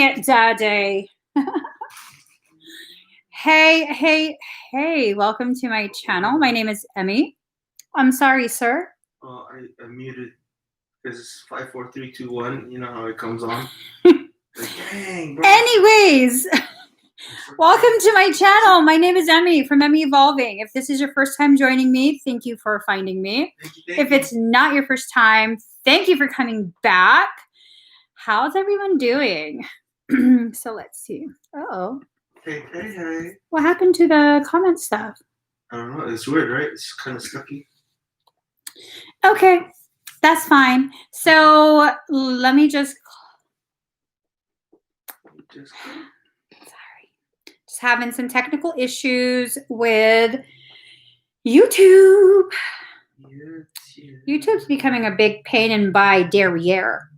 Hey, Daddy. Hey. Welcome to my channel. My name is Emmie. I'm sorry, sir. I muted because it's 5, 4, 3, 2, 1. You know how it comes on? Like, dang, bro. Anyways, welcome to my channel. My name is Emmie from Emmie Evolving. If this is your first time joining me, thank you for finding me. If it's not your first time, thank you for coming back. How's everyone doing? So let's see. Uh-oh. Hey. What happened to the comment stuff? I don't know. It's weird, right? It's kind of stucky. Okay, that's fine. So let me just having some technical issues with YouTube. YouTube's becoming a big pain in my derriere,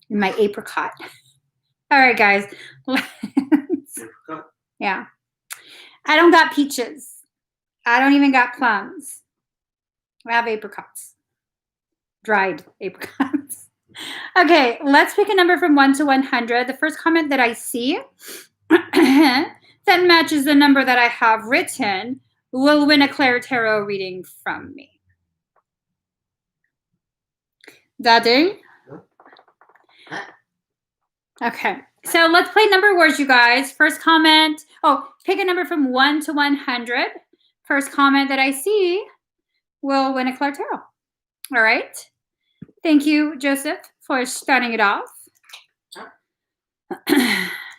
in my apricot. All right, guys. Yeah. I don't got peaches. I don't even got plums. I have apricots. Dried apricots. Okay, let's pick a number from 1 to 100. The first comment that I see that matches the number that I have written will win a Claire Tarot reading from me. Daddy? Okay, so let's play number words, you guys. First comment. Oh, pick a number from 1 to 100. First comment that I see will win a Claire Tarot. All right. Thank you, Joseph, for starting it off.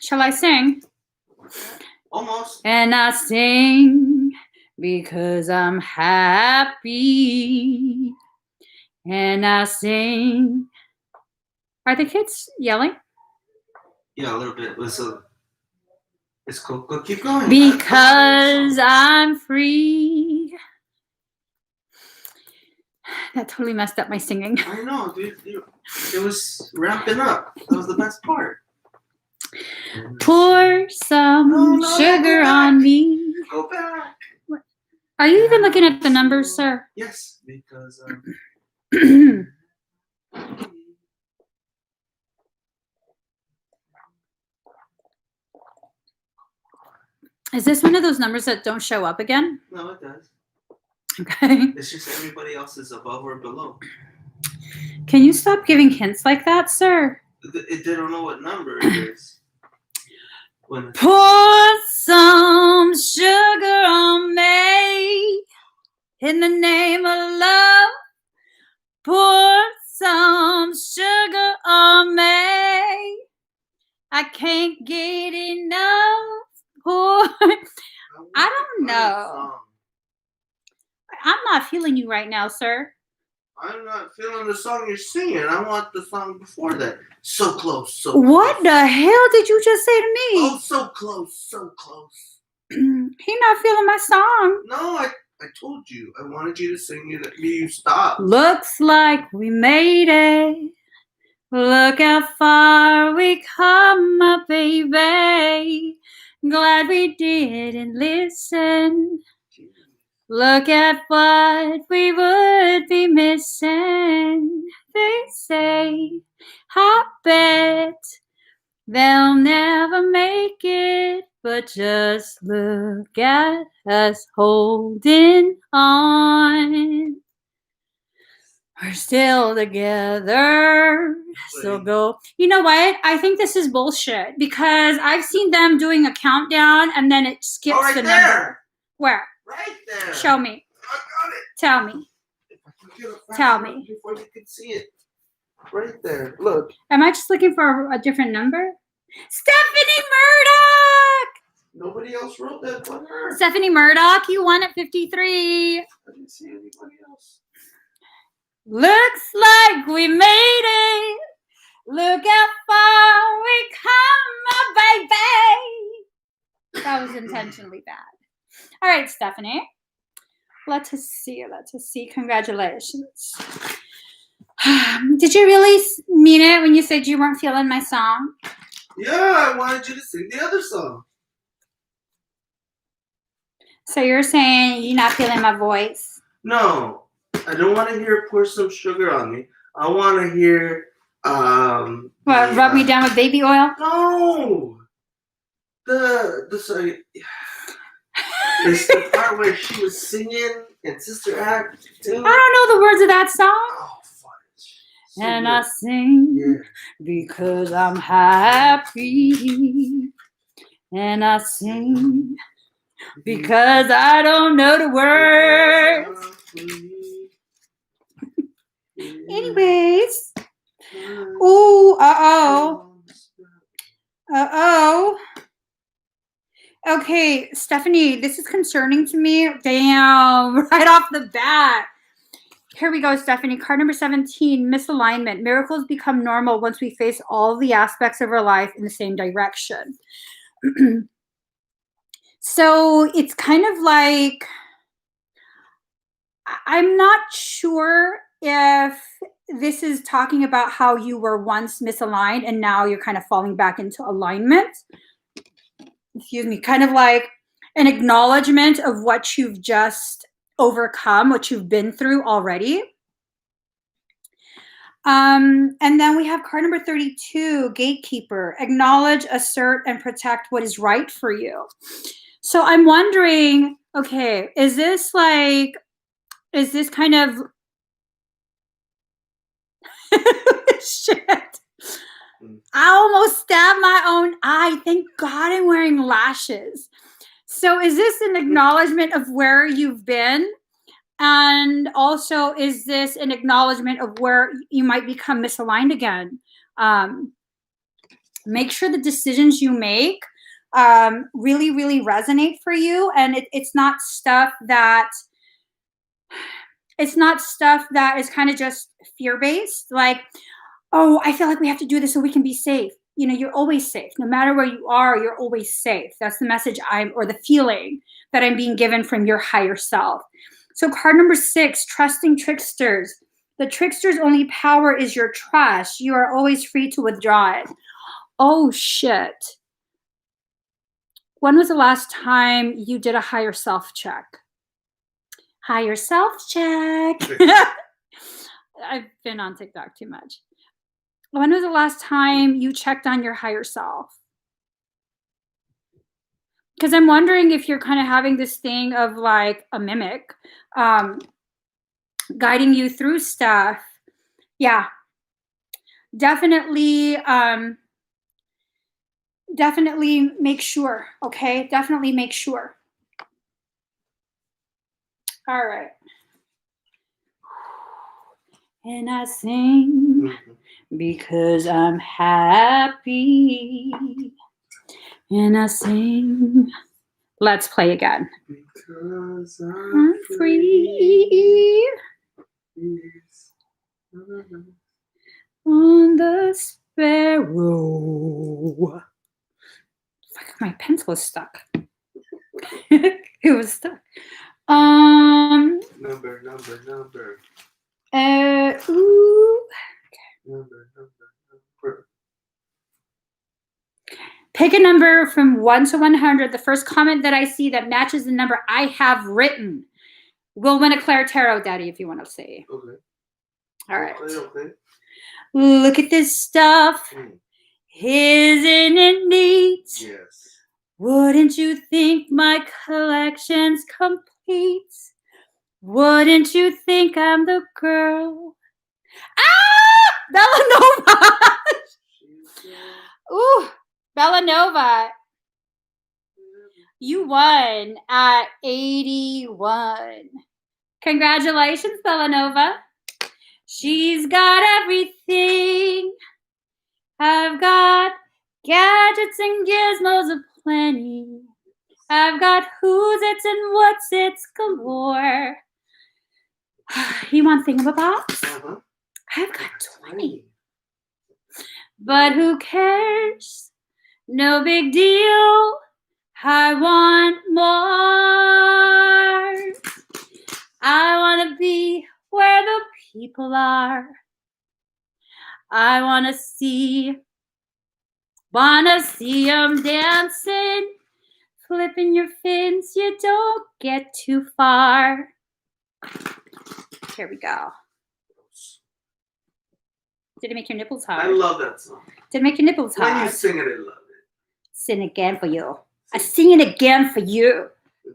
Shall I sing? Almost. And I sing because I'm happy. And I sing. Are the kids yelling? Yeah, a little bit. It's cool. Go, keep going. Because I'm free. That totally messed up my singing. I know, dude. It was ramping up. That was the best part. Pour some sugar on me. Go back. What? Are you even looking at the numbers, sir? Yes, because Is this one of those numbers that don't show up again? No, it does. Okay. It's just everybody else is above or below. Can you stop giving hints like that, sir? They don't know what number it is. Pour some sugar on me in the name of love. Pour some sugar on me. I can't get enough. Pour. I don't know. I'm not feeling you right now, sir. I'm not feeling the song you're singing. I want the song before that. So close, so What close. the hell did you just say to me? Oh, so close, so close. He not feeling my song. No, I told you. I wanted you to sing it. You stopped. Looks like we made it. Look how far we come, my baby. Glad we didn't listen. Look at what we would be missing. They say, I bet they'll never make it. But just look at us holding on. We're still together. So go. You know what? I think this is bullshit because I've seen them doing a countdown and then it skips the number. Where? Right there. Show me. I got it. Tell me. Tell me. Before you can see it. Right there. Look. Am I just looking for a different number? Stephanie Murdoch! Nobody else wrote that but her. Stephanie Murdoch, you won at 53. I didn't see anybody else. Looks like we made it. Look how far we come, my baby. That was intentionally bad. All right, Stephanie. Let us see. Congratulations. Did you really mean it when you said you weren't feeling my song? Yeah, I wanted you to sing the other song. So you're saying you're not feeling my voice? No. I don't want to hear pour some sugar on me. I want to hear What, rub me down with baby oil? No. Sorry. It's the part where she was singing in Sister Act 2. I don't know the words of that song. Oh, fuck. So and good. I sing because I'm happy. And I sing because I don't know the words. Anyways. Ooh, uh-oh. Uh-oh. Okay, Stephanie, this is concerning to me. Damn, right off the bat. Here we go, Stephanie. Card number 17, misalignment. Miracles become normal once we face all the aspects of our life in the same direction. So it's kind of like, I'm not sure if this is talking about how you were once misaligned and now you're kind of falling back into alignment. Excuse me, kind of like an acknowledgement of what you've just overcome, what you've been through already. And then we have card number 32, gatekeeper. Acknowledge, assert, and protect what is right for you. So I'm wondering, okay, is this kind of shit? I almost stabbed my own eye. Thank God I'm wearing lashes. So is this an acknowledgement of where you've been? And also, is this an acknowledgement of where you might become misaligned again? Make sure the decisions you make really, really resonate for you. And it's not stuff that is kind of just fear-based. Like, oh, I feel like we have to do this so we can be safe. You know, you're always safe. No matter where you are, you're always safe. That's the message or the feeling that I'm being given from your higher self. So card number 6, trusting tricksters. The trickster's only power is your trust. You are always free to withdraw it. Oh, shit. When was the last time you did a higher self check? Higher self check. I've been on TikTok too much. When was the last time you checked on your higher self? Because I'm wondering if you're kind of having this thing of like a mimic guiding you through stuff. Yeah. Definitely make sure, okay? Definitely make sure. All right. And I sing because I'm happy. And I sing. Let's play again. Because I'm free. On the sparrow. Fuck, my pencil was stuck. It was stuck. Number. Ooh. Number. Pick a number from 1 to 100. The first comment that I see that matches the number I have written will win a Claire Tarot, Daddy, if you want to say. Okay. All right. Okay. Look at this stuff. Isn't it neat? Yes. Wouldn't you think my collection's complete? Wouldn't you think I'm the girl? Bellanova! Ooh, Bellanova. You won at 81. Congratulations, Bellanova. She's got everything. I've got gadgets and gizmos aplenty. I've got who's its and what's its galore. You want thingamabobs? Uh-huh. I've got 20. But who cares? No big deal. I want more. I want to be where the people are. I want to see them dancing, flipping your fins. You don't get too far. Here we go. Did it make your nipples hard? I love that song. Did it make your nipples hard? When you sing it, I love it. Sing again for you. I sing it again for you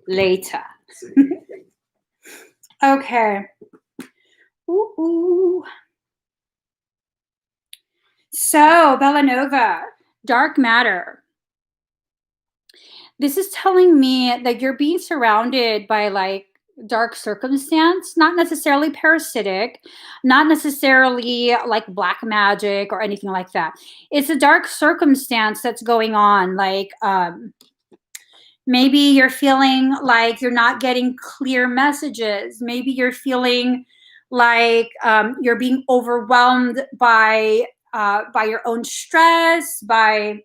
later. Okay. Ooh. So, Bellanova, dark matter. This is telling me that you're being surrounded by like dark circumstance, not necessarily parasitic, not necessarily like black magic or anything like that. It's a dark circumstance that's going on. Like, maybe you're feeling like you're not getting clear messages. Maybe you're feeling like you're being overwhelmed by your own stress, by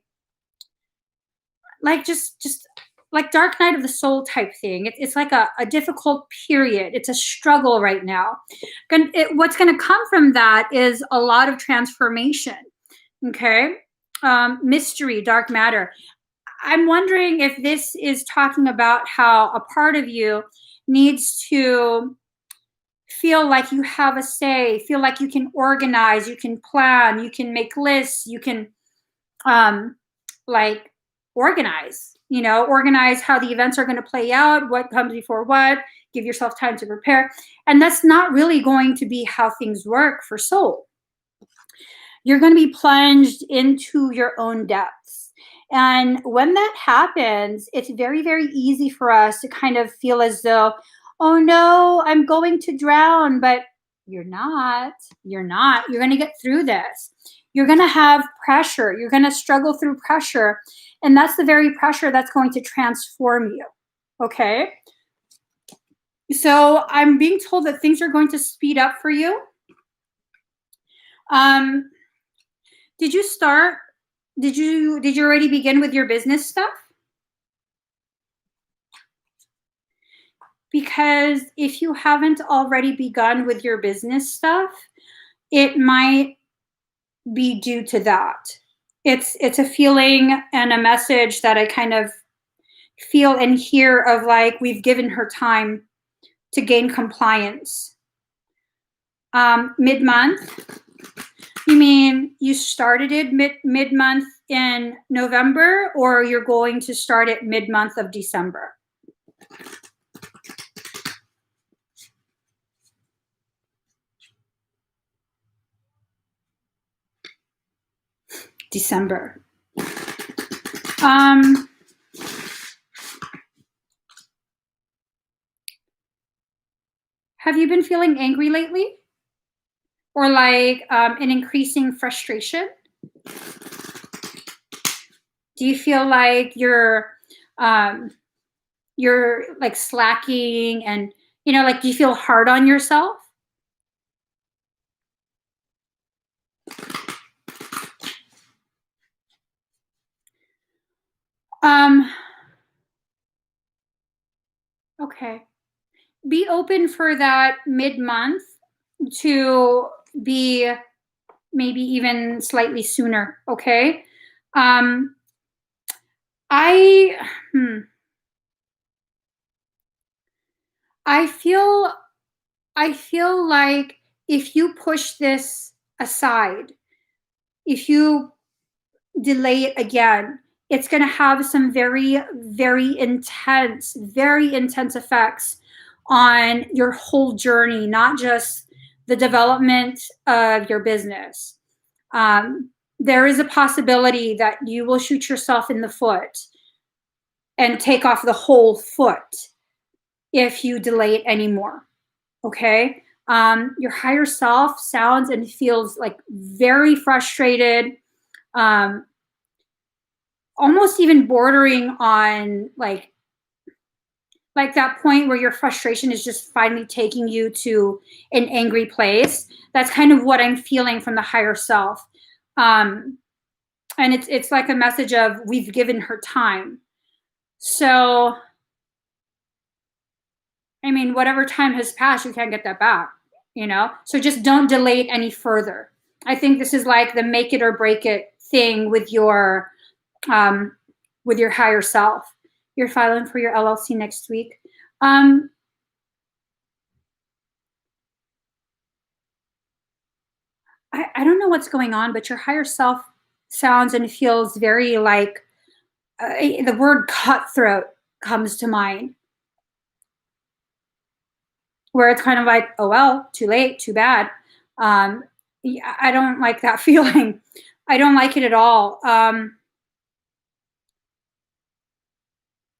like just like dark night of the soul type thing. It's like a difficult period. It's a struggle right now. What's going to come from that is a lot of transformation. Okay. Mystery, dark matter. I'm wondering if this is talking about how a part of you needs to feel like you have a say, feel like you can organize, you can plan, you can make lists, you can like organize, organize how the events are going to play out, what comes before what, give yourself time to prepare. And that's not really going to be how things work for soul. You're going to be plunged into your own depths. And when that happens, it's very, very easy for us to kind of feel as though, oh no, I'm going to drown. But you're not. You're not. You're going to get through this. You're going to have pressure. You're going to struggle through pressure. And that's the very pressure that's going to transform you. Okay? So I'm being told that things are going to speed up for you. Did you start? Did you already begin with your business stuff? Because if you haven't already begun with your business stuff, it might be due to that. It's a feeling and a message that I kind of feel and hear of, like, we've given her time to gain compliance. Mid-month. You mean you started it mid-month in November, or you're going to start it mid-month of December? December. Have you been feeling angry lately? Or like an increasing frustration? Do you feel like you're like slacking, and like, do you feel hard on yourself? Okay. Be open for that mid-month to be maybe even slightly sooner, okay? I feel like if you push this aside, if you delay it again, it's going to have some very, very intense effects on your whole journey, not just the development of your business. There is a possibility that you will shoot yourself in the foot and take off the whole foot if you delay it anymore. Okay? Your higher self sounds and feels like very frustrated, almost even bordering on like that point where your frustration is just finally taking you to an angry place. That's kind of what I'm feeling from the higher self. And it's like a message of, we've given her time. So, I mean, whatever time has passed, you can't get that back, So just don't delay it any further. I think this is like the make it or break it thing with your higher self. You're filing for your LLC next week. I don't know what's going on, but your higher self sounds and feels very like the word cutthroat comes to mind, where it's kind of like, oh, well, too late, too bad. I don't like that feeling. I don't like it at all.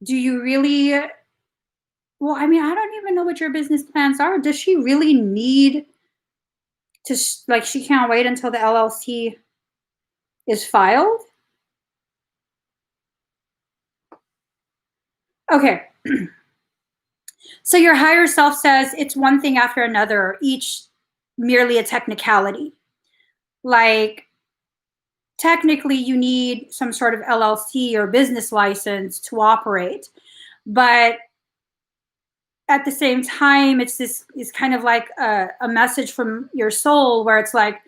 Do you really? Well, I mean, I don't even know what your business plans are. Does she really need to, like, she can't wait until the LLC is filed? Okay. So your higher self says it's one thing after another, each merely a technicality. Like, technically, you need some sort of LLC or business license to operate. But at the same time, it's kind of like a message from your soul where it's like,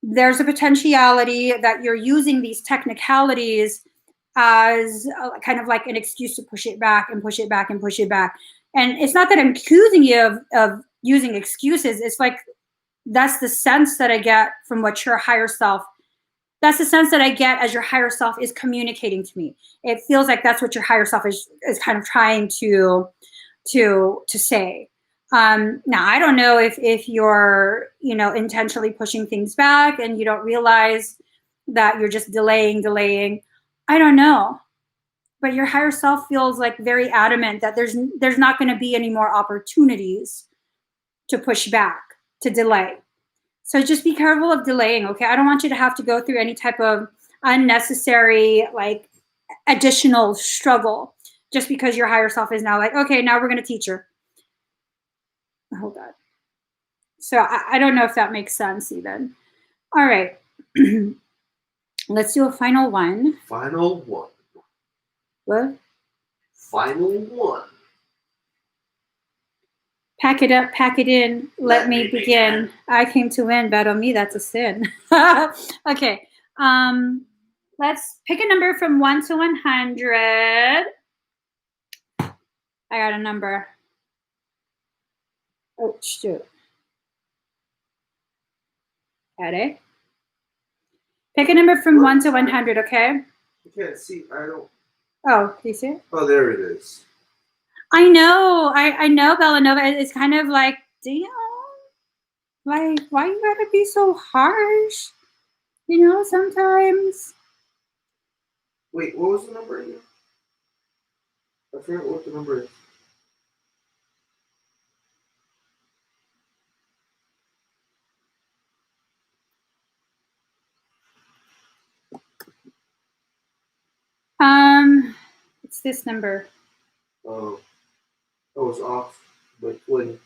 there's a potentiality that you're using these technicalities as kind of like an excuse to push it back and push it back and push it back. And it's not that I'm accusing you of using excuses. It's like, that's the sense that I get from what your higher self, that's the sense that I get as your higher self is communicating to me. It feels like that's what your higher self is kind of trying to say. Now, I don't know if you're, intentionally pushing things back and you don't realize that you're just delaying. I don't know. But your higher self feels like very adamant that there's not going to be any more opportunities to push back, to delay. So just be careful of delaying, okay? I don't want you to have to go through any type of unnecessary, like, additional struggle just because your higher self is now like, okay, now we're going to teach her. Hold on. So I don't know if that makes sense even. All right. Let's do a final one. Final one. What? Final one. Pack it up, pack it in. Let me begin. I came to win, but on me, that's a sin. Okay. Let's pick a number from 1 to 100. I got a number. Oh, shoot. Ready? Pick a number from 1 to 100, okay? You can't see. I don't. Oh, do you see it? Oh, there it is. I know, Bellanova. It's kind of like, damn, like, why you gotta be so harsh? Sometimes. Wait, what was the number again? I forgot what the number is. It's this number. Oh, I was off by 20.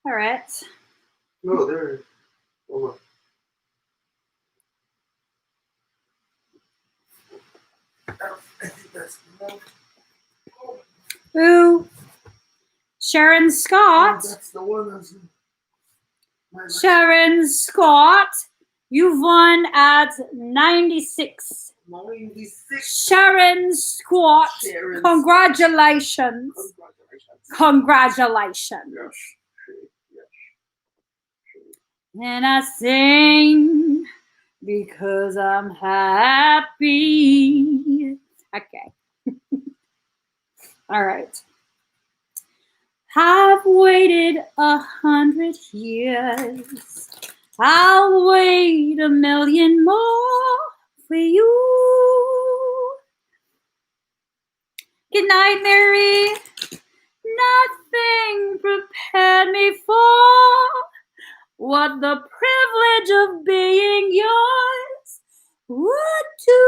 All right. No, there it is. Hold on. I think that's enough. Ooh. Sharon Scott. Oh, that's the one that's. Sharon Scott, you've won at 96. 96. Sharon Scott, Sharon congratulations. Congratulations. Yes. And I sing because I'm happy. Okay. All right. I've waited 100 years. I'll wait 1,000,000 more for you. Good night, Mary. Nothing prepared me for what the privilege of being yours would do.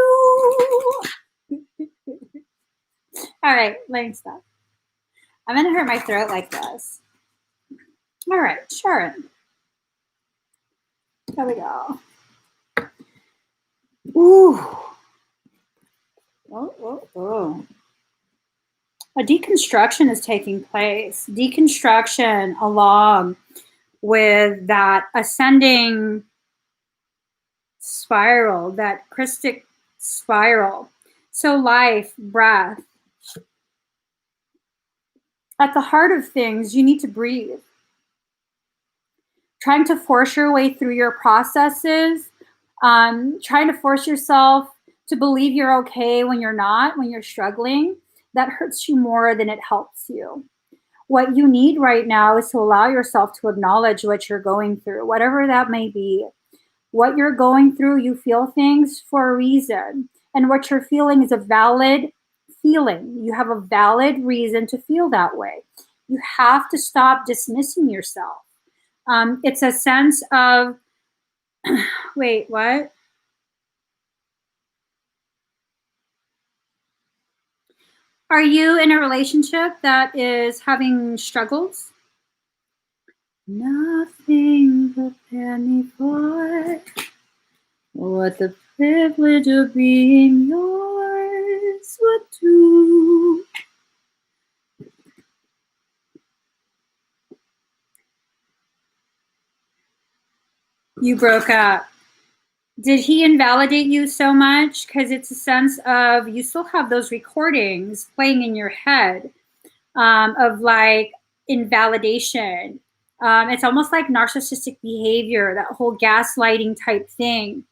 All right, let me stop. I'm going to hurt my throat like this. All right, Sharon. There we go. Ooh. Oh. A deconstruction is taking place. Deconstruction along with that ascending spiral, that Christic spiral. So life, breath. At the heart of things, you need to breathe. Trying to force your way through your processes, trying to force yourself to believe you're okay when you're not, when you're struggling, that hurts you more than it helps you. What you need right now is to allow yourself to acknowledge what you're going through, whatever that may be. What you're going through, you feel things for a reason. And what you're feeling is a valid feeling. You have a valid reason to feel that way. You have to stop dismissing yourself. It's a sense of, wait, what? Are you in a relationship that is having struggles? Nothing prepared me for what the privilege of being yours would do. You broke up. Did he invalidate you so much? Because it's a sense of, you still have those recordings playing in your head of like invalidation. It's almost like narcissistic behavior, that whole gaslighting type thing.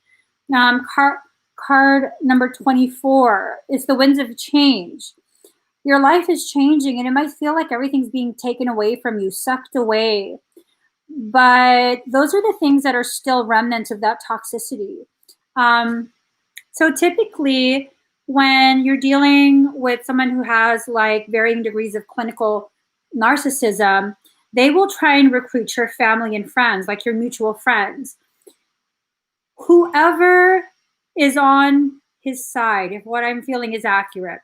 Card number 24 is the winds of change. Your life is changing and it might feel like everything's being taken away from you, sucked away. But those are the things that are still remnants of that toxicity. So typically when you're dealing with someone who has like varying degrees of clinical narcissism, they will try and recruit your family and friends, like your mutual friends. Whoever is on his side, if what I'm feeling is accurate,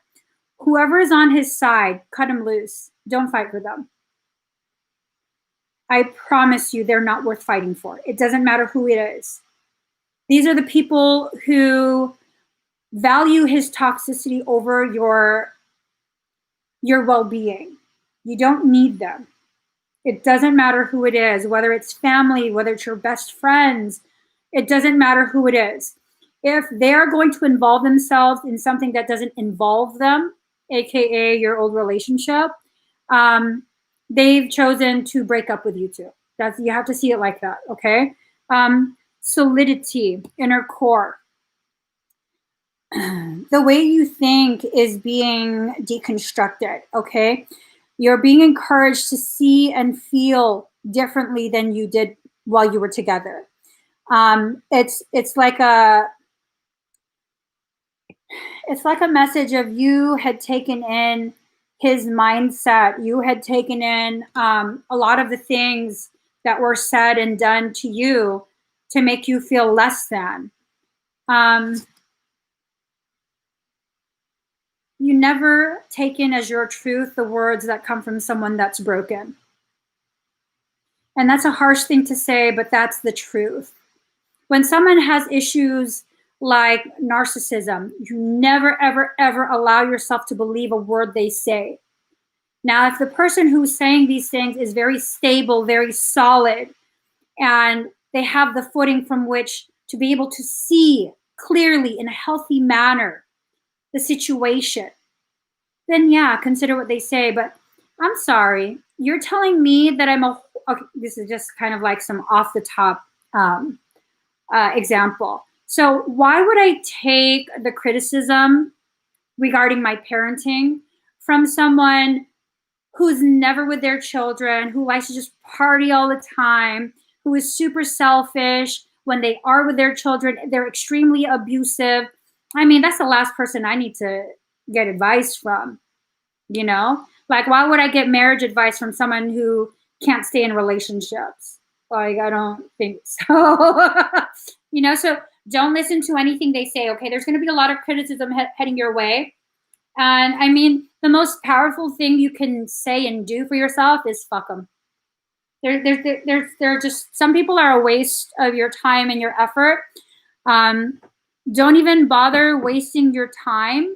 whoever is on his side, cut him loose. Don't fight for them. I promise you, they're not worth fighting for. It doesn't matter who it is. These are the people who value his toxicity over your well-being. You don't need them. It doesn't matter who it is, whether it's family, whether it's your best friends. It doesn't matter who it is. If they're going to involve themselves in something that doesn't involve them, aka your old relationship, they've chosen to break up with you too. You have to see it like that, okay? Solidity, inner core. The way you think is being deconstructed, okay? You're being encouraged to see and feel differently than you did while you were together. It's like a message of you had taken in his mindset. You had taken in a lot of the things that were said and done to you to make you feel less than. You never take in as your truth the words that come from someone that's broken. And that's a harsh thing to say, but that's the truth. When someone has issues like narcissism, you never, ever, ever allow yourself to believe a word they say. Now, if the person who's saying these things is very stable, very solid, and they have the footing from which to be able to see clearly in a healthy manner the situation, then yeah, consider what they say. But I'm sorry, you're telling me that okay, this is just kind of like some off the top example. So why would I take the criticism regarding my parenting from someone who's never with their children, who likes to just party all the time, who is super selfish? When they are with their children, they're extremely abusive. I mean, that's the last person I need to get advice from, you know? Like, why would I get marriage advice from someone who can't stay in relationships? Like, I don't think so. You know, so don't listen to anything they say, okay? There's going to be a lot of criticism heading your way. And I mean, the most powerful thing you can say and do for yourself is fuck them. They're just, some people are a waste of your time and your effort. Don't even bother wasting your time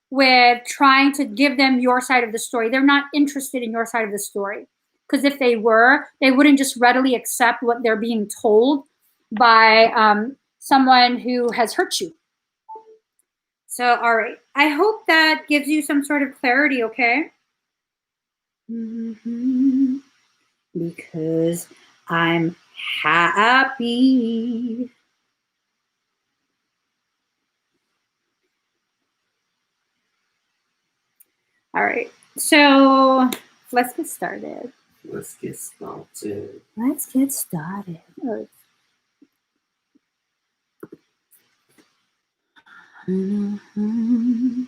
with trying to give them your side of the story. They're not interested in your side of the story. Because if they were, they wouldn't just readily accept what they're being told by someone who has hurt you. So, all right. I hope that gives you some sort of clarity, okay? Mm-hmm. Because I'm happy. All right. So, let's get started. Let's get started. Let's get started. Oh. Mm-hmm.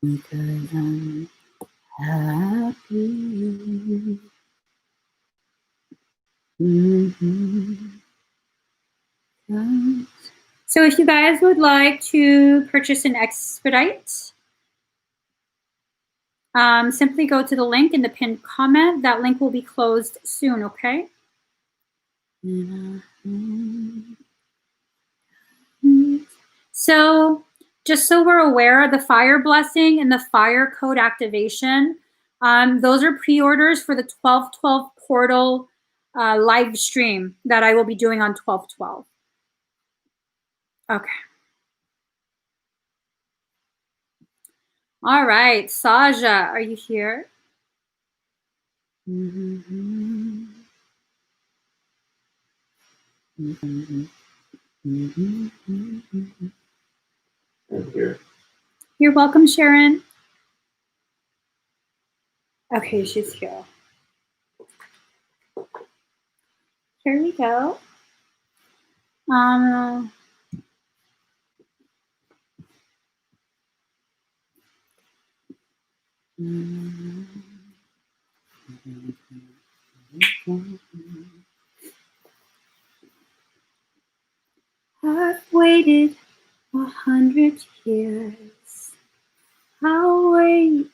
Because I'm happy. Mm-hmm. So if you guys would like to purchase an expedite, simply go to the link in the pinned comment. That link will be closed soon, okay? So just so we're aware, the fire blessing and the fire code activation, those are pre-orders for the 12/12 portal live stream that I will be doing on 12/12. Okay. All right, Sasha, are you here? Mm-hmm. Mm-hmm. Mm-hmm. I'm here. You're welcome, Sharon. Okay, she's here. Here we go. I've waited 100 years. I'll wait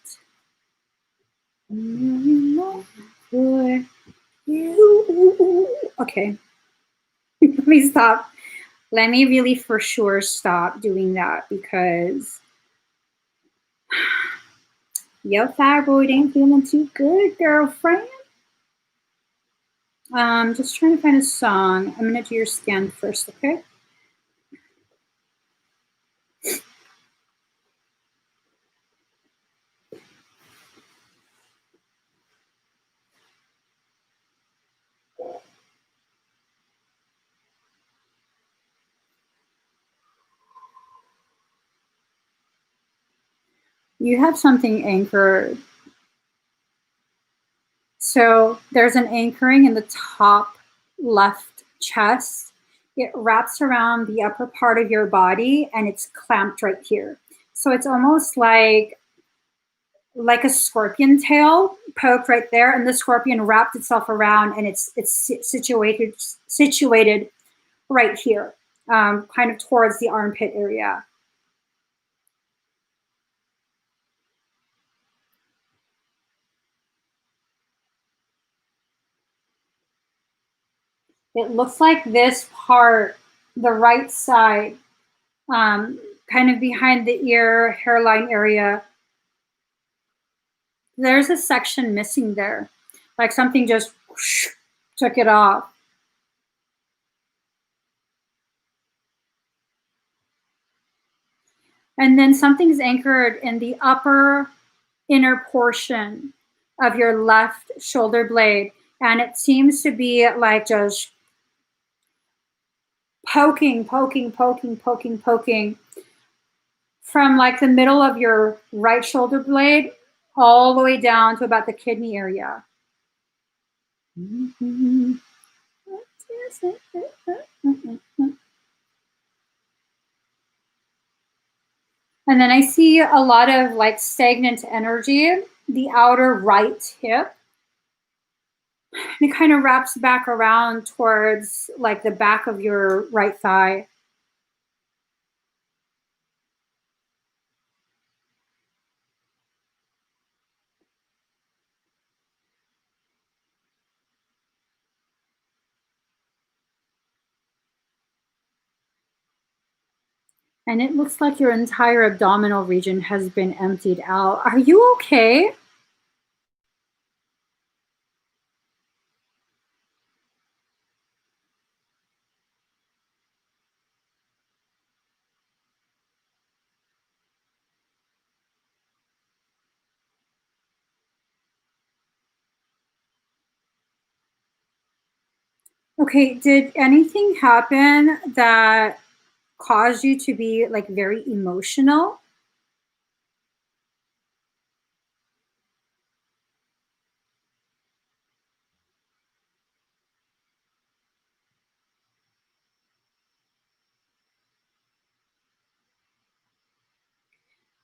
for you. Okay. Let me stop. Let me really for sure stop doing that because your thyroid ain't feeling too good, girlfriend. Just trying to find a song. I'm gonna do your scan first, okay? You have something anchored. So there's an anchoring in the top left chest. It wraps around the upper part of your body and it's clamped right here. So it's almost like a scorpion tail poked right there, and the scorpion wrapped itself around and it's situated right here, kind of towards the armpit area. It looks like this part, the right side, kind of behind the ear, hairline area, there's a section missing there. Like something just whoosh, took it off. And then something's anchored in the upper inner portion of your left shoulder blade. And it seems to be like just poking from like the middle of your right shoulder blade all the way down to about the kidney area. Mm-hmm. And then I see a lot of like stagnant energy the outer right hip. And it kind of wraps back around towards like the back of your right thigh. And it looks like your entire abdominal region has been emptied out. Are you okay? Okay, did anything happen that caused you to be like very emotional?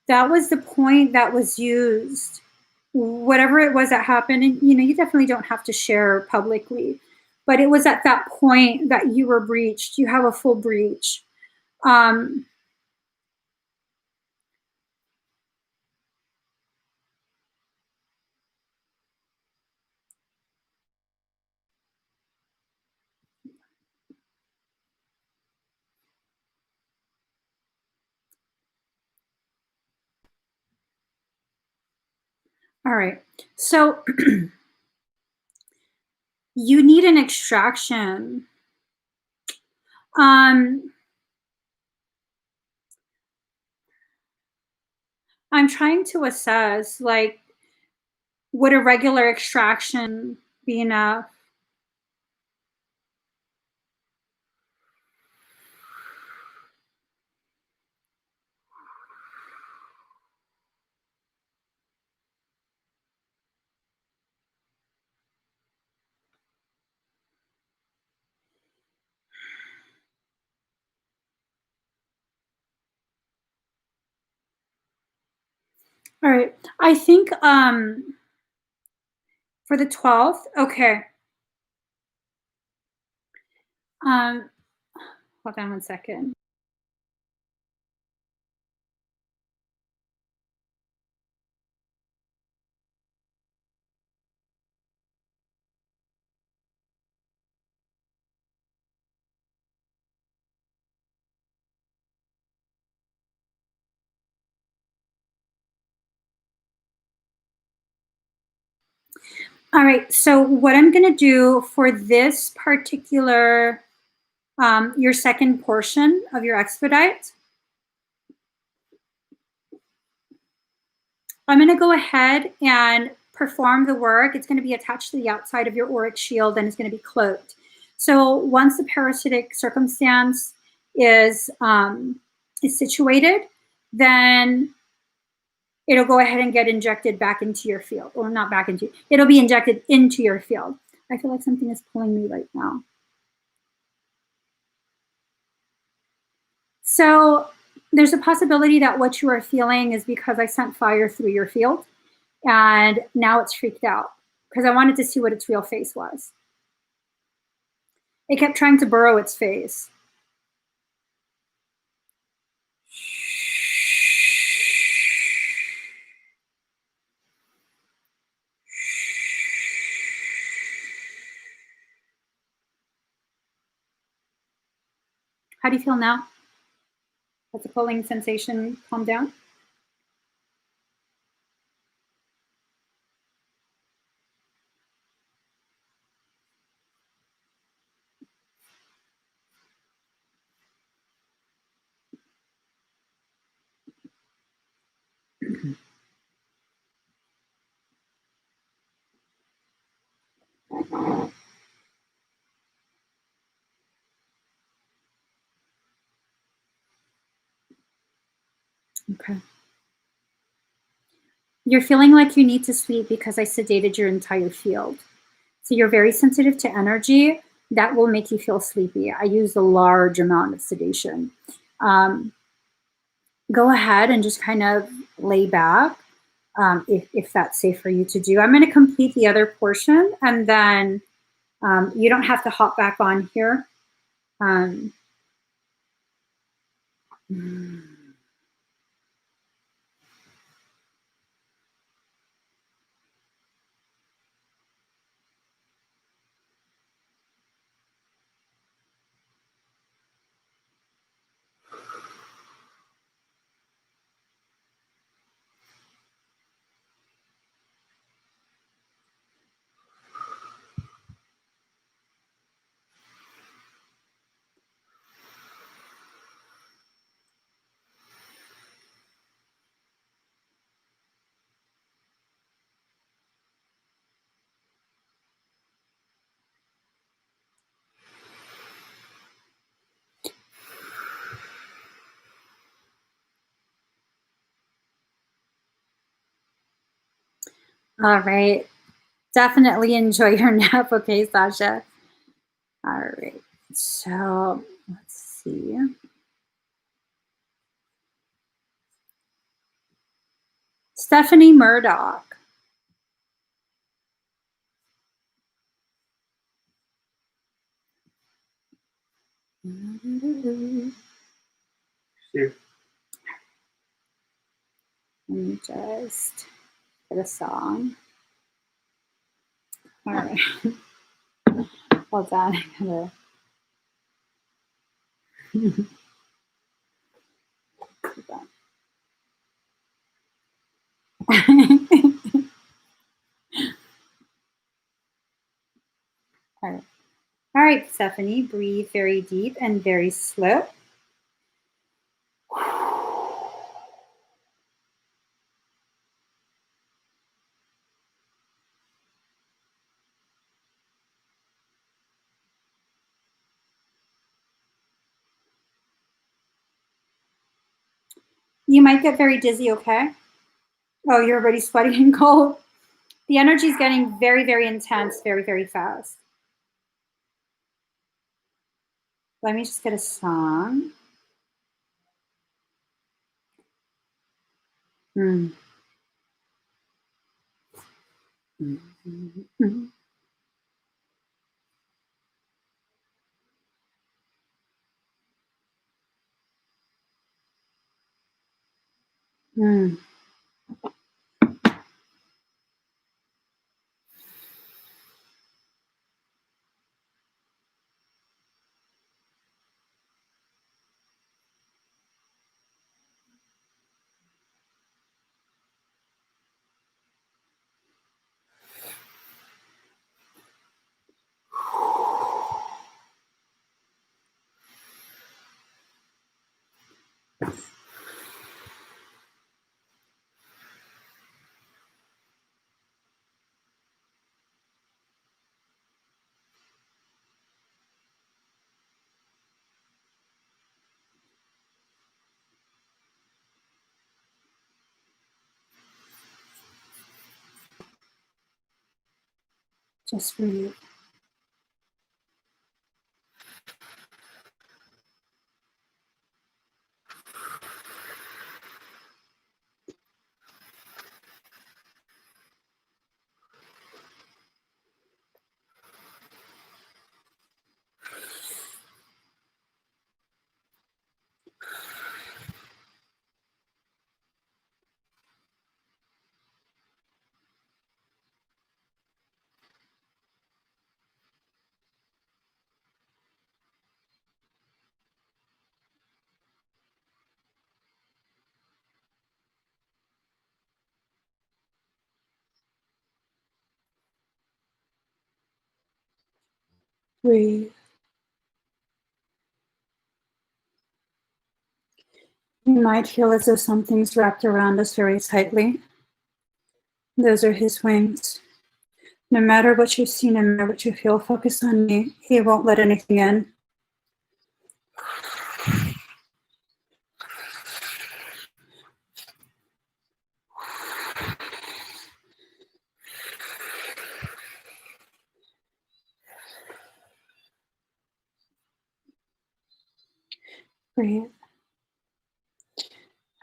That was the point that was used. Whatever it was that happened, and you definitely don't have to share publicly, but it was at that point that you were breached. You have a full breach. Um, all right. So you need an extraction. Um, I'm trying to assess, like, would a regular extraction be enough? All right. I think for the 12th, okay. Um, hold on one second. All right. So what I'm going to do for this particular, your second portion of your expedite, I'm going to go ahead and perform the work. It's going to be attached to the outside of your auric shield and it's going to be cloaked. So once the parasitic circumstance is situated, then it'll go ahead and get injected back into your field, or not back into, it'll be injected into your field. I feel like something is pulling me right now. So there's a possibility that what you are feeling is because I sent fire through your field and now it's freaked out because I wanted to see what its real face was. It kept trying to burrow its face. How do you feel now? Has the pulling sensation calmed down? Okay. You're feeling like you need to sleep because I sedated your entire field. So you're very sensitive to energy. That will make you feel sleepy. I use a large amount of sedation. Go ahead and just kind of lay back. if that's safe for you to do. I'm going to complete the other portion, and then you don't have to hop back on here. All right. Definitely enjoy your nap, okay, Sasha? All right. So let's see. Stephanie Murdoch. Here. Let me just get a song. All right. Hold on. I gotta. All right. All right, Stephanie, breathe very deep and very slow. You might get very dizzy, okay? Oh, you're already sweating and cold. The energy is getting very, very intense, very, very fast. Let me just get a song. Mm. Mm-hmm. Mm. Just breathe. Breathe. You might feel as though something's wrapped around us very tightly. Those are his wings. No matter what you see, no matter what you feel, focus on me. He won't let anything in. Breathe.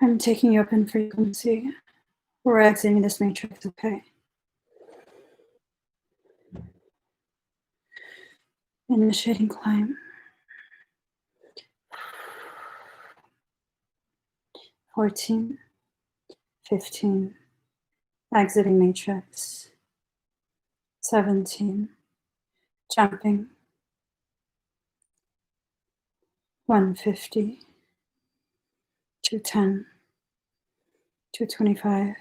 I'm taking you up in frequency. We're exiting this matrix, okay? Initiating climb. 14, 15, exiting matrix. 17, jumping. 150, 210, 225.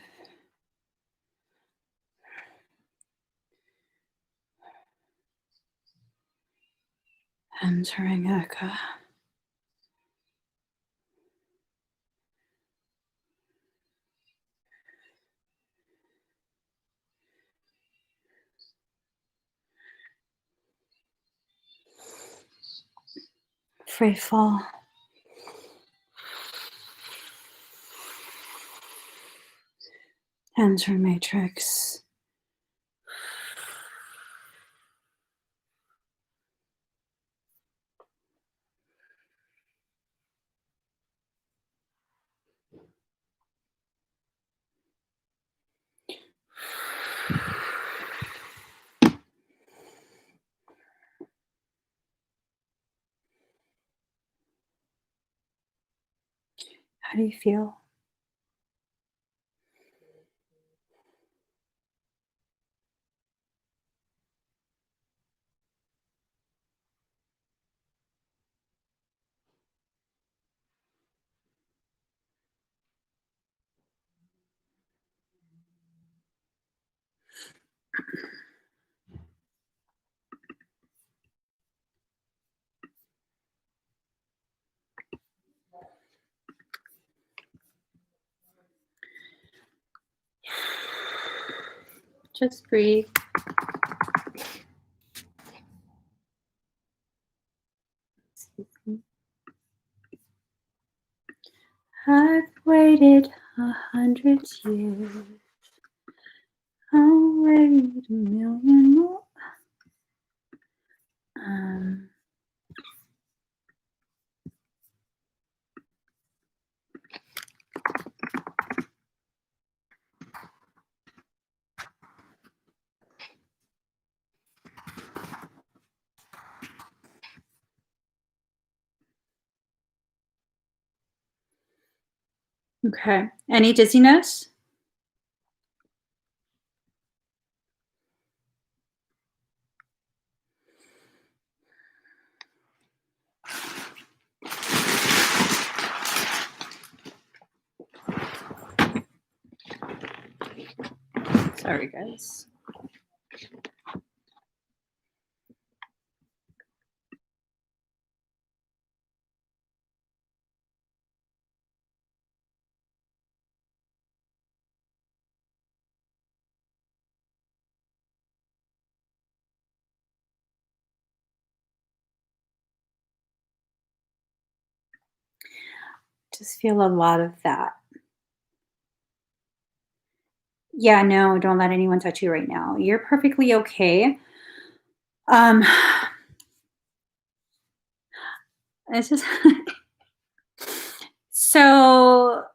Entering echo. Free fall. Enter matrix. How do you feel? Just breathe. I've waited 100 years. I'll wait 1,000,000 more. Okay. Any dizziness? Sorry, guys. Just feel a lot of that. Yeah, no, don't let anyone touch you right now. You're perfectly okay. It's just so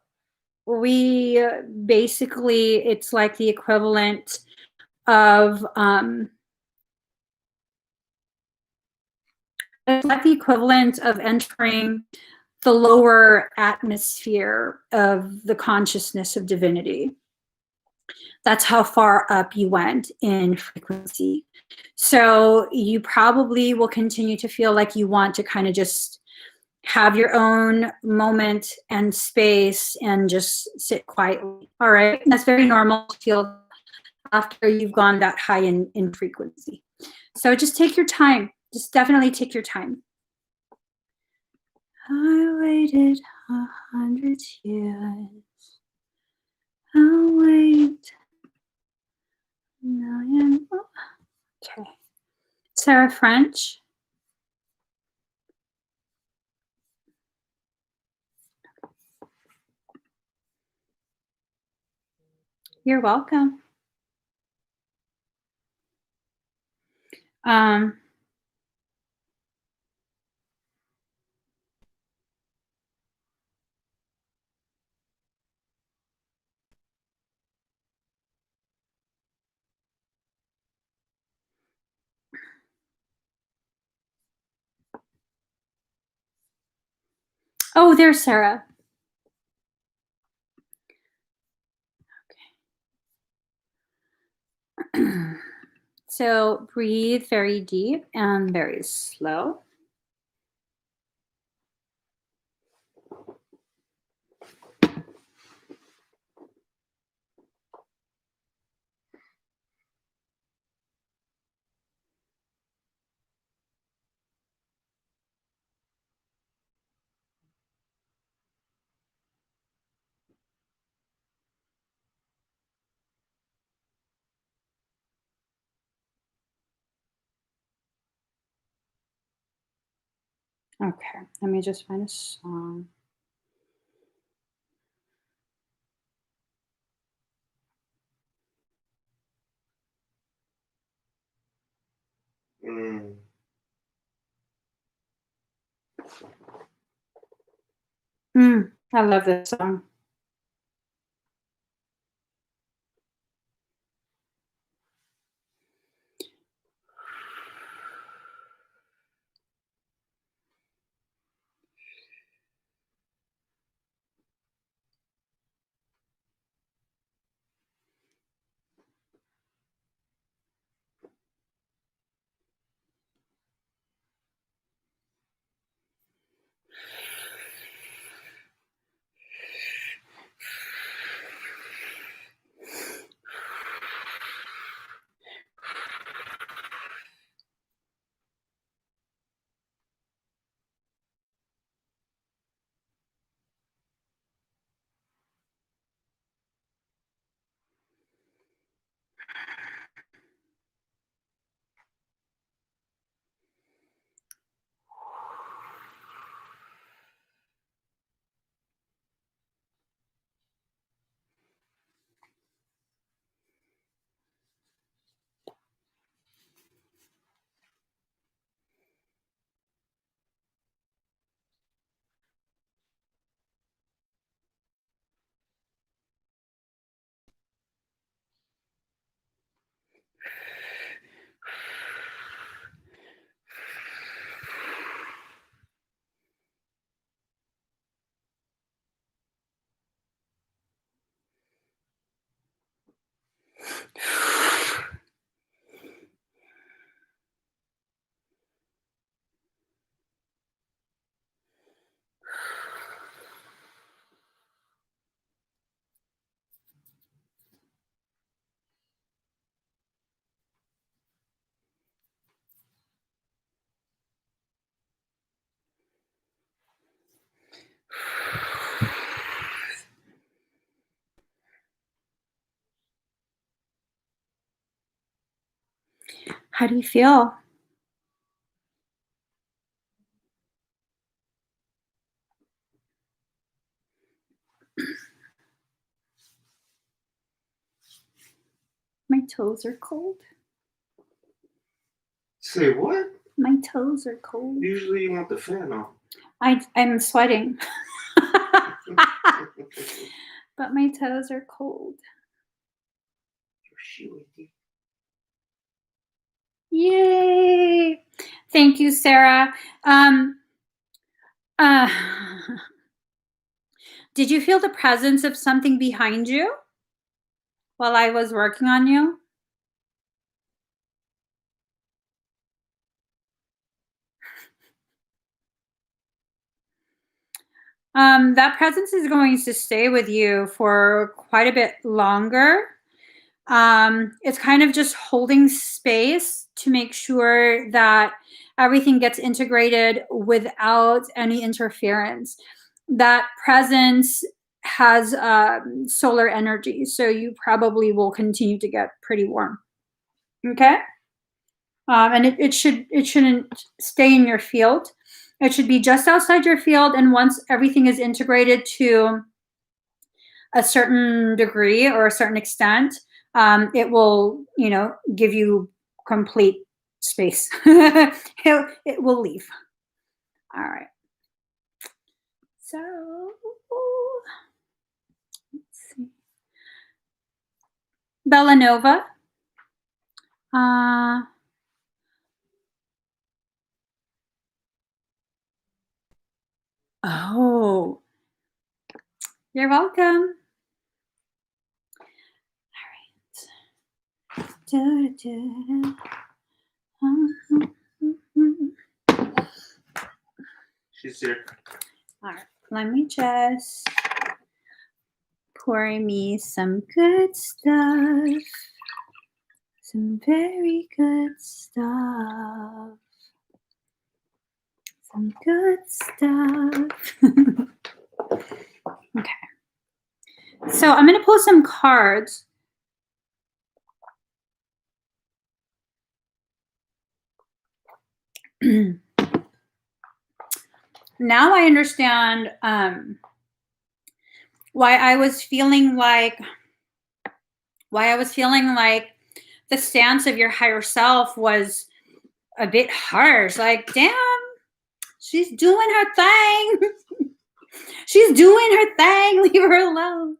we basically, it's like the equivalent of entering the lower atmosphere of the consciousness of divinity. That's how far up you went in frequency. So you probably will continue to feel like you want to kind of just have your own moment and space and just sit quietly. All right. That's very normal to feel after you've gone that high in frequency. So just take your time. Just definitely take your time. I waited 100 years. I'll wait 1,000,000 more. Okay. Sarah French. You're welcome. Oh, there's Sarah. Okay. So breathe very deep and very slow. Okay, let me just find a song. I love this song. How do you feel? My toes are cold. Say what? My toes are cold. Usually you want the fan on. I'm sweating. But my toes are cold. Yay! Thank you, Sarah. Did you feel the presence of something behind you while I was working on you? That presence is going to stay with you for quite a bit longer. It's kind of just holding space to make sure that everything gets integrated without any interference. That presence has solar energy, so you probably will continue to get pretty warm. Okay, and it shouldn't stay in your field. It should be just outside your field, and once everything is integrated to a certain degree or a certain extent, it will, give you complete space. It will leave. All right. So let's see. Bellanova. Oh, You're welcome. All right. She's here. All right. Let me just pour me some good stuff. Some very good stuff. Some good stuff. Okay. So I'm going to pull some cards. Now I understand why I was feeling like the stance of your higher self was a bit harsh. Like, damn, she's doing her thing. She's doing her thing. Leave her alone.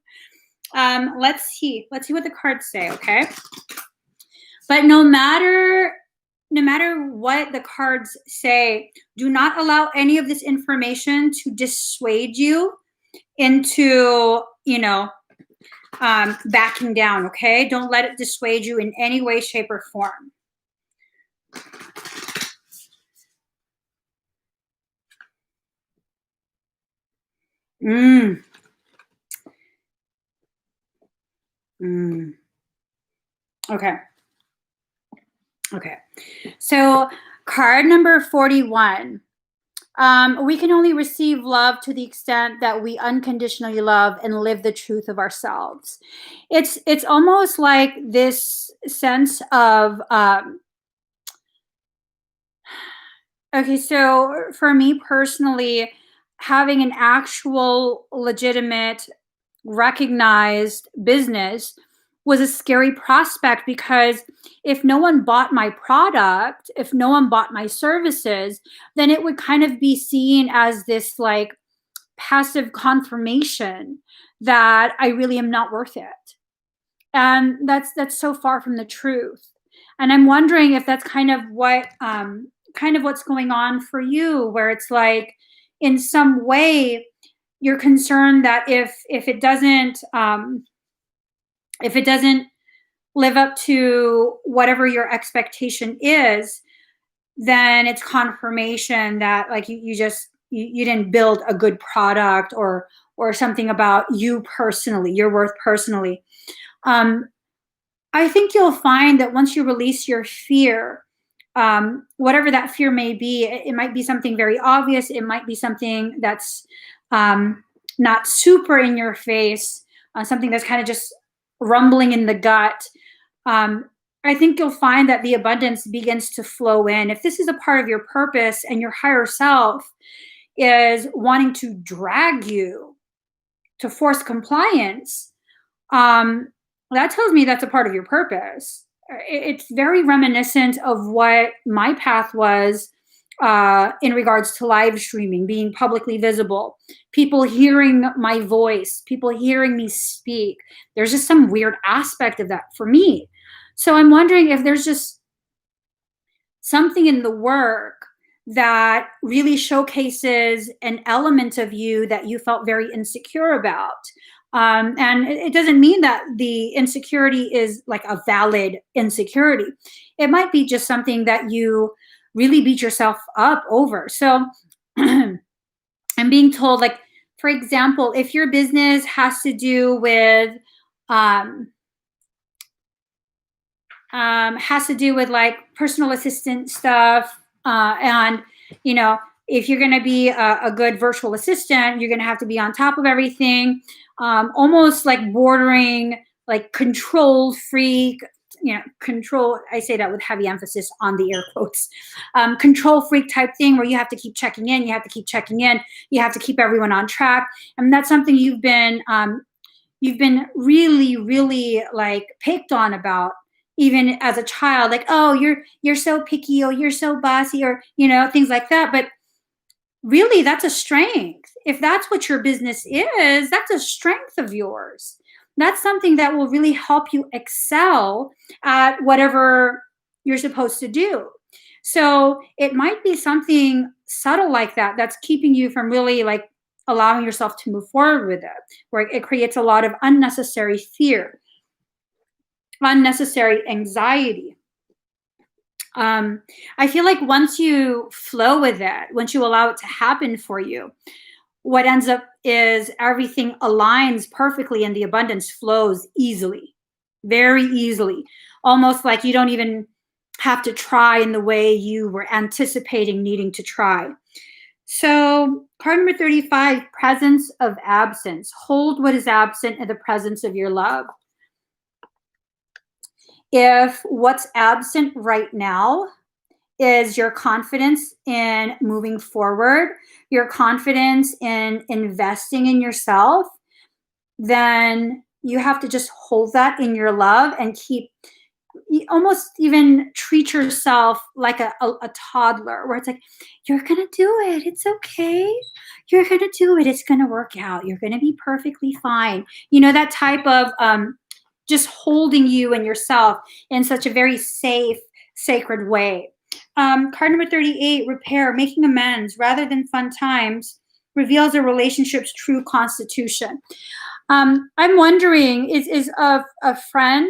Let's see what the cards say, okay? But no matter what the cards say, do not allow any of this information to dissuade you into, backing down, okay? Don't let it dissuade you in any way, shape, or form. Okay. So card number 41. We can only receive love to the extent that we unconditionally love and live the truth of ourselves. It's almost like this sense of okay, so for me personally, having an actual legitimate recognized business was a scary prospect, because if no one bought my product, if no one bought my services, then it would kind of be seen as this like passive confirmation that I really am not worth it. And that's so far from the truth. And I'm wondering if that's kind of what's going on for you, where it's like in some way you're concerned that if it doesn't live up to whatever your expectation is, then it's confirmation that like you didn't build a good product, or something about you personally, your worth personally. I think you'll find that once you release your fear, whatever that fear may be, it might be something very obvious. It might be something that's not super in your face, something that's kind of just rumbling in the gut. I think you'll find that the abundance begins to flow in. If this is a part of your purpose and your higher self is wanting to drag you to force compliance, that tells me that's a part of your purpose. It's very reminiscent of what my path was in regards to live streaming, being publicly visible, people hearing my voice, people hearing me speak. There's just some weird aspect of that for me. So I'm wondering if there's just something in the work that really showcases an element of you that you felt very insecure about. And it doesn't mean that the insecurity is like a valid insecurity. It might be just something that you really beat yourself up over. So I'm being told, like, for example, if your business has to do with like personal assistant stuff, and if you're going to be a good virtual assistant, you're going to have to be on top of everything, almost like bordering like control freak, control, I say that with heavy emphasis on the air quotes, control freak type thing, where you have to keep checking in, you have to keep everyone on track. And that's something you've been really, really like picked on about, even as a child, like, oh, you're so picky, or you're so bossy, or things like that. But really, that's a strength. If that's what your business is, that's a strength of yours. That's something that will really help you excel at whatever you're supposed to do. So it might be something subtle like that that's keeping you from really like allowing yourself to move forward with it, where it creates a lot of unnecessary fear, unnecessary anxiety. I feel like once you flow with it, once you allow it to happen for you, what ends up is everything aligns perfectly and the abundance flows easily, very easily, almost like you don't even have to try in the way you were anticipating needing to try. So, card number 35, presence of absence. Hold what is absent in the presence of your love. If what's absent right now is your confidence in moving forward, your confidence in investing in yourself, then you have to just hold that in your love and keep, almost even treat yourself like a toddler, where it's like, you're gonna do it, it's okay, you're gonna do it, it's gonna work out, you're gonna be perfectly fine. You know, that type of just holding you and yourself in such a very safe, sacred way. Card number 38, repair, making amends rather than fun times reveals a relationship's true constitution. I'm wondering, is a friend,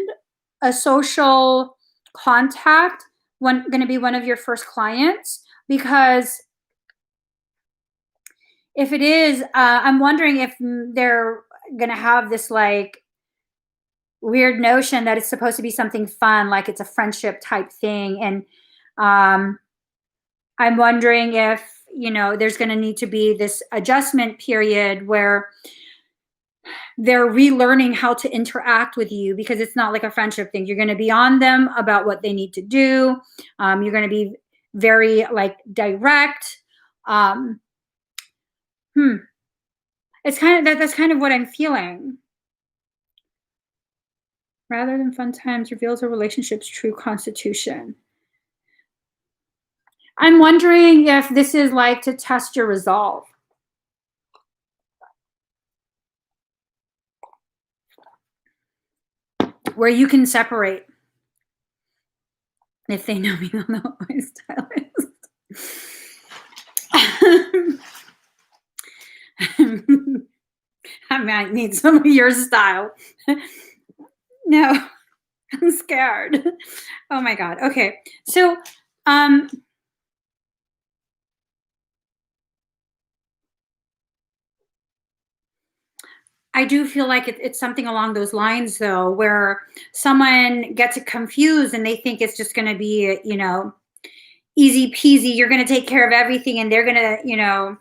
a social contact, going to be one of your first clients? Because if it is, I'm wondering if they're going to have this like weird notion that it's supposed to be something fun, like it's a friendship type thing. And I'm wondering if, you know, there's going to need to be this adjustment period where they're relearning how to interact with you, because it's not like a friendship thing. You're going to be on them about what they need to do. You're going to be very like direct. It's kind of that's kind of what I'm feeling. Rather than fun times reveals a relationship's true constitution. I'm wondering if this is like to test your resolve. Where you can separate. If they know me, they'll know what my style is. I might need some of your style. No, I'm scared. Oh my God. Okay. So, I do feel like it's something along those lines, though, where someone gets it confused and they think it's just going to be, you know, easy peasy. You're going to take care of everything, and they're going to, you know,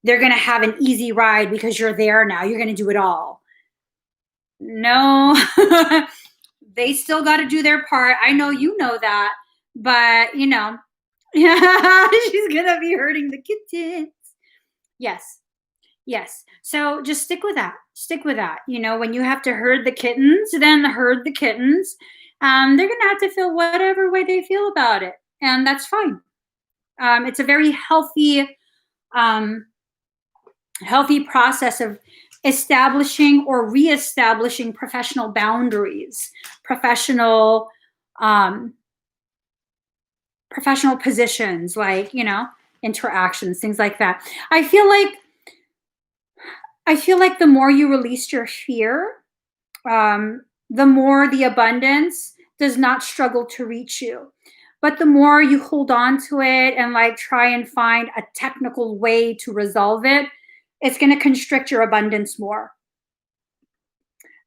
they're going to have an easy ride because you're there now. You're going to do it all. No, they still got to do their part. I know you know that, but you know, she's going to be hurting the kittens. Yes. Yes. So just stick with that. Stick with that. You know, when you have to herd the kittens, then herd the kittens. They're going to have to feel whatever way they feel about it. And that's fine. It's a very healthy, healthy process of establishing or reestablishing professional boundaries, professional positions, like, you know, interactions, things like that. I feel like the more you release your fear, the more the abundance does not struggle to reach you. But the more you hold on to it and like try and find a technical way to resolve it, it's going to constrict your abundance more.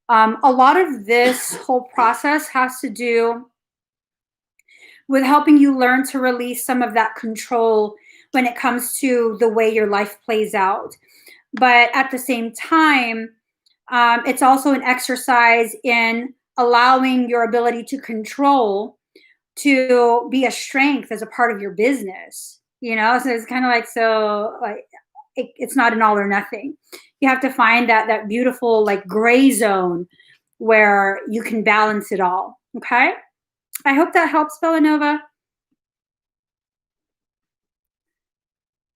A lot of this whole process has to do with helping you learn to release some of that control when it comes to the way your life plays out. But at the same time, it's also an exercise in allowing your ability to control to be a strength as a part of your business, you know? So it's kind of like, so like, it's not an all or nothing. You have to find that beautiful like gray zone where you can balance it all. Okay. I hope that helps, Villanova.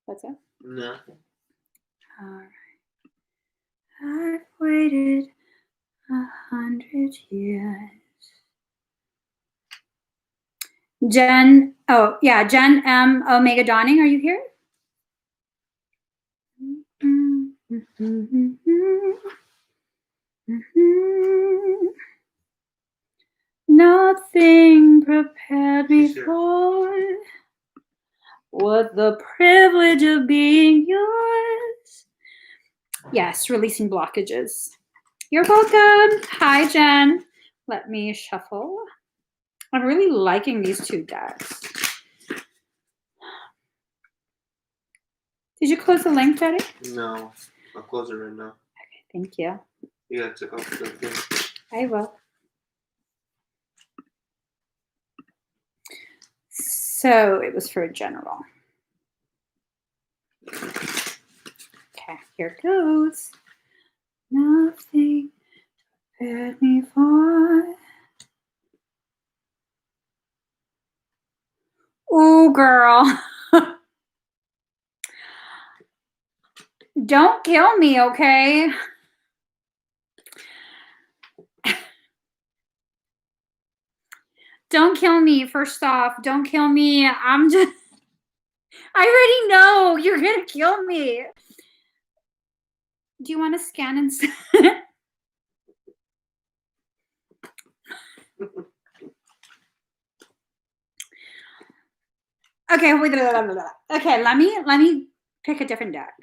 That's it. No. All right. I've waited 100 years. Jen, oh yeah, Jen M. Omega Dawning, are you here? Nothing prepared me for what the privilege of being yours. Yes, releasing blockages. You're welcome. Hi, Jen. Let me shuffle. I'm really liking these two decks. Did you close the link, Daddy? No, I'll close it right now. Okay, thank you. You gotta take off the thing. I will. So it was for a general. Okay, here it goes. Nothing prepared me for. Ooh, girl. Don't kill me, okay? Don't kill me, first off. Don't kill me. I already know you're gonna kill me. Do you want to scan and Okay, wait. Okay, let me pick a different deck.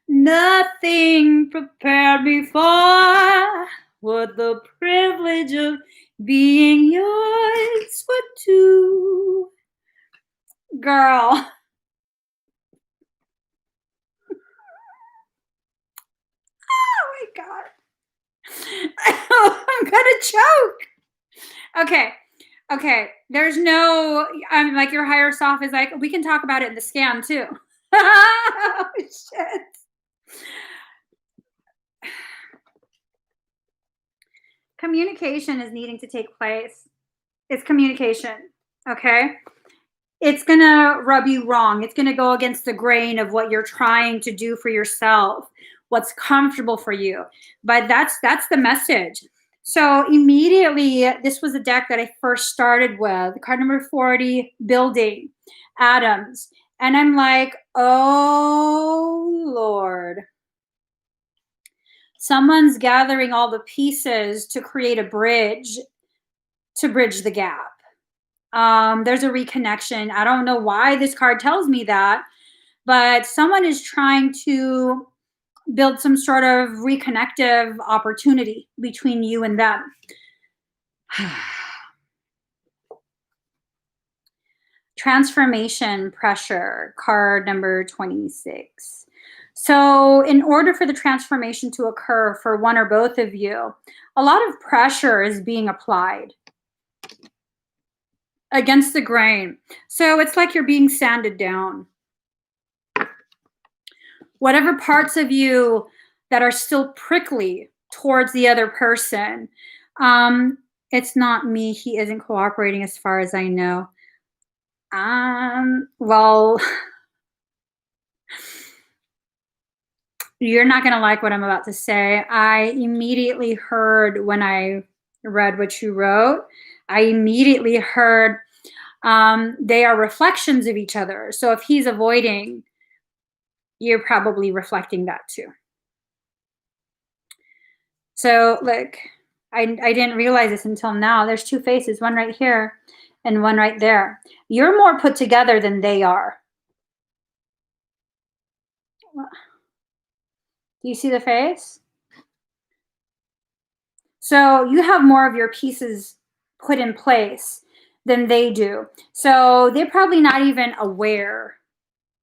Nothing prepared me for what the privilege of being yours would do. Girl. Oh my God. I'm gonna choke. Okay. There's no, like your higher self is like, we can talk about it in the scam too. Oh, shit. Communication is needing to take place. It's communication, okay? It's gonna rub you wrong. It's gonna go against the grain of what you're trying to do for yourself, what's comfortable for you. But that's the message. So immediately, this was a deck that I first started with, card number 40, building, atoms. And I'm like, oh, Lord. Someone's gathering all the pieces to create a bridge, to bridge the gap. There's a reconnection. I don't know why this card tells me that, but someone is trying to build some sort of reconnective opportunity between you and them. Transformation pressure, card number 26. So in order for the transformation to occur for one or both of you, a lot of pressure is being applied against the grain. So it's like you're being sanded down. Whatever parts of you that are still prickly towards the other person, it's not me. He isn't cooperating as far as I know. Well, you're not going to like what I'm about to say. I immediately heard when I read what you wrote, I immediately heard they are reflections of each other. So if he's avoiding, you're probably reflecting that too. So look, I didn't realize this until now. There's two faces, one right here and one right there. You're more put together than they are. Do you see the face? So you have more of your pieces put in place than they do. So they're probably not even aware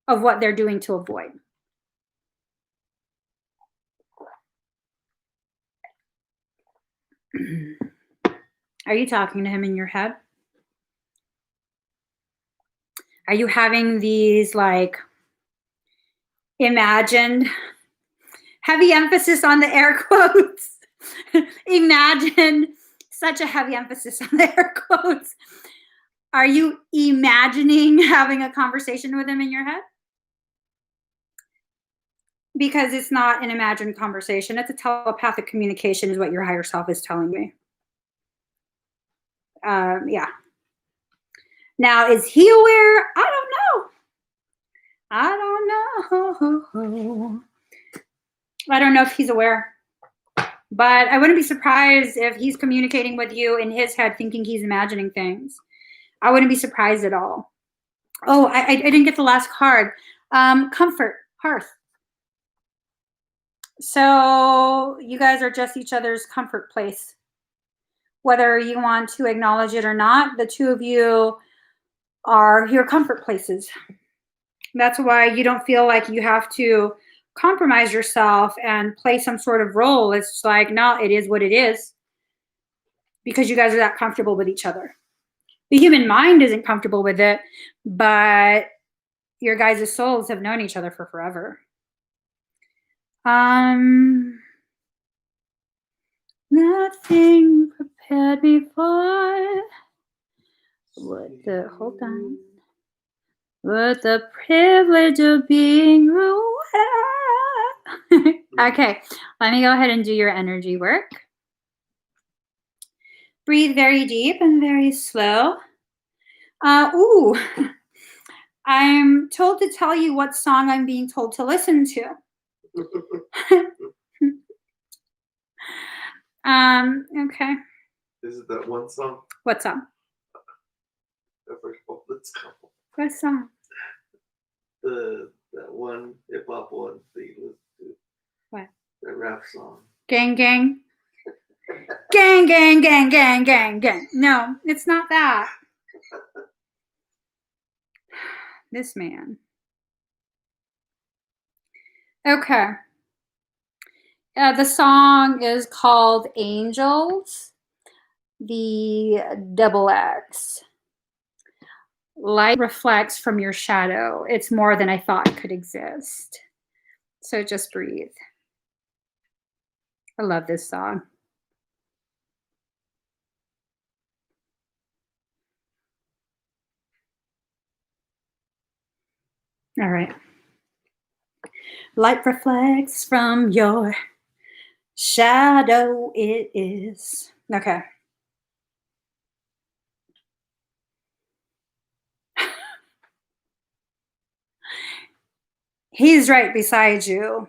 of what they're doing to avoid. Are you talking to him in your head? Are you having these like imagined, heavy emphasis on the air quotes? Imagine, such a heavy emphasis on the air quotes. Are you imagining having a conversation with him in your head? Because it's not an imagined conversation. It's a telepathic communication is what your higher self is telling me. Yeah. Now, is he aware? I don't know. I don't know if he's aware, but I wouldn't be surprised if he's communicating with you in his head, thinking he's imagining things. I wouldn't be surprised at all. Oh, I didn't get the last card. Comfort, hearth. So you guys are just each other's comfort place. Whether you want to acknowledge it or not, the two of you are your comfort places. That's why you don't feel like you have to compromise yourself and play some sort of role. It's like, no, it is what it is, because you guys are that comfortable with each other. The human mind isn't comfortable with it, but your guys' souls have known each other for forever. Nothing prepared me for hold on. With the privilege of being ruined. Okay, let me go ahead and do your energy work. Breathe very deep and very slow. Ooh, I'm told to tell you what song I'm being told to listen to. Okay. Is it that one song? What song? Let's go. What song? That one hip hop one that you listen to. What? That rap song. Gang, gang. Gang, gang, gang, gang, gang, gang. No, it's not that. This man. Okay. The song is called Angels, the double X. Light reflects from your shadow. It's more than I thought could exist. So just breathe. I love this song. All right. Light reflects from your shadow, it is. Okay. He's right beside you.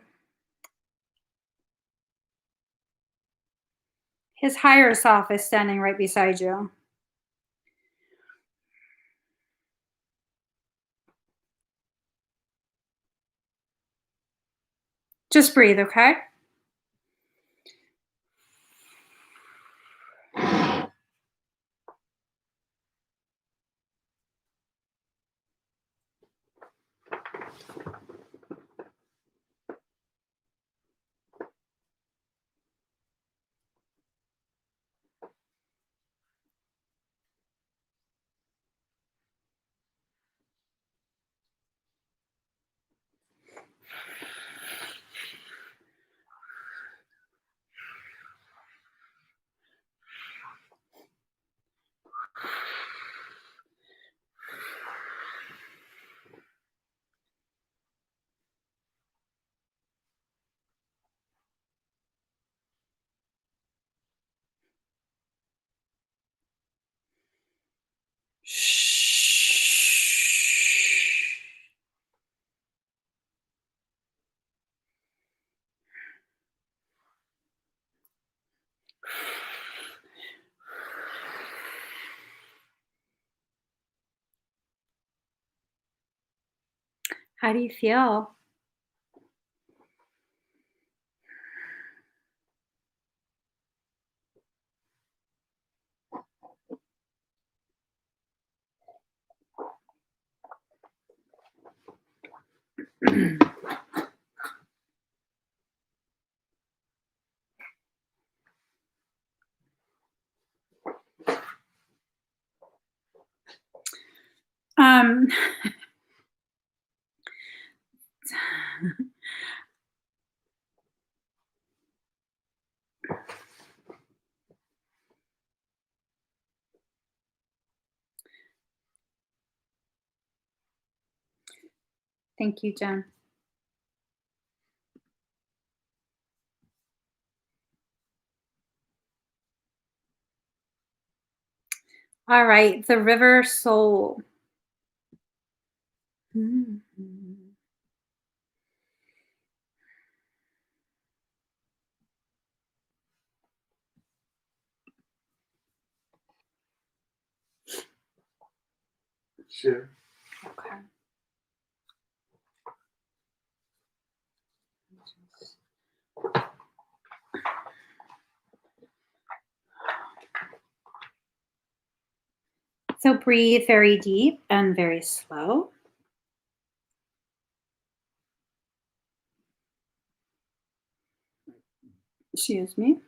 His higher self is standing right beside you. Just breathe, okay? How do you feel? Thank you, Jen. All right, the river soul. Sure. Okay. So breathe very deep and very slow. Excuse me.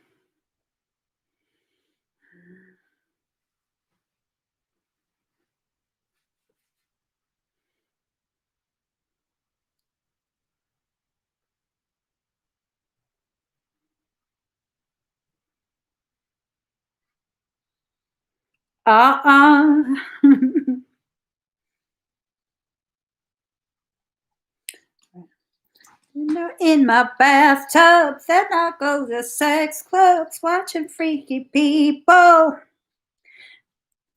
In my bathtub, then I go to sex clubs, watching freaky people.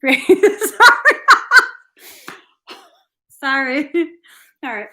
Sorry. Sorry. All right.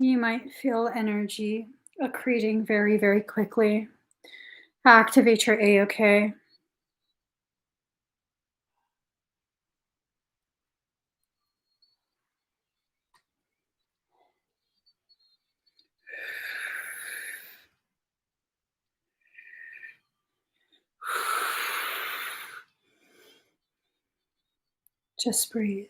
You might feel energy accreting very, very quickly. Activate your A-OK. Just breathe.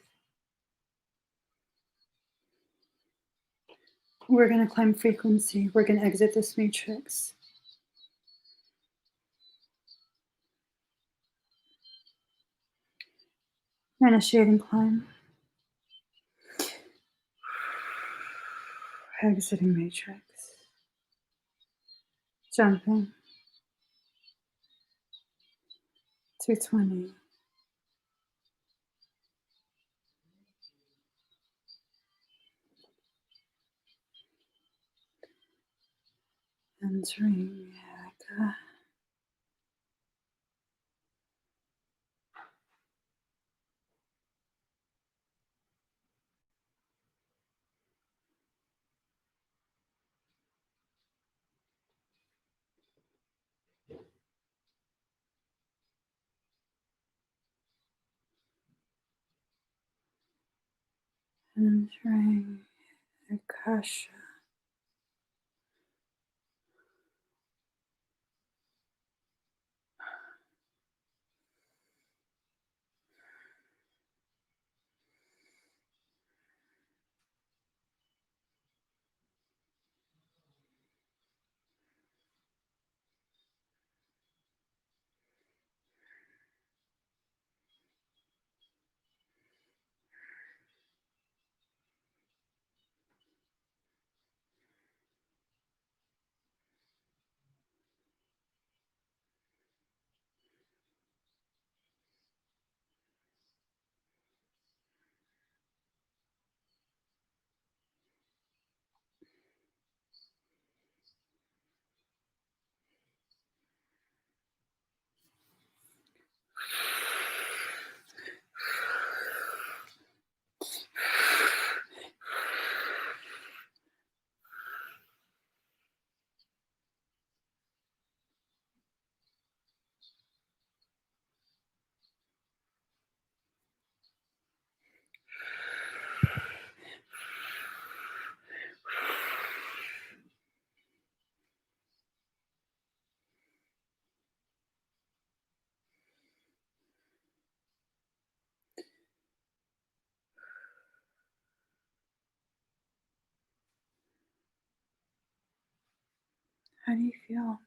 We're going to climb frequency. We're going to exit this matrix. Initiating climb. Exiting matrix. Jumping. 220. Entering Yaka. Entering Akasha. How do you feel?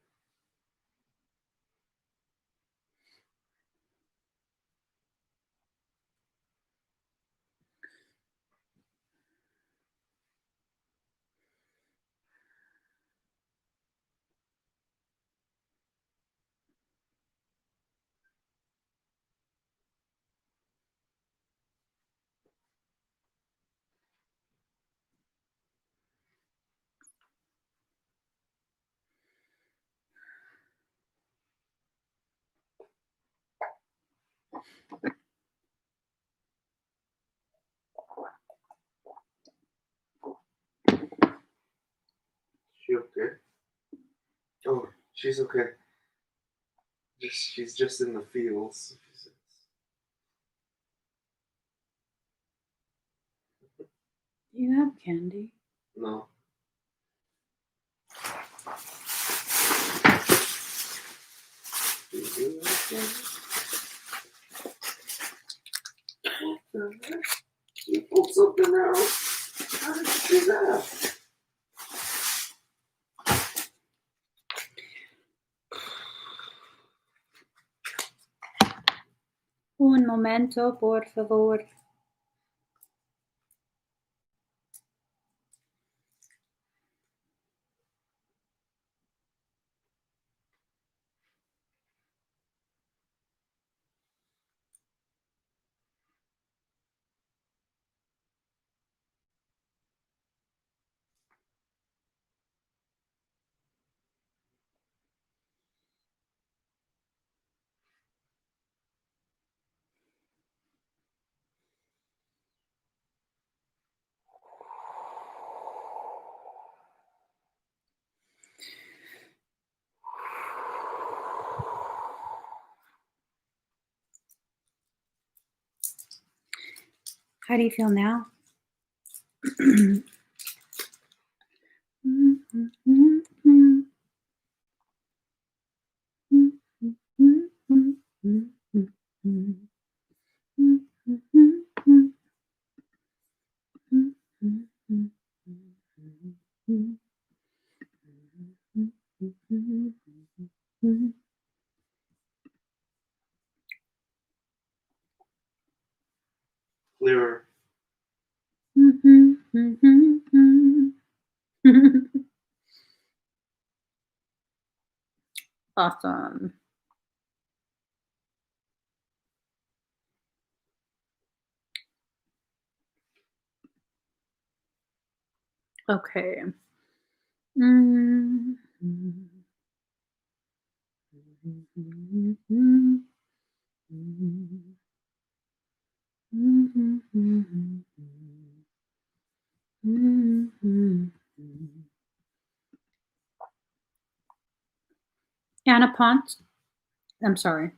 She okay? Oh, she's okay. She's just in the fields. Do you have candy? No. Do you have candy? What the heck? You pulled something out. How did you do that? Un momento, por favor. How do you feel now? Clearer. Awesome. Okay. Anna Ponce. I'm sorry.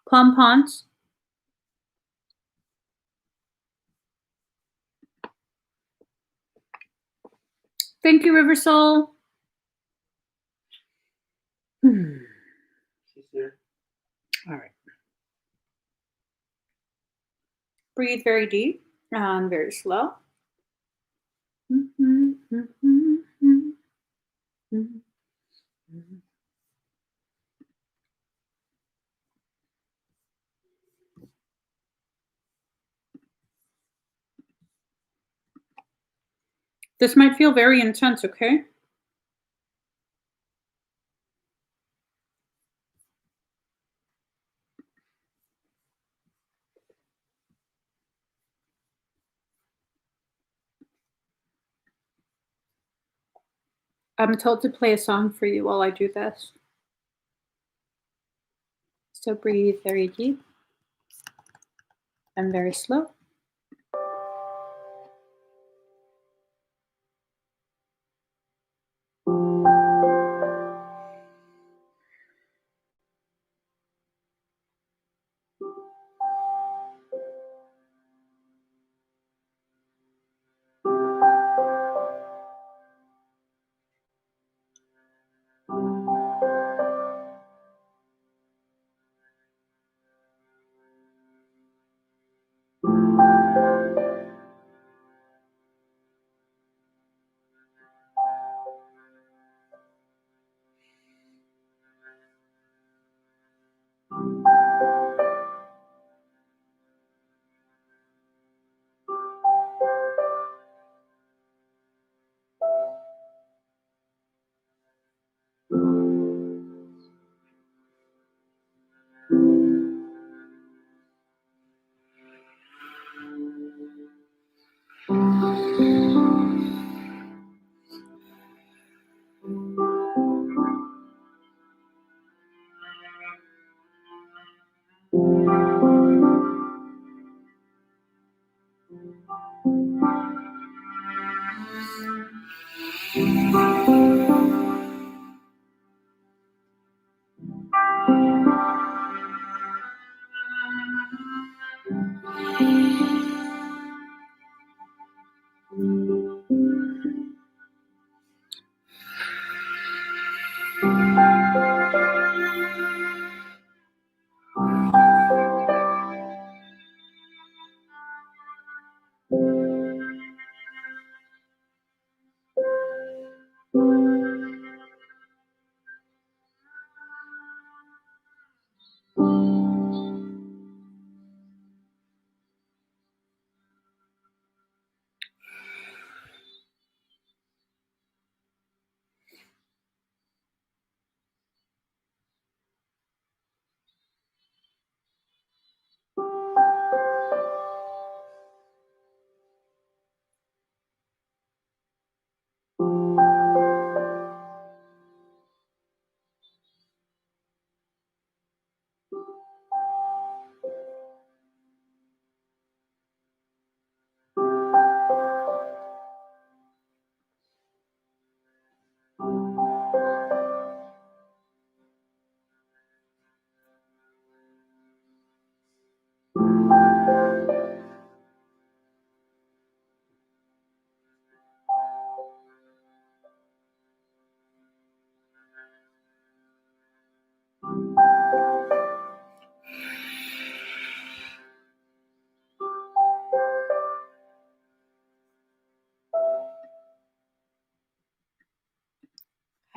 Plum Ponce. Thank you, River Soul. She's here. All right. Breathe very deep and very slow. This might feel very intense, okay? I'm told to play a song for you while I do this. So breathe very deep and very slow.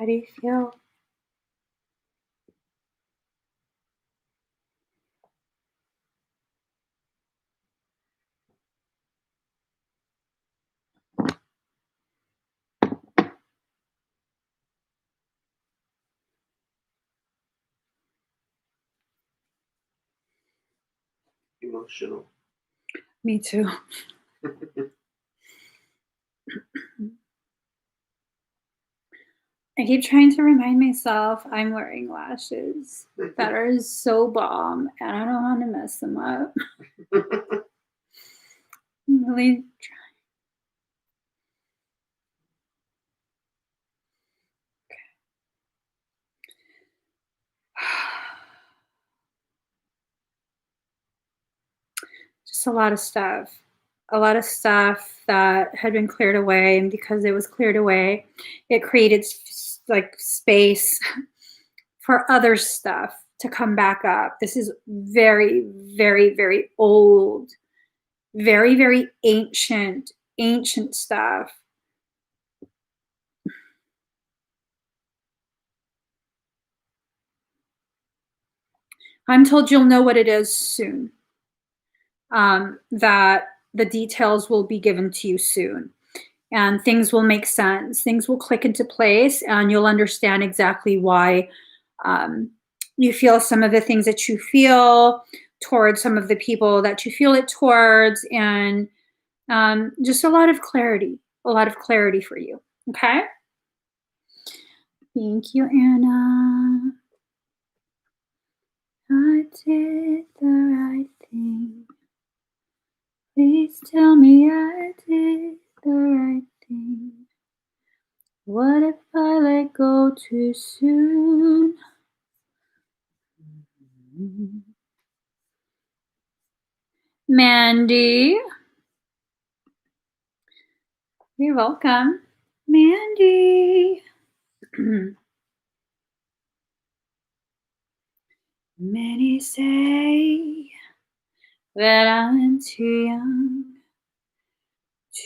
How do you feel? Emotional. Me too. I keep trying to remind myself I'm wearing lashes that are so bomb and I don't want to mess them up. I'm really just a lot of stuff. A lot of stuff that had been cleared away, and because it was cleared away, it created like space for other stuff to come back up. This is very, very, very old, very, very ancient, ancient stuff. I'm told you'll know what it is soon. That the details will be given to you soon, and things will make sense. Things will click into place, and you'll understand exactly why you feel some of the things that you feel towards some of the people that you feel it towards, and just a lot of clarity for you. Okay. Thank you, Anna. I did the right thing. Please tell me I did the right thing. What if I let go too soon? Mandy. You're welcome. Mandy. Many say that I'm too young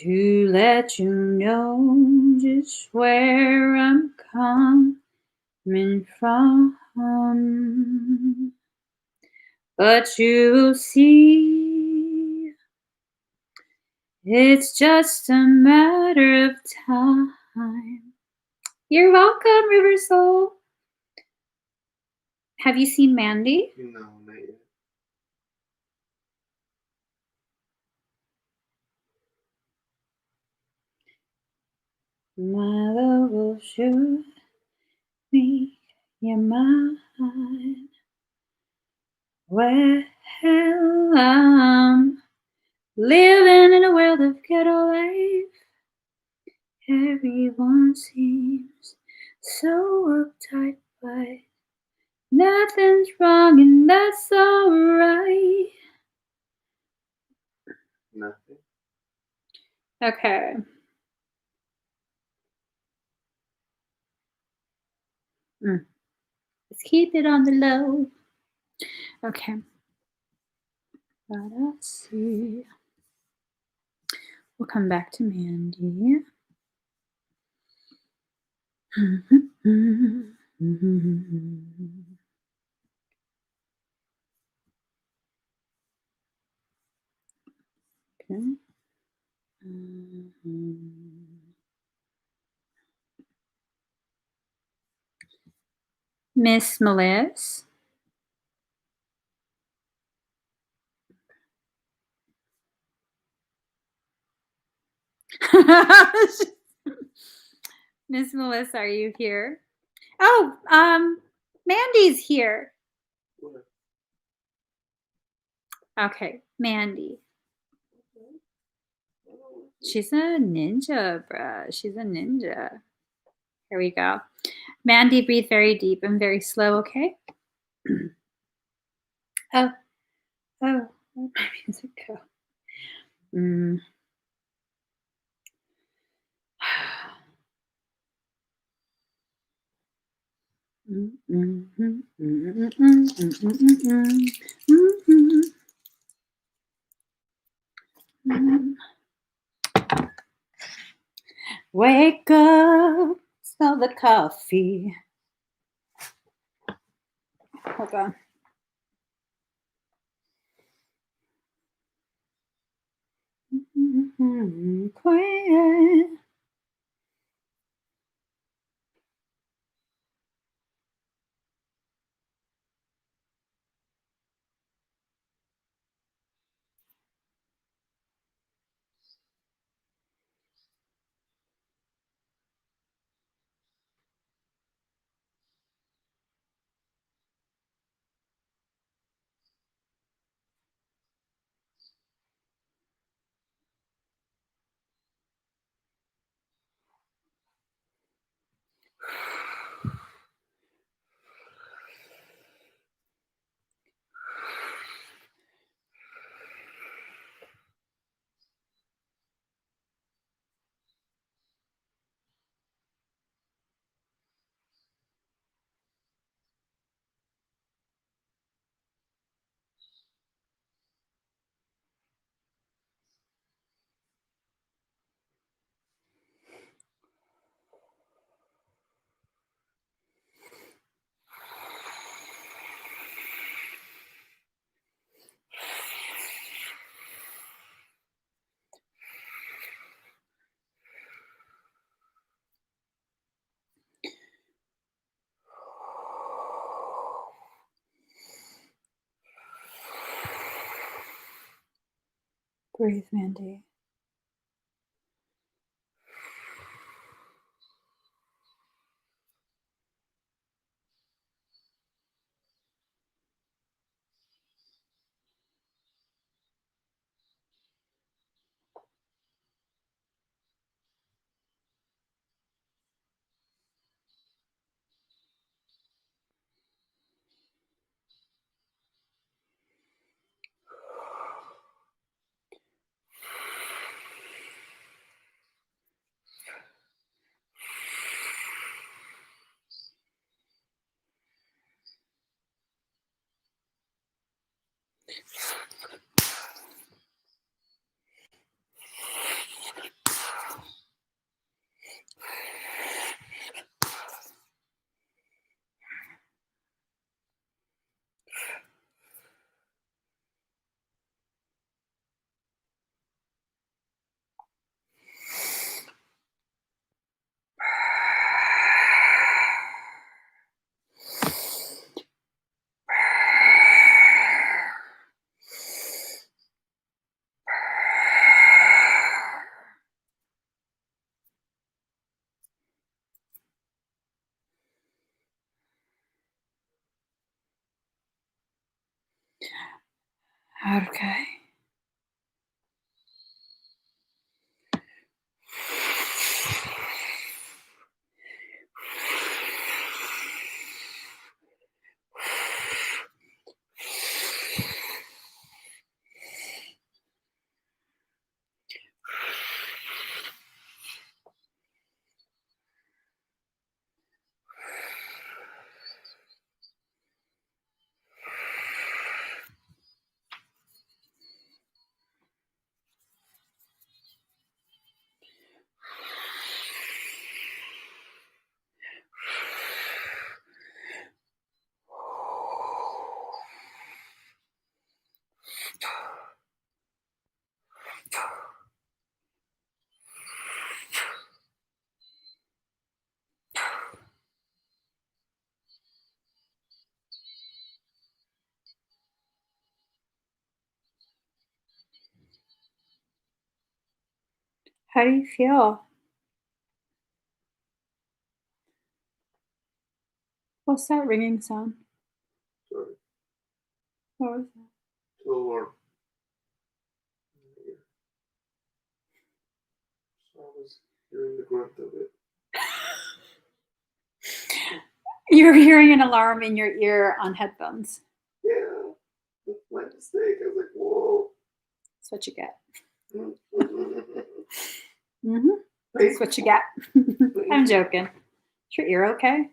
to let you know just where I'm coming from. but you will see. It's just a matter of time. You're welcome, River Soul. Have you seen Mandy? No, not yet. My love will sure make you mine. Well, I'm living in a world of ghetto life. Everyone seems so uptight, but nothing's wrong and that's alright. Nothing. Okay. Let's keep it on the low. Okay. BADASSERY. We'll come back to Mandy. Okay. Miss Melissa. Miss Melissa, are you here? Oh, Mandy's here. Okay, Mandy. She's a ninja, bruh. She's a ninja. Here we go. Mandy, breathe very deep and very slow, okay? Oh, where'd my music go? Wake up, smell the coffee. Hold on. Quiet. Breathe, Mandy. Okay. How do you feel? What's that ringing sound? Sorry. What was that? It's a little warm. So I was hearing the grunt of it. You're hearing an alarm in your ear on headphones. Yeah, that's my mistake. I was like, whoa. That's what you get. Mm-hmm. That's what you get. I'm joking. Is your ear okay?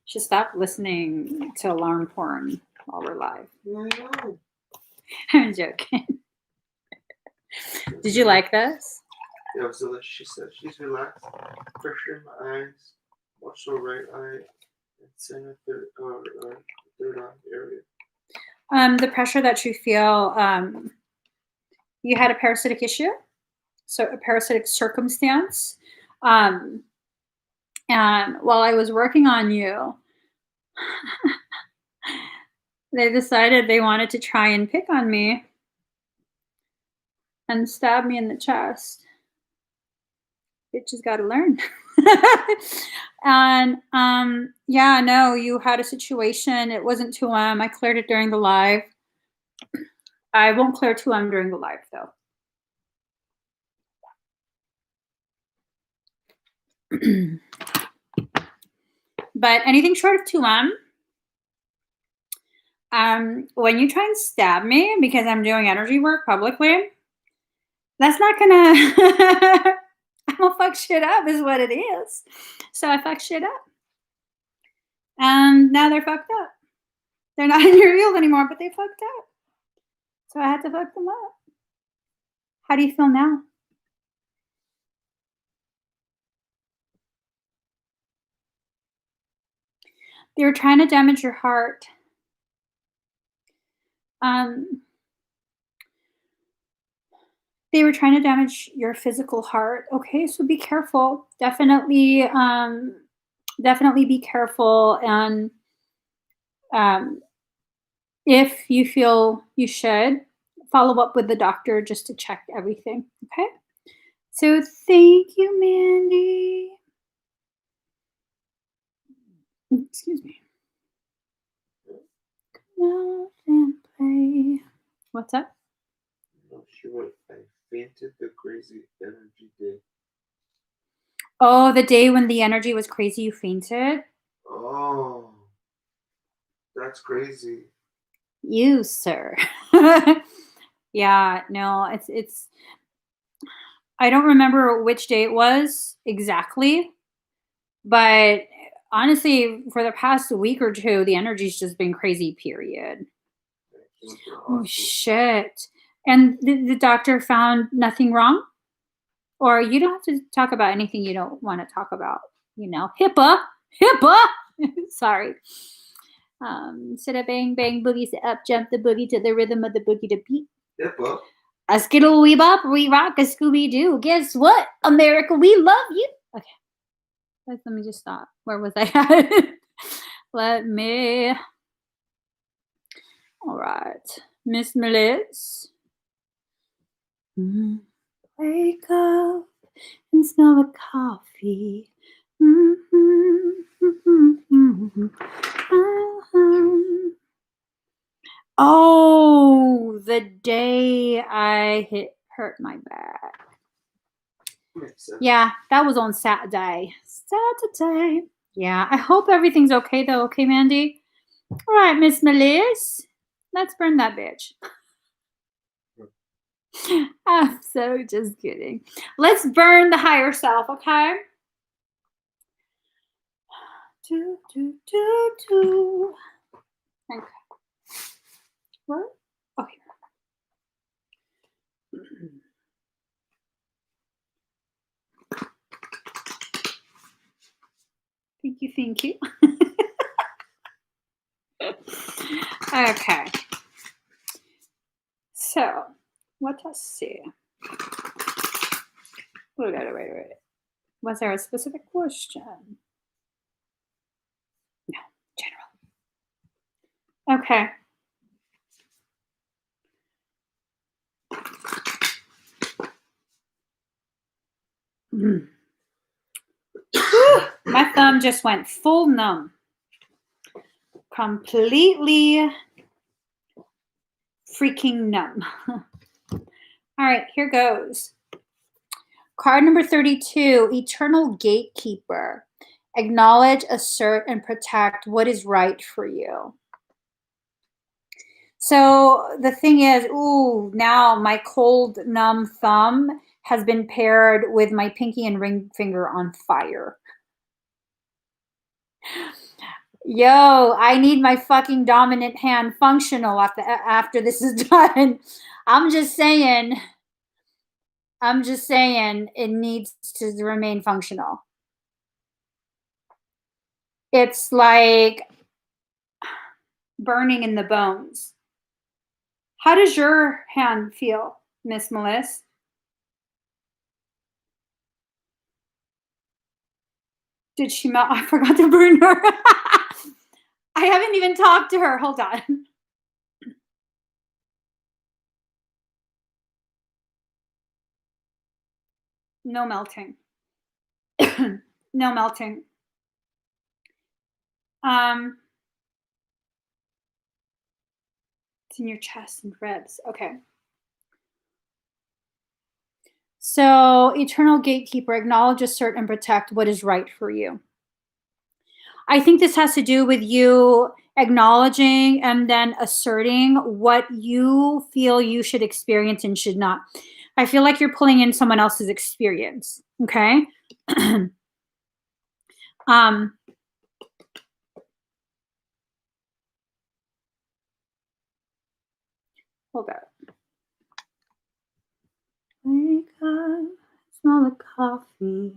Should stop listening to alarm porn while we're live. No. I'm joking. Did you like this? Yeah, so she said she's relaxed. Pressure in my eyes. Watch the right eye. And center third eye area. The pressure that you feel, you had a parasitic issue, so a parasitic circumstance. And while I was working on you, they decided they wanted to try and pick on me and stab me in the chest. Bitches got to learn. And yeah, no, you had a situation. It wasn't 2M. I cleared it during the live. I won't clear 2M during the live though. But anything short of 2M, when you try and stab me because I'm doing energy work publicly, that's not gonna I'm gonna fuck shit up is what it is. So I fuck shit up. And now they're fucked up. They're not in your field anymore, but they fucked up. So I had to fuck them up. How do you feel now? They were trying to damage your heart. They were trying to damage your physical heart. Okay, so be careful. Definitely be careful. And if you feel you should, follow up with the doctor just to check everything. Okay? So thank you, Mandy. Excuse me. Come out and play. What's up? I'm not sure. I fainted the crazy energy day. Oh, the day when the energy was crazy, you fainted? Oh, that's crazy. You, sir. Yeah, no, it's I don't remember which day it was exactly, but honestly, for the past week or two, the energy's just been crazy, period. Oh, shit. And the doctor found nothing wrong? Or you don't have to talk about anything you don't want to talk about, you know. HIPAA. Sorry. Sit a bang bang boogie, sit up, jump the boogie to the rhythm of the boogie to beat. HIPAA. A skittle wee bop, we rock a Scooby Doo. Guess what, America, we love you. Okay, let me just stop. Where was I at? Let me. All right, Miss Melissa. Wake up and smell the coffee. Oh, the day I hurt my back. Makes sense. Yeah, that was on Saturday. Saturday. Yeah, I hope everything's okay though. Okay, Mandy? All right, Miss Melisse. Let's burn that bitch. I'm so just kidding. Let's burn the higher self, okay? Do, do, do, do. Okay. What? Oh, here. Thank you, thank you. Okay. So, let us see. Wait. Was there a specific question? No, general. Okay. My thumb just went full numb. Completely freaking numb. All right, here goes. Card number 32, Eternal Gatekeeper. Acknowledge, assert, and protect what is right for you. So the thing is, ooh, now my cold, numb thumb has been paired with my pinky and ring finger on fire. Yo, I need my fucking dominant hand functional after this is done. I'm just saying it needs to remain functional. It's like burning in the bones. How does your hand feel, Miss Melissa? Did she melt? I forgot to burn her. I haven't even talked to her. Hold on. No melting. No melting. It's in your chest and ribs. Okay. So, Eternal Gatekeeper, acknowledge, assert, and protect what is right for you. I think this has to do with you acknowledging and then asserting what you feel you should experience and should not. I feel like you're pulling in someone else's experience. Okay. Hold up. Wake up, smell the coffee.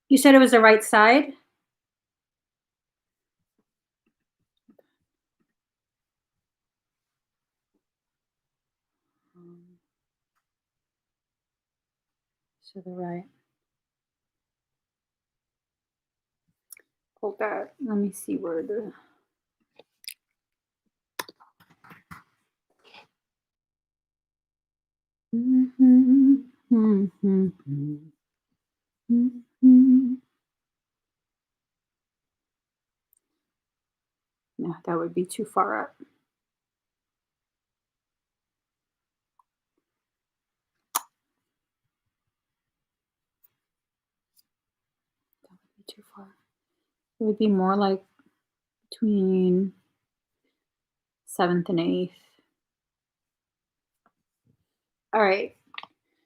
You said it was the right side? So the right. Hold that. Let me see where the... No, that would be too far up. That would be too far. It would be more like between 7th and 8th. All right.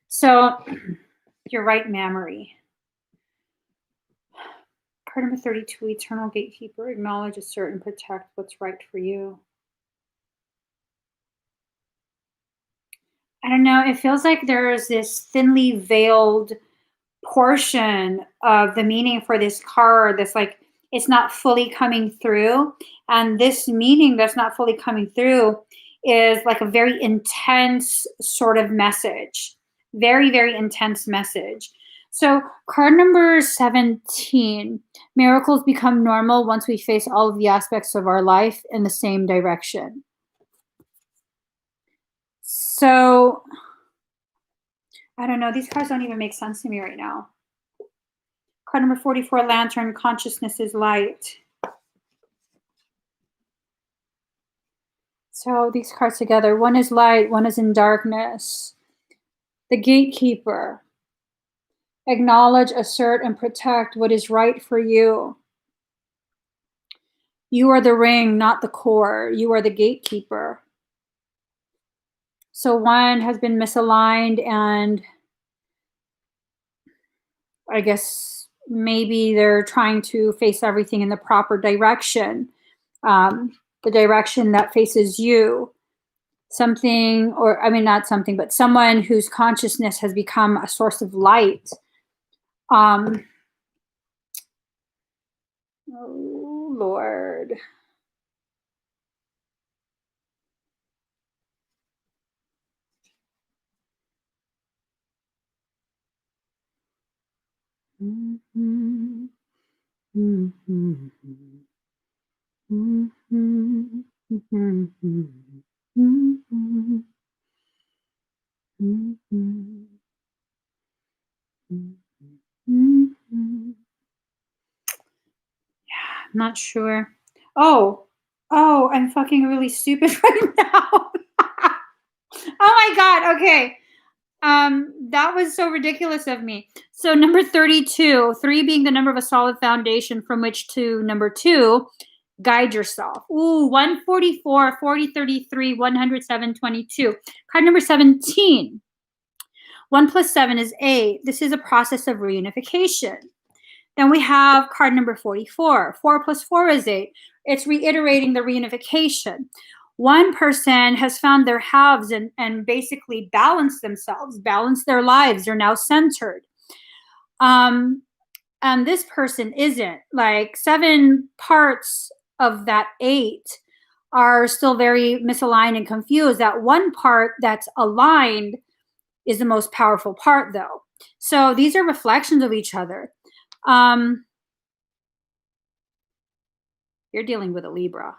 So your right mammary. Card number 32, Eternal Gatekeeper. Acknowledge, assert, and protect what's right for you. I don't know, it feels like there's this thinly veiled portion of the meaning for this card that's like it's not fully coming through. And this meaning that's not fully coming through is like a very intense sort of message. Very, very intense message. So, card number 17, miracles become normal once we face all of the aspects of our life in the same direction. So, I don't know. These cards don't even make sense to me right now. Card number 44, lantern, consciousness is light. So these cards together, one is light, one is in darkness. The gatekeeper. Acknowledge, assert, and protect what is right for you. You are the ring, not the core. You are the gatekeeper. So one has been misaligned, and I guess maybe they're trying to face everything in the proper direction, the direction that faces you. Something, or I mean, not something, but someone whose consciousness has become a source of light. Oh, Lord. Mm-hmm. Mm-hmm. Mm-hmm. Mm-hmm. Mm-hmm. Mm-hmm. Mm-hmm. Yeah, I'm not sure. Oh, I'm fucking really stupid right now. Oh my God. Okay. That was so ridiculous of me. So number 32, 3 being the number of a solid foundation from which to number 2, guide yourself. Ooh, 144, 40, 33, 107, 22. Card number 17. 1 plus 7 is 8. This is a process of reunification. Then we have card number 44. 4 plus 4 is 8. It's reiterating the reunification. One person has found their halves and basically balanced themselves, balanced their lives. They're now centered. And this person isn't. Like 7 parts of that 8 are still very misaligned and confused. That one part that's aligned is the most powerful part, though. So these are reflections of each other. You're dealing with a Libra.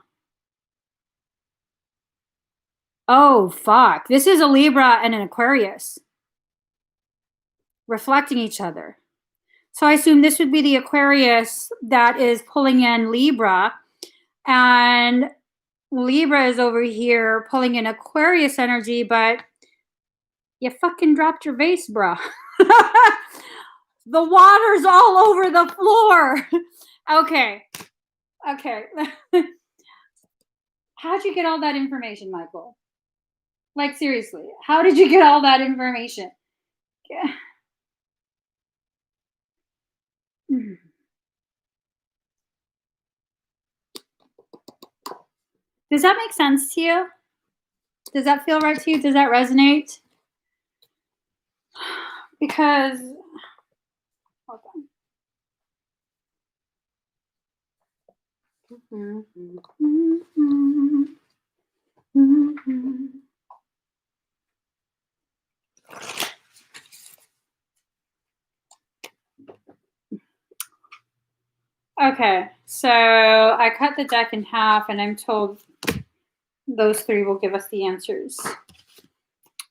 Oh, fuck. This is a Libra and an Aquarius reflecting each other. So I assume this would be the Aquarius that is pulling in Libra, and Libra is over here pulling in Aquarius energy, but you fucking dropped your vase, bruh. The water's all over the floor. Okay. How'd you get all that information, Michael? Like, seriously, how did you get all that information? Does that make sense to you? Does that feel right to you? Does that resonate? Because, hold on. Okay, so I cut the deck in half, and I'm told those 3 will give us the answers.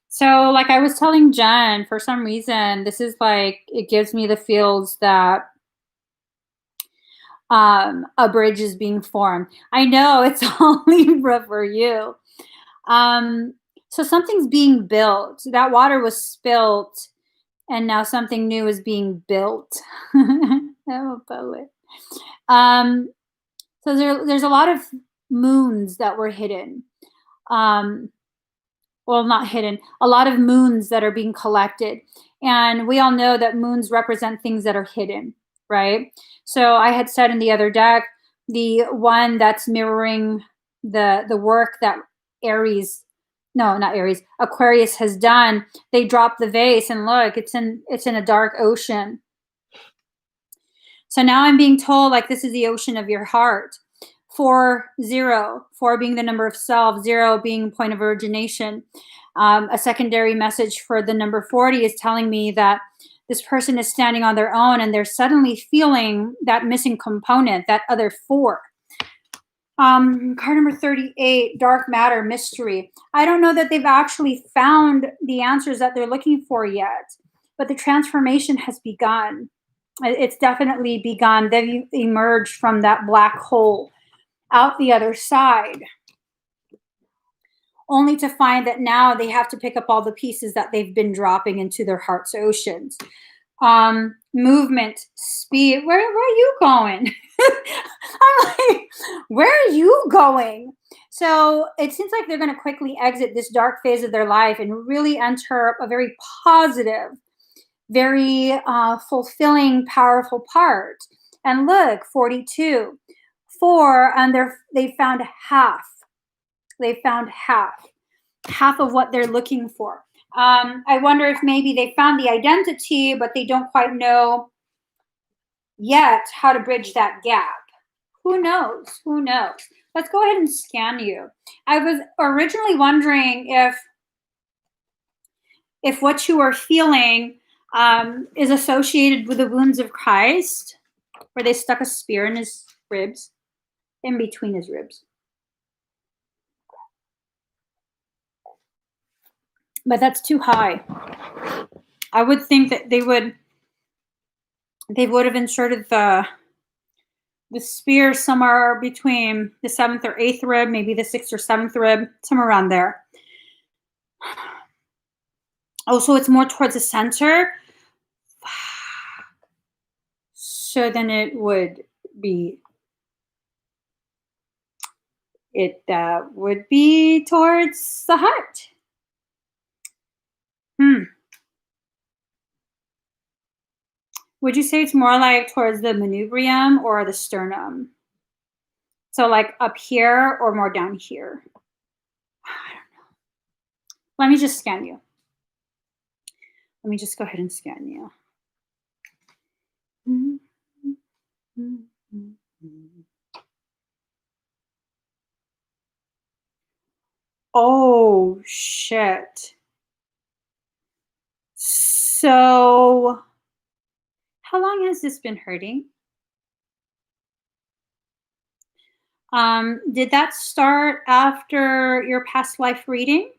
So, like I was telling Jen, for some reason, this is like, it gives me the feels that a bridge is being formed. I know it's all Libra for you. So something's being built. That water was spilt, and now something new is being built. Oh, poet. So there's a lot of moons that were hidden. Well, not hidden, a lot of moons that are being collected. And we all know that moons represent things that are hidden, right? So I had said in the other deck, the one that's mirroring the work that Aries no, not Aries, Aquarius has done. They drop the vase and look, it's in a dark ocean. So now I'm being told like this is the ocean of your heart. 4, 0, 4 being the number of self, 0 being point of origination. A secondary message for the number 40 is telling me that this person is standing on their own and they're suddenly feeling that missing component, that other 4. Card number 38, dark matter, mystery. I don't know that they've actually found the answers that they're looking for yet, but the transformation has begun. It's definitely begun. They've emerged from that black hole out the other side, only to find that now they have to pick up all the pieces that they've been dropping into their heart's oceans. Movement, speed. Where are you going? I'm like, where are you going? So it seems like they're going to quickly exit this dark phase of their life and really enter a very positive, very fulfilling, powerful part. And look, 42, 4, and they found half. They found half of what they're looking for. I wonder if maybe they found the identity, but they don't quite know yet how to bridge that gap. Who knows? Who knows? Let's go ahead and scan you. I was originally wondering if what you are feeling is associated with the wounds of Christ, where they stuck a spear in his ribs, in between his ribs. But that's too high. I would think that they would have inserted the spear somewhere between the 7th or 8th rib, maybe the 6th or 7th rib, somewhere around there. Also, it's more towards the center. So then it would be, would be towards the heart. Would you say it's more like towards the manubrium or the sternum? So like up here or more down here? I don't know. Let me just scan you. Let me just go ahead and scan you. Oh, shit. So how long has this been hurting? Did that start after your past life reading?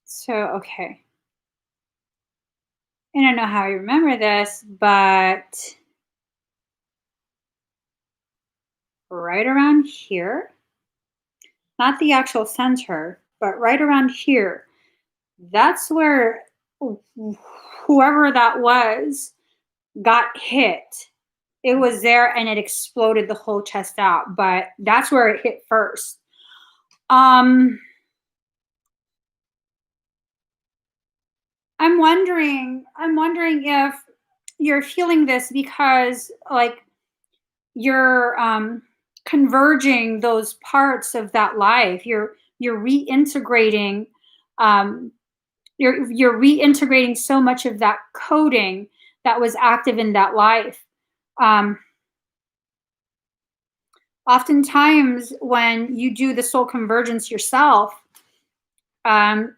So, okay. I don't know how I remember this, but right around here, not the actual center, but right around here, that's where whoever that was got hit. It was there and it exploded the whole chest out, but that's where it hit first. I'm wondering if you're feeling this because like you're converging those parts of that life. You're reintegrating you're reintegrating so much of that coding that was active in that life. Oftentimes when you do the soul convergence yourself,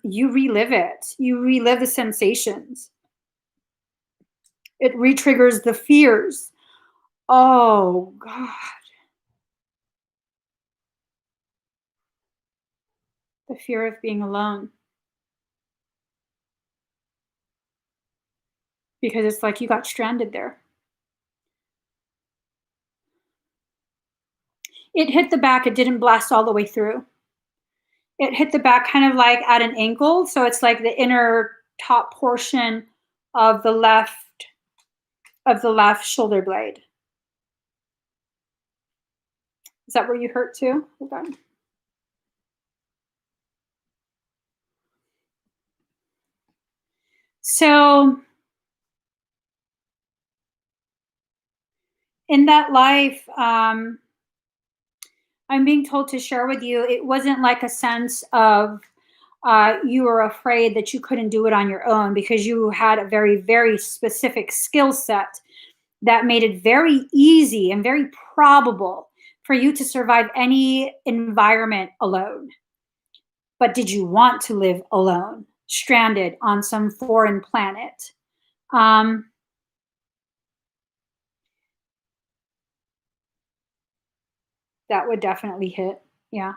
you relive it. You relive the sensations. It re-triggers the fears. Oh, God. The fear of being alone. Because it's like you got stranded there. It hit the back. It didn't blast all the way through. It hit the back kind of like at an angle. So it's like the inner top portion of the left shoulder blade. Is that where you hurt too? Hold on. So in that life, I'm being told to share with you, it wasn't like a sense of you were afraid that you couldn't do it on your own, because you had a very, very specific skill set that made it very easy and very probable for you to survive any environment alone. But did you want to live alone, stranded on some foreign planet? Um, that would definitely hit. Yeah,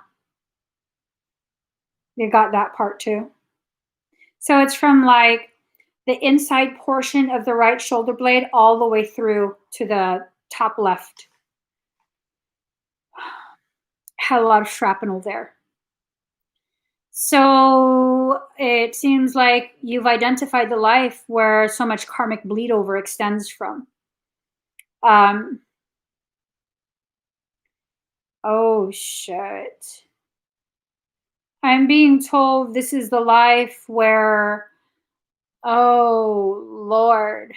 you got that part too. So it's from like the inside portion of the right shoulder blade all the way through to the top left. Had a lot of shrapnel there. So it seems like you've identified the life where so much karmic bleed over extends from. Um, oh shit. I'm being told this is the life where, oh Lord.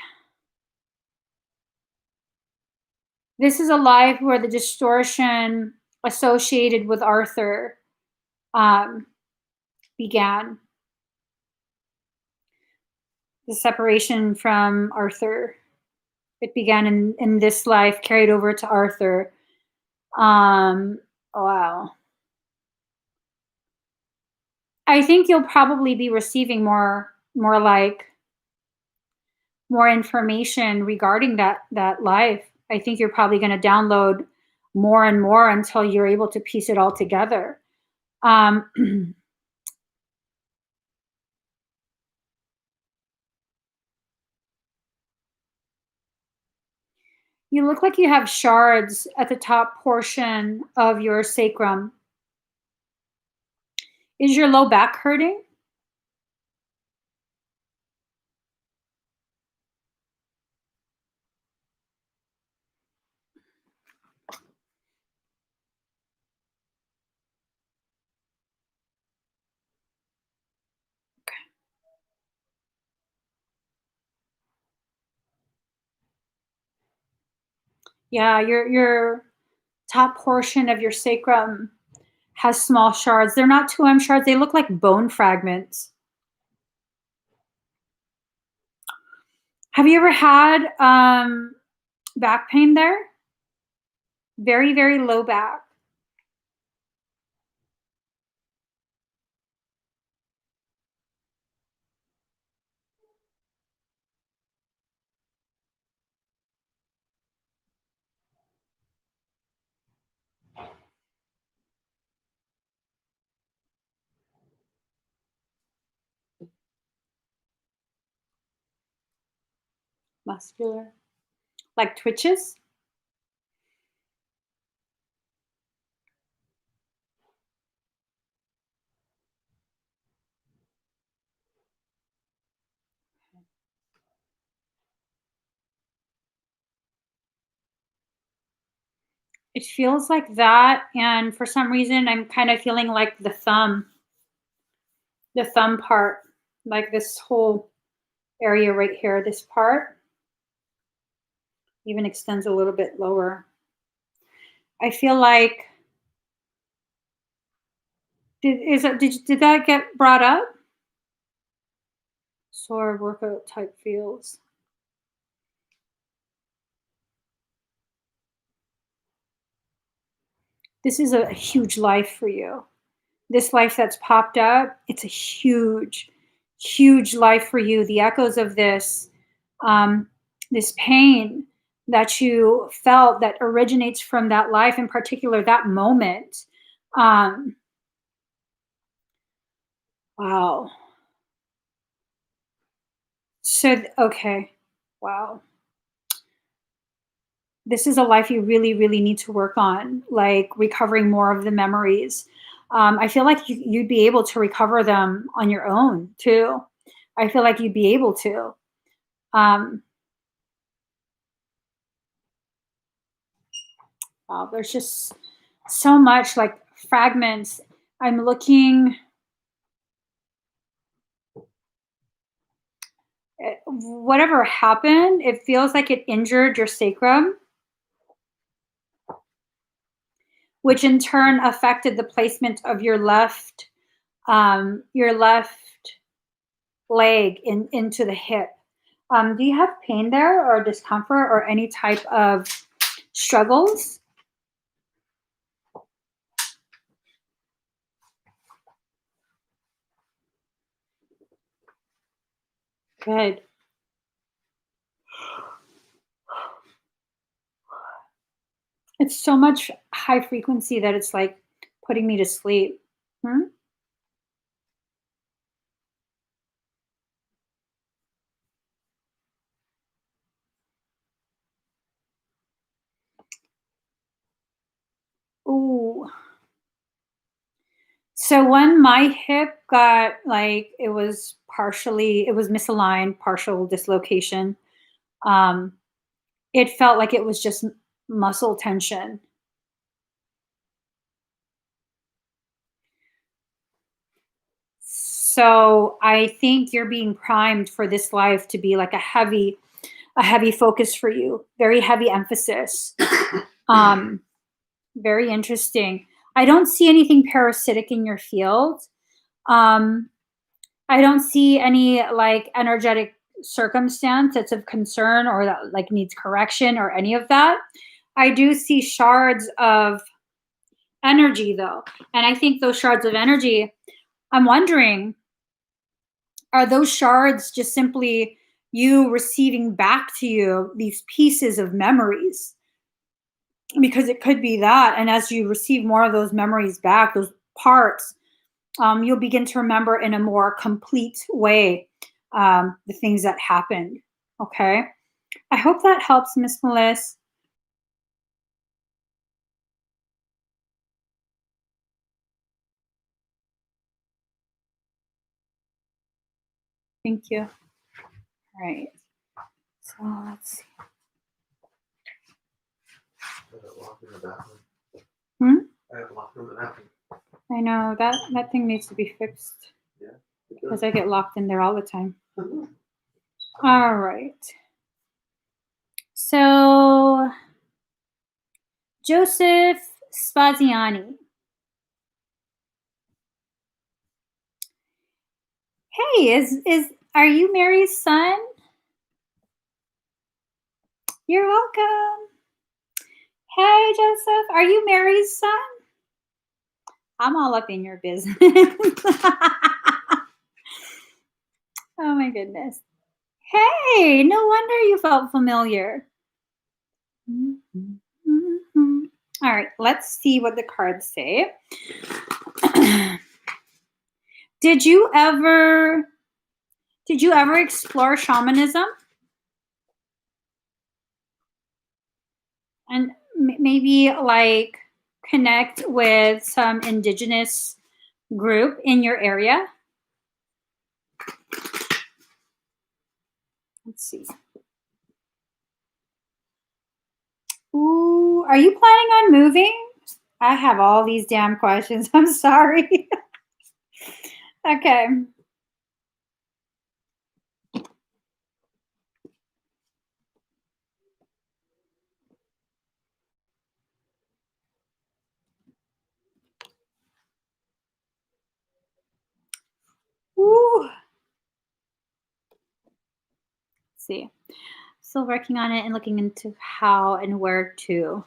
This is a life where the distortion associated with Arthur um, began. The separation from Arthur. It began in this life, carried over to Arthur. Wow. I think you'll probably be receiving more like more information regarding that life. I think you're probably going to download more and more until you're able to piece it all together. Um, you look like you have shards at the top portion of your sacrum. Is your low back hurting? Yeah, your top portion of your sacrum has small shards. They're not 2M shards. They look like bone fragments. Have you ever had back pain there? Very, very low back. Muscular. Like twitches? It feels like that, and for some reason, I'm kind of feeling like the thumb part, like this whole area right here, this part even extends a little bit lower. I feel like did that get brought up? Sore workout type feels. This is a huge life for you. This life that's popped up, it's a huge, huge life for you. The echoes of um, this pain that you felt that originates from that life, in particular, that moment. Um, wow. So, okay. Wow. This is a life you really, really need to work on, like recovering more of the memories. I feel like you'd be able to recover them on your own too. I feel like you'd be able to. Um, wow, there's just so much like fragments. I'm looking at whatever happened, it feels like it injured your sacrum. which in turn affected the placement of your left leg into the hip. Do you have pain there or discomfort or any type of struggles? Good. It's so much high frequency that it's like putting me to sleep. Hmm? Ooh. So when my hip got like it was misaligned, partial dislocation. Um, it felt like it was just muscle tension. So I think you're being primed for this life to be like a heavy focus for you, very heavy emphasis. Um, very interesting. I don't see anything parasitic in your field. Um, I don't see any like energetic circumstance that's of concern or that like needs correction or any of that. I do see shards of energy though. And I think those shards of energy, I'm wondering, are those shards just simply you receiving back to you these pieces of memories? Because it could be that. And as you receive more of those memories back, those parts, you'll begin to remember in a more complete way the things that happened. Okay. I hope that helps, Miss Melissa. Thank you. All right. So let's see. Hmm? I have locked in the bathroom. I know that thing needs to be fixed. Yeah. Because I get locked in there all the time. All right. So Joseph Spaziani. Hey, are you Mary's son? You're welcome. Hey, Joseph, are you Mary's son? I'm all up in your business. Oh my goodness. Hey, no wonder you felt familiar. All right, let's see what the cards say. Did you ever explore shamanism? And maybe like connect with some indigenous group in your area? Let's see. Ooh, are you planning on moving? I have all these damn questions. I'm sorry. Okay. Ooh. Let's see. Still working on it and looking into how and where to.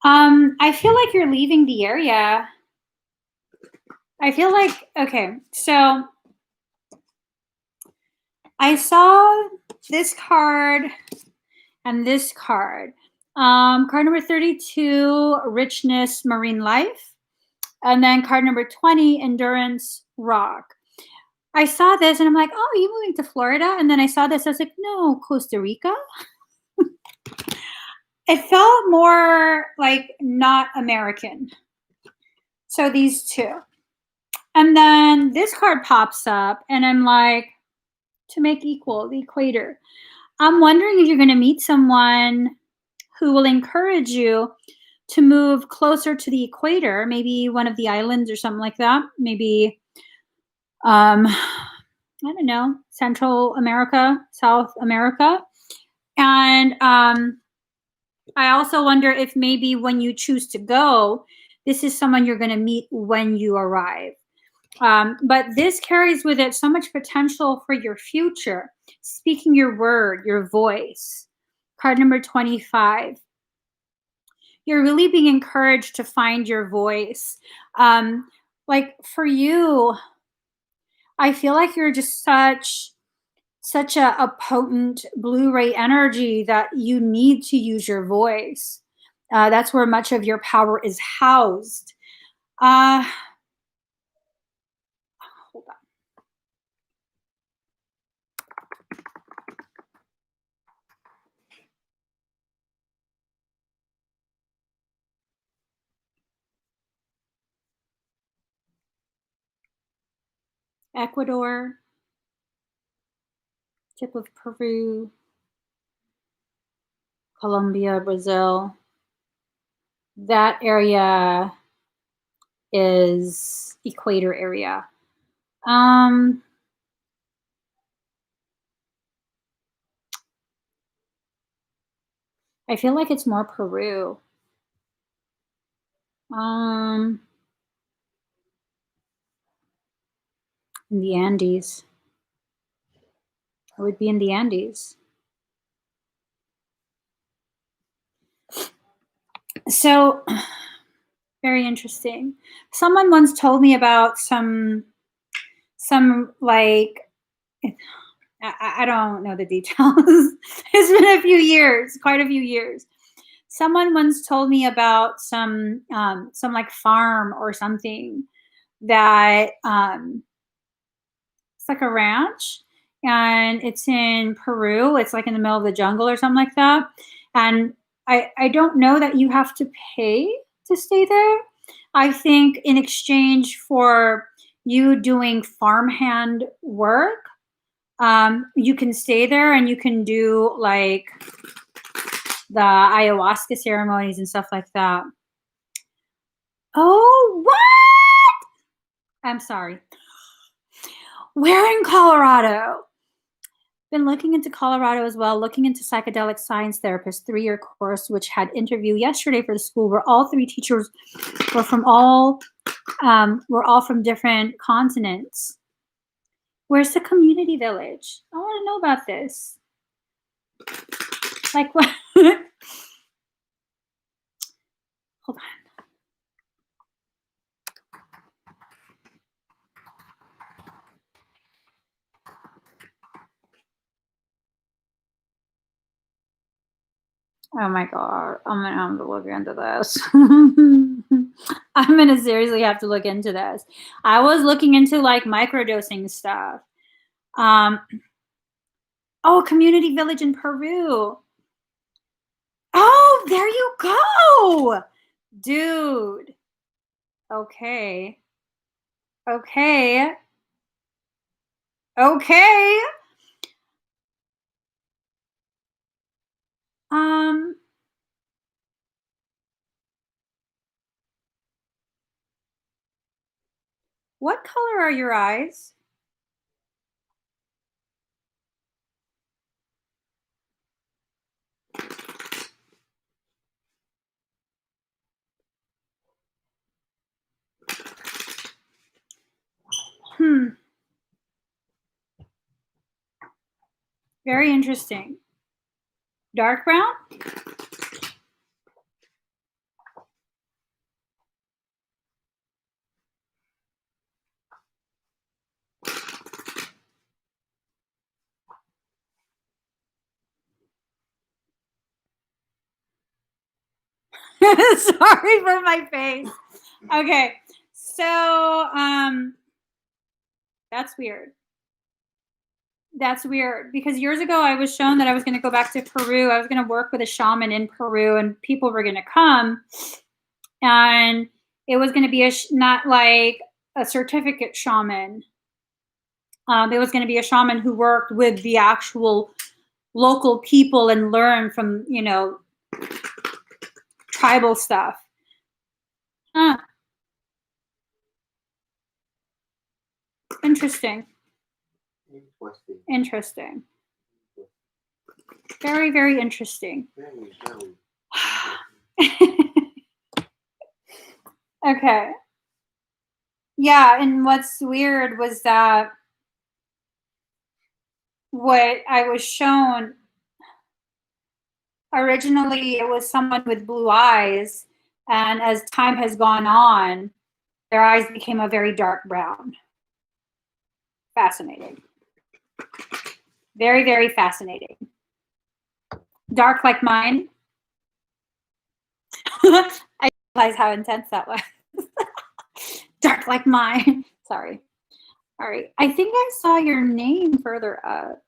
I feel like you're leaving the area. I feel like, okay, so I saw this card and this card. Card number 32, Richness, Marine Life. And then card number 20, Endurance, Rock. I saw this and I'm like, oh, are you moving to Florida? And then I saw this, I was like, no, Costa Rica. It felt more like not American. So these two. And then this card pops up and I'm like, to make equal, the equator. I'm wondering if you're going to meet someone who will encourage you to move closer to the equator, maybe one of the islands or something like that. Maybe, I don't know, Central America, South America. And I also wonder if maybe when you choose to go, this is someone you're going to meet when you arrive. But this carries with it so much potential for your future. Speaking your word, your voice. Card number 25. You're really being encouraged to find your voice. Like for you, I feel like you're just such a potent BLUERAY energy that you need to use your voice. That's where much of your power is housed. Hold on. Ecuador, tip of Peru, Colombia, Brazil. That area is equator area. I feel like it's more Peru. In the Andes. It would be in the Andes. So, very interesting. Someone once told me about some like, I don't know the details. It's been a few years, quite a few years. Someone once told me about some like farm or something that it's like a ranch and it's in Peru. It's like in the middle of the jungle or something like that. And I don't know that you have to pay to stay there. I think in exchange for you doing farmhand work, you can stay there and you can do like the ayahuasca ceremonies and stuff like that. Oh, what? I'm sorry. We're in Colorado. Been looking into Colorado as well, looking into psychedelic science therapist 3-year course, which had interview yesterday for the school where all 3 teachers were all from different continents. Where's the community village? I want to know about this. Like what? Hold on. Oh my God, I'm gonna have to look into this. I'm gonna seriously have to look into this. I was looking into like microdosing stuff. Oh, community village in Peru. Oh, there you go. Dude. Okay. Okay. Okay. What color are your eyes? Very interesting. Dark brown? Sorry for my face. Okay. So, that's weird. That's weird because years ago I was shown that I was going to go back to Peru. I was going to work with a shaman in Peru and people were going to come and it was going to be not like a certificate shaman. It was going to be a shaman who worked with the actual local people and learned from, tribal stuff. Interesting. Interesting. Very, very interesting. Very, very. Okay. Yeah, and what's weird was that what I was shown originally, it was someone with blue eyes, and as time has gone on, their eyes became a very dark brown. Fascinating. Very, very fascinating. Dark like mine. I realize how intense that was. Dark like mine. Sorry. All right. I think I saw your name further up.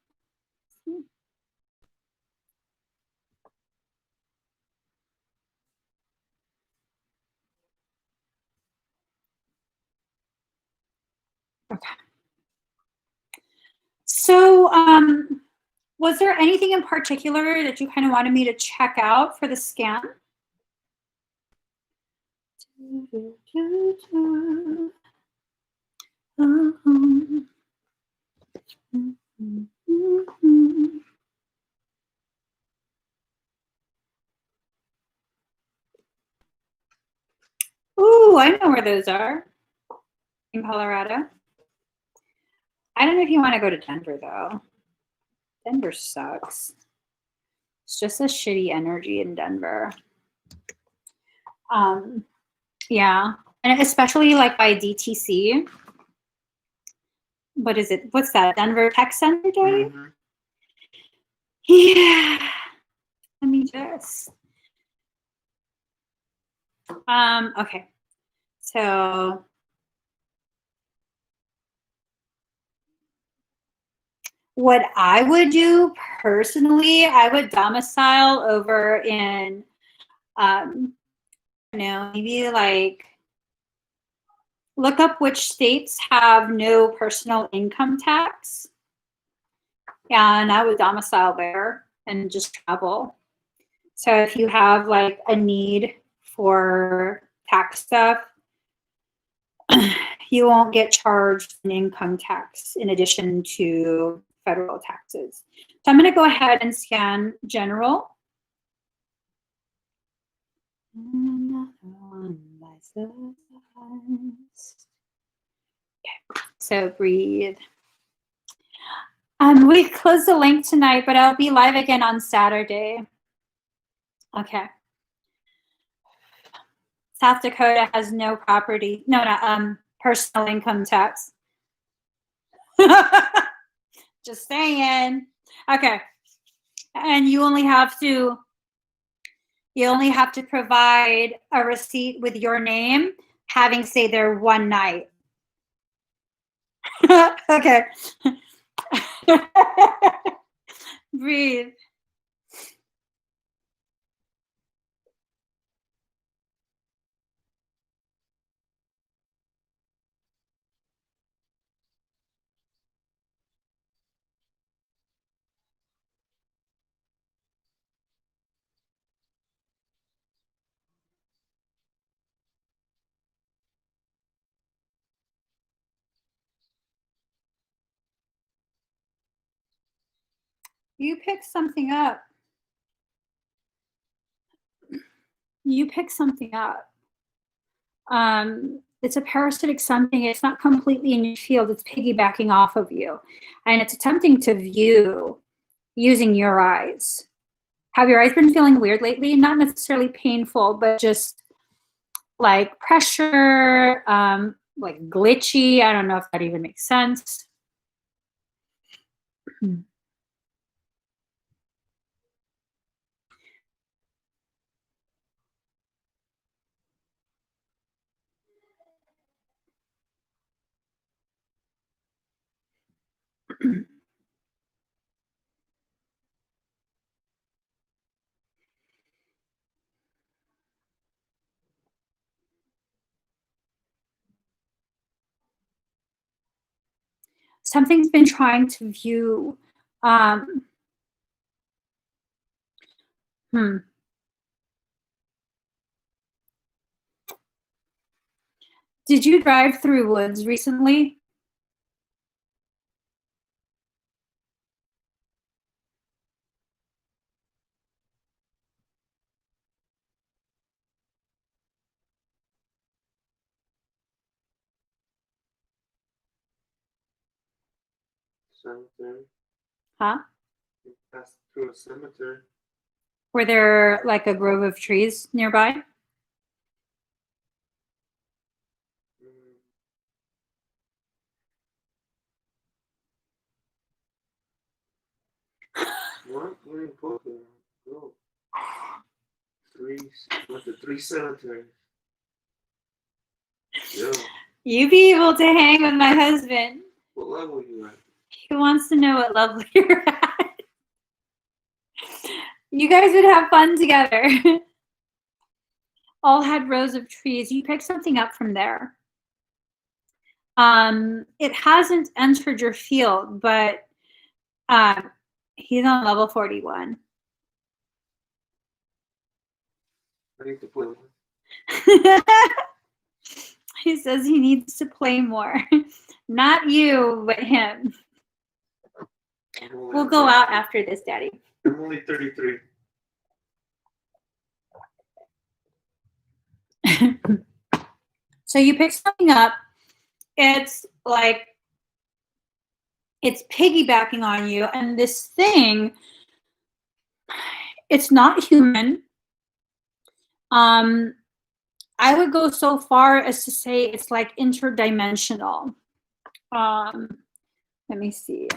Okay. So, was there anything in particular that you kind of wanted me to check out for the scan? Ooh, I know where those are. In Colorado. I don't know if you want to go to Denver, though. Denver sucks. It's just a shitty energy in Denver. Yeah. And especially like by DTC. What is it? What's that? Denver Tech Center Day? Mm-hmm. Yeah. Let me just. Okay. So what I would do personally, I would domicile over in maybe like look up which states have no personal income tax. Yeah, and I would domicile there and just travel. So if you have like a need for tax stuff, you won't get charged an income tax in addition to federal taxes. So I'm going to go ahead and scan general. Okay, so breathe. We closed the link tonight, but I'll be live again on Saturday. Okay. South Dakota has no property, no, personal income tax. Just saying. Okay. And you only have to provide a receipt with your name, having stayed there one night. Okay. Breathe. You pick something up. It's a parasitic something. It's not completely in your field. It's piggybacking off of you. And it's attempting to view using your eyes. Have your eyes been feeling weird lately? Not necessarily painful, but just like pressure, like glitchy. I don't know if that even makes sense. Something's been trying to view. Did you drive through woods recently? cemetery. Huh? You passed through a cemetery. Were there like a grove of trees nearby? What? We didn't go there. No. Went to 3 cemeteries. Yeah. You be able to hang with my husband. What level are you at? He wants to know what level you're at. You guys would have fun together. All had rows of trees. You pick something up from there. It hasn't entered your field, but he's on level 41. I need to play more. He says he needs to play more. Not you, but him. We'll go out after this, Daddy. I'm only 33. So you pick something up. It's like it's piggybacking on you, and this thing, it's not human. I would go so far as to say it's like interdimensional. Let me see.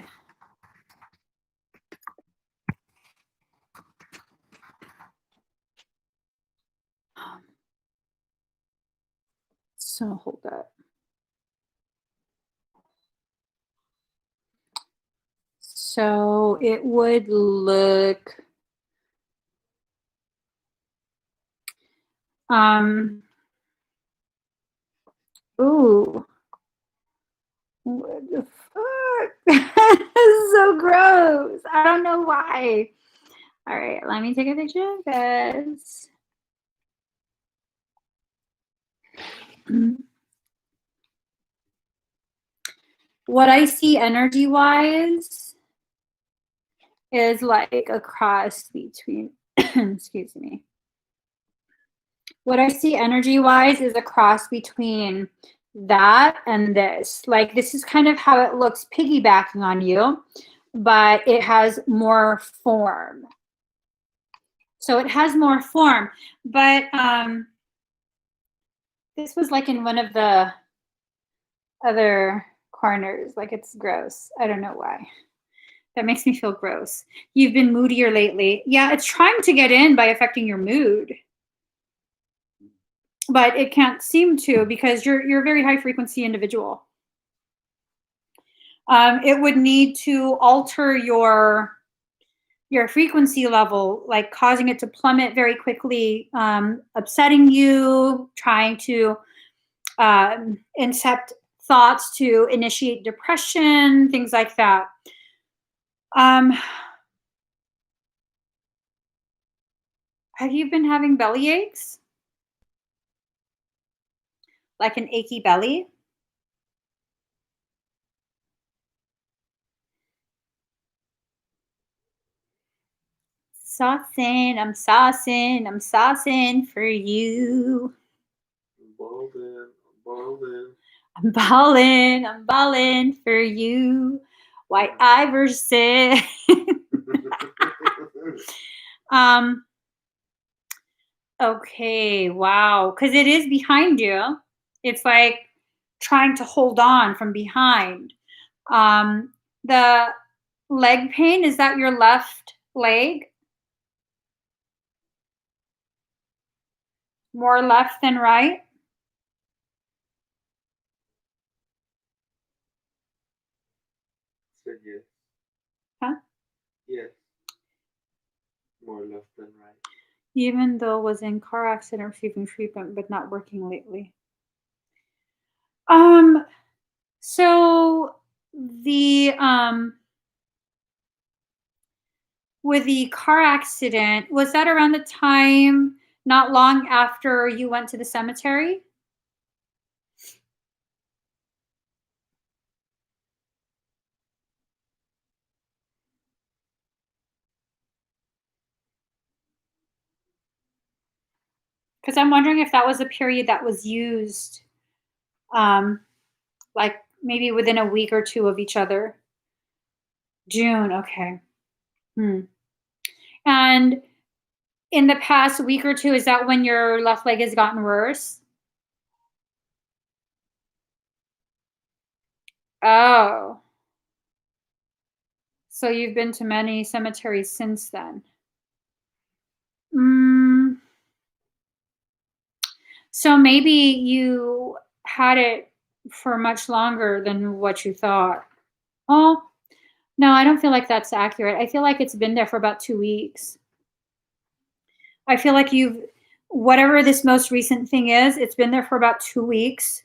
So hold up. So it would look ooh. What the fuck? This is so gross. I don't know why. All right, let me take a picture of this. What I see energy-wise is like a cross between, excuse me. What I see energy-wise is a cross between that and this. Like this is kind of how it looks piggybacking on you, but it has more form. So it has more form, but this was like in one of the other corners. Like it's gross. I don't know why. That makes me feel gross. You've been moodier lately. Yeah, it's trying to get in by affecting your mood. But it can't seem to because you're a very high frequency individual. It would need to alter your frequency level, like causing it to plummet very quickly, upsetting you, trying to incept thoughts to initiate depression, things like that. Have you been having belly aches? Like an achy belly? Saucing, I'm saucing, I'm saucing for you. I'm balling, I'm balling for you. White Iverson. Okay, wow. Because it is behind you. It's like trying to hold on from behind. The leg pain, is that your left leg? More left than right? Said yes. Huh? Yes. More left than right. Even though was in car accident receiving treatment but not working lately. So the with the car accident, was that around the time not long after you went to the cemetery? Because I'm wondering if that was a period that was used, like maybe within a week or two of each other. June, okay. And in the past week or two, is that when your left leg has gotten worse? Oh. So you've been to many cemeteries since then. Mm, so maybe you had it for much longer than what you thought. Oh, no, I don't feel like that's accurate. I feel like it's been there for about 2 weeks. I feel like you've whatever this most recent thing is, it's been there for about 2 weeks.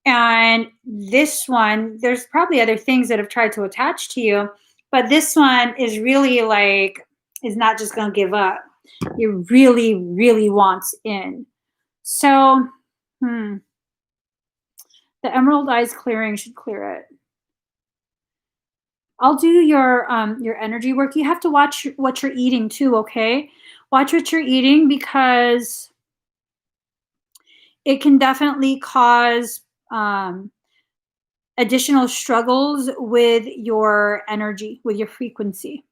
And this one, there's probably other things that have tried to attach to you, but this one is really like is not just going to give up. It really, really wants in. So, the emerald eyes clearing should clear it. I'll do your energy work. You have to watch what you're eating too, okay? Watch what you're eating because it can definitely cause additional struggles with your energy, with your frequency.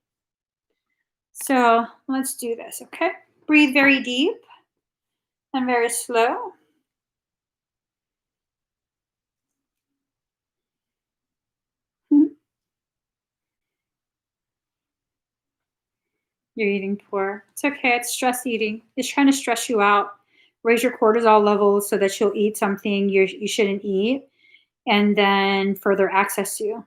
So let's do this, okay? Breathe very deep and very slow. Mhm. You're eating poor. It's okay. It's stress eating. It's trying to stress you out, raise your cortisol levels so that you'll eat something you shouldn't eat, and then further access you.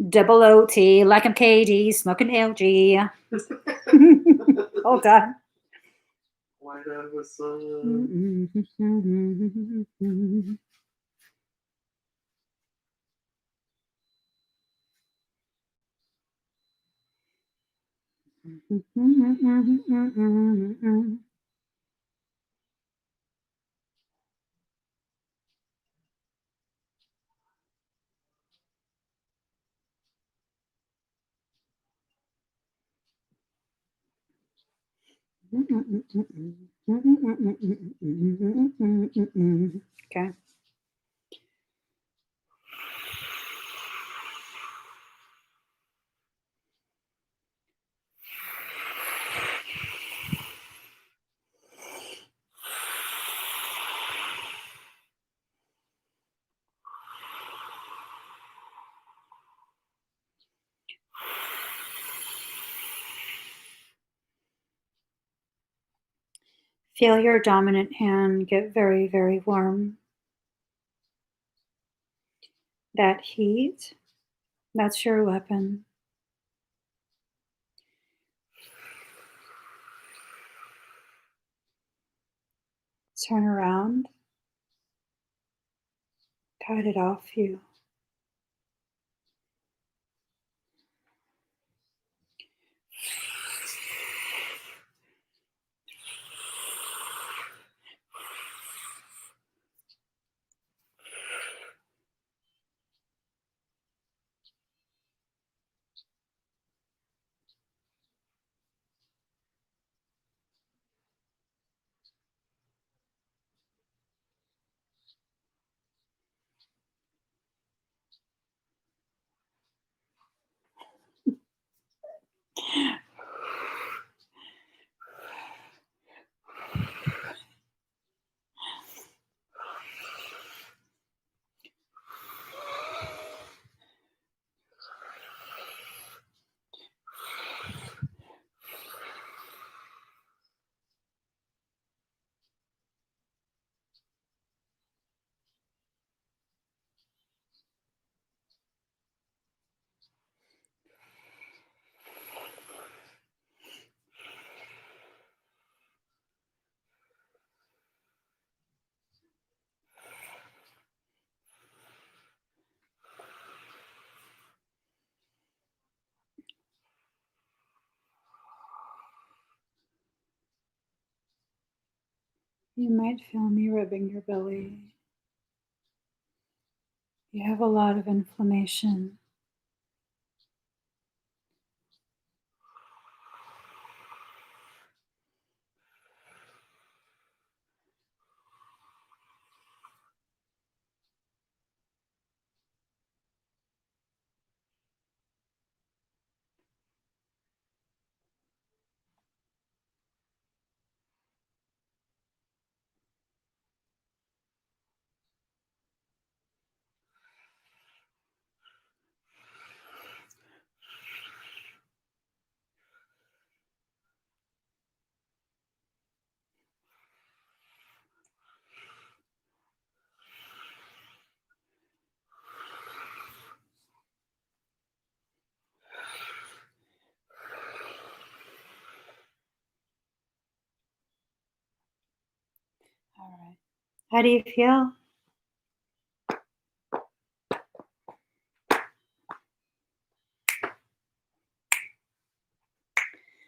Double OT, like I'm KD, smoking LG. Hold on. White out the sun. Okay. Feel your dominant hand get very, very warm. That heat, that's your weapon. Turn around, cut it off you. You might feel me rubbing your belly. You have a lot of inflammation. All right. How do you feel?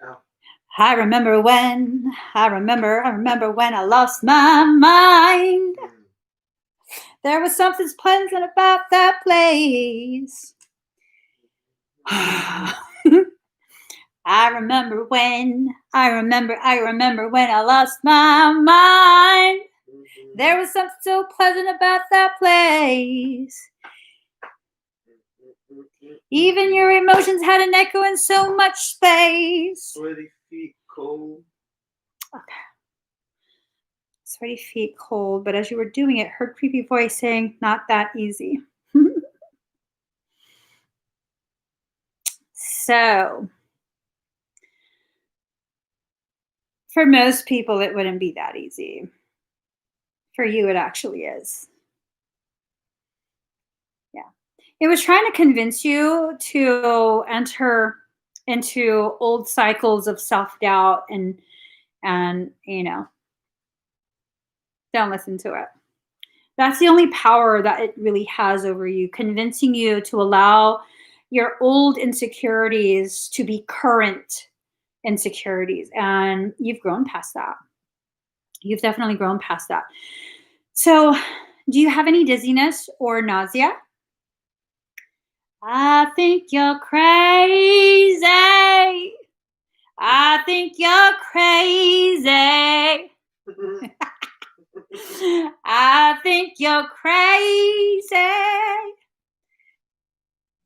Oh. I remember when I lost my mind. There was something pleasant about that place. I remember when I lost my mind. There was something so pleasant about that place. Even your emotions had an echo in so much space. Sweaty feet, cold. Okay. Sweaty feet, cold, but as you were doing it, heard creepy voice saying, not that easy. So, for most people, it wouldn't be that easy. For you, it actually is. Yeah. It was trying to convince you to enter into old cycles of self-doubt and don't listen to it. That's the only power that it really has over you, convincing you to allow your old insecurities to be current insecurities. And you've grown past that. You've definitely grown past that. So, do you have any dizziness or nausea? I think you're crazy. I think you're crazy. I think you're crazy.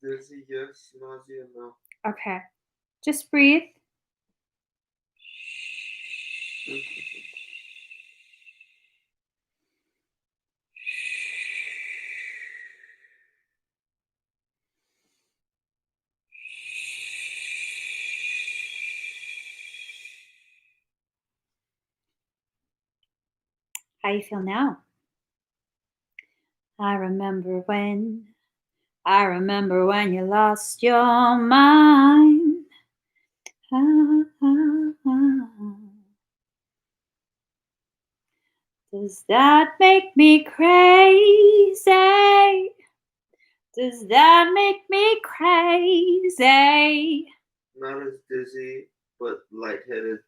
Dizzy, yes. Nausea, no. Okay. Just breathe. How you feel now? I remember when you lost your mind. Ah, ah, ah. Does that make me crazy? Does that make me crazy? Not as dizzy, but lightheaded.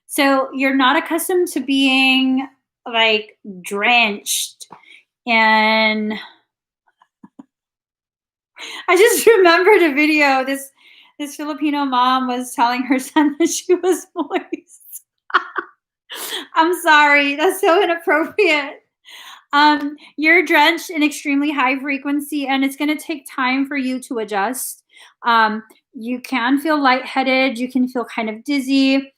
So you're not accustomed to being like drenched in. I just remembered a video. This Filipino mom was telling her son that she was moist. I'm sorry, that's so inappropriate. You're drenched in extremely high frequency, and it's going to take time for you to adjust. You can feel lightheaded. You can feel kind of dizzy.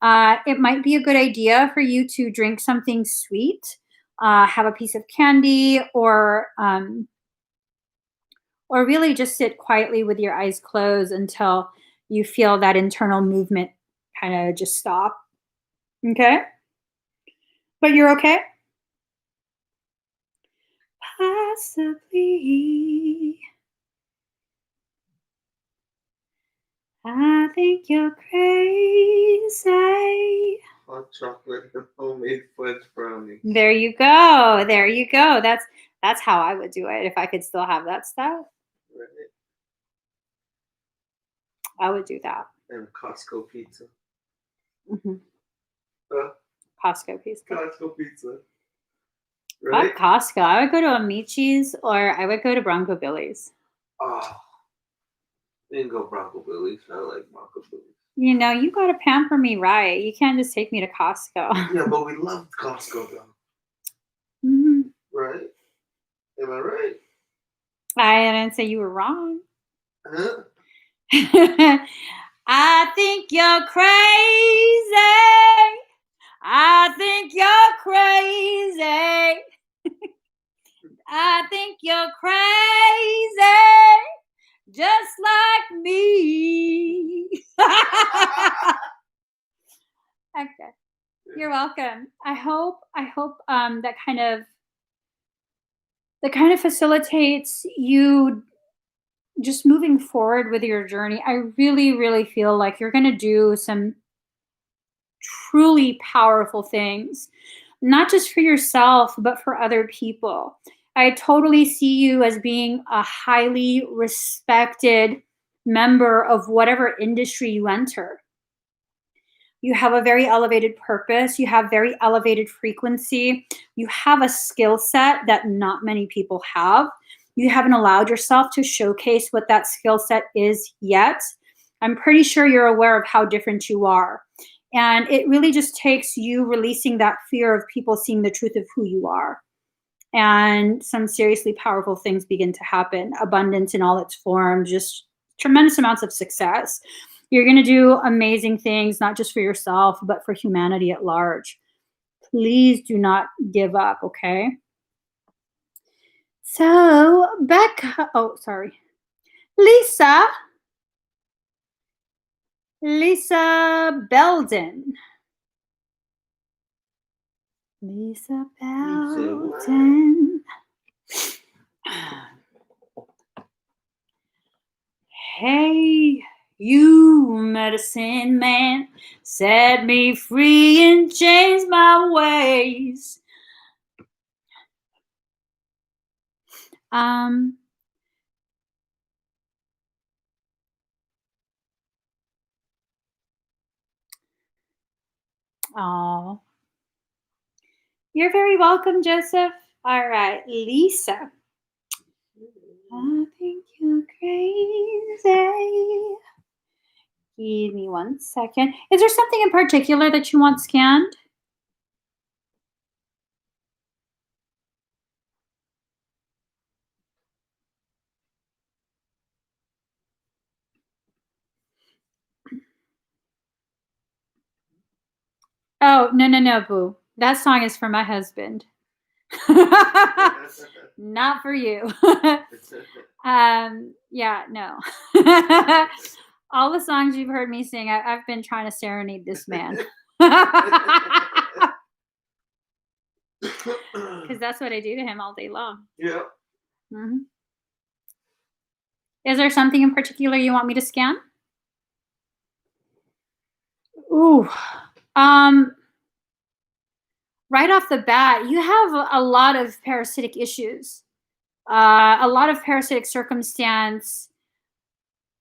It might be a good idea for you to drink something sweet, have a piece of candy, or really just sit quietly with your eyes closed until you feel that internal movement kind of just stop. Okay? But you're okay? Possibly. I think you're crazy. Hot chocolate and homemade fudge brownie. There you go. There you go. That's how I would do it if I could still have that stuff. Right. I would do that. And Costco pizza. Mm-hmm. Huh? Costco pizza. Costco pizza. Right? Not Costco. I would go to Amici's or I would go to Bronco Billy's. Oh. Didn't go Bronco Billy's. I like Bronco Billy's. You know, you gotta pamper me right. You can't just take me to Costco. Yeah, but we love Costco though. Mm-hmm. Right? Am I right? I didn't say you were wrong. Huh? I think you're crazy. I think you're crazy. I think you're crazy. Just like me. Okay. You're welcome. I hope that kind of facilitates you just moving forward with your journey. I really, really feel like you're going to do some truly powerful things, not just for yourself, but for other people. I totally see you as being a highly respected member of whatever industry you enter. You have a very elevated purpose. You have very elevated frequency. You have a skill set that not many people have. You haven't allowed yourself to showcase what that skill set is yet. I'm pretty sure you're aware of how different you are. And it really just takes you releasing that fear of people seeing the truth of who you are. And some seriously powerful things begin to happen. Abundance in all its forms, just tremendous amounts of success. You're going to do amazing things, not just for yourself, but for humanity at large. Please do not give up, okay? So, Becca, oh, sorry. Lisa Belden. Lisa Belden. Hey, you medicine man, set me free and change my ways. Oh, you're very welcome, Joseph. All right, Lisa. I think you're crazy. Give me 1 second. Is there something in particular that you want scanned? Oh, no, boo. That song is for my husband. Not for you. Yeah, no. All the songs you've heard me sing, I've been trying to serenade this man. Because that's what I do to him all day long. Yeah. Mm-hmm. Is there something in particular you want me to scan? Ooh. Right off the bat, you have a lot of parasitic issues, a lot of parasitic circumstance,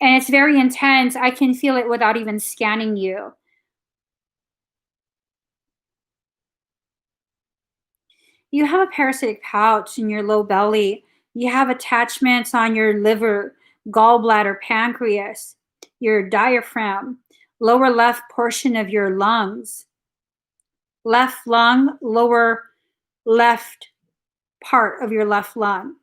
and it's very intense. I can feel it without even scanning you. You have a parasitic pouch in your low belly. You have attachments on your liver, gallbladder, pancreas, your diaphragm, lower left portion of your lungs, left lung, lower left part of your left lung.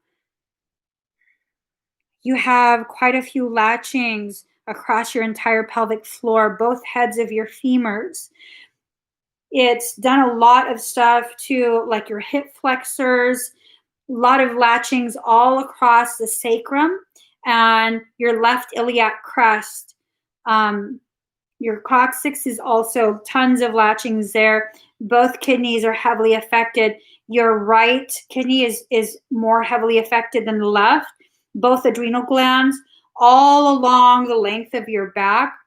You have quite a few latchings across your entire pelvic floor, both heads of your femurs. It's done a lot of stuff to like your hip flexors, a lot of latchings all across the sacrum and your left iliac crest. Your coccyx is also tons of latchings there. Both kidneys are heavily affected. Your right kidney is more heavily affected than the left. Both adrenal glands, all along the length of your back.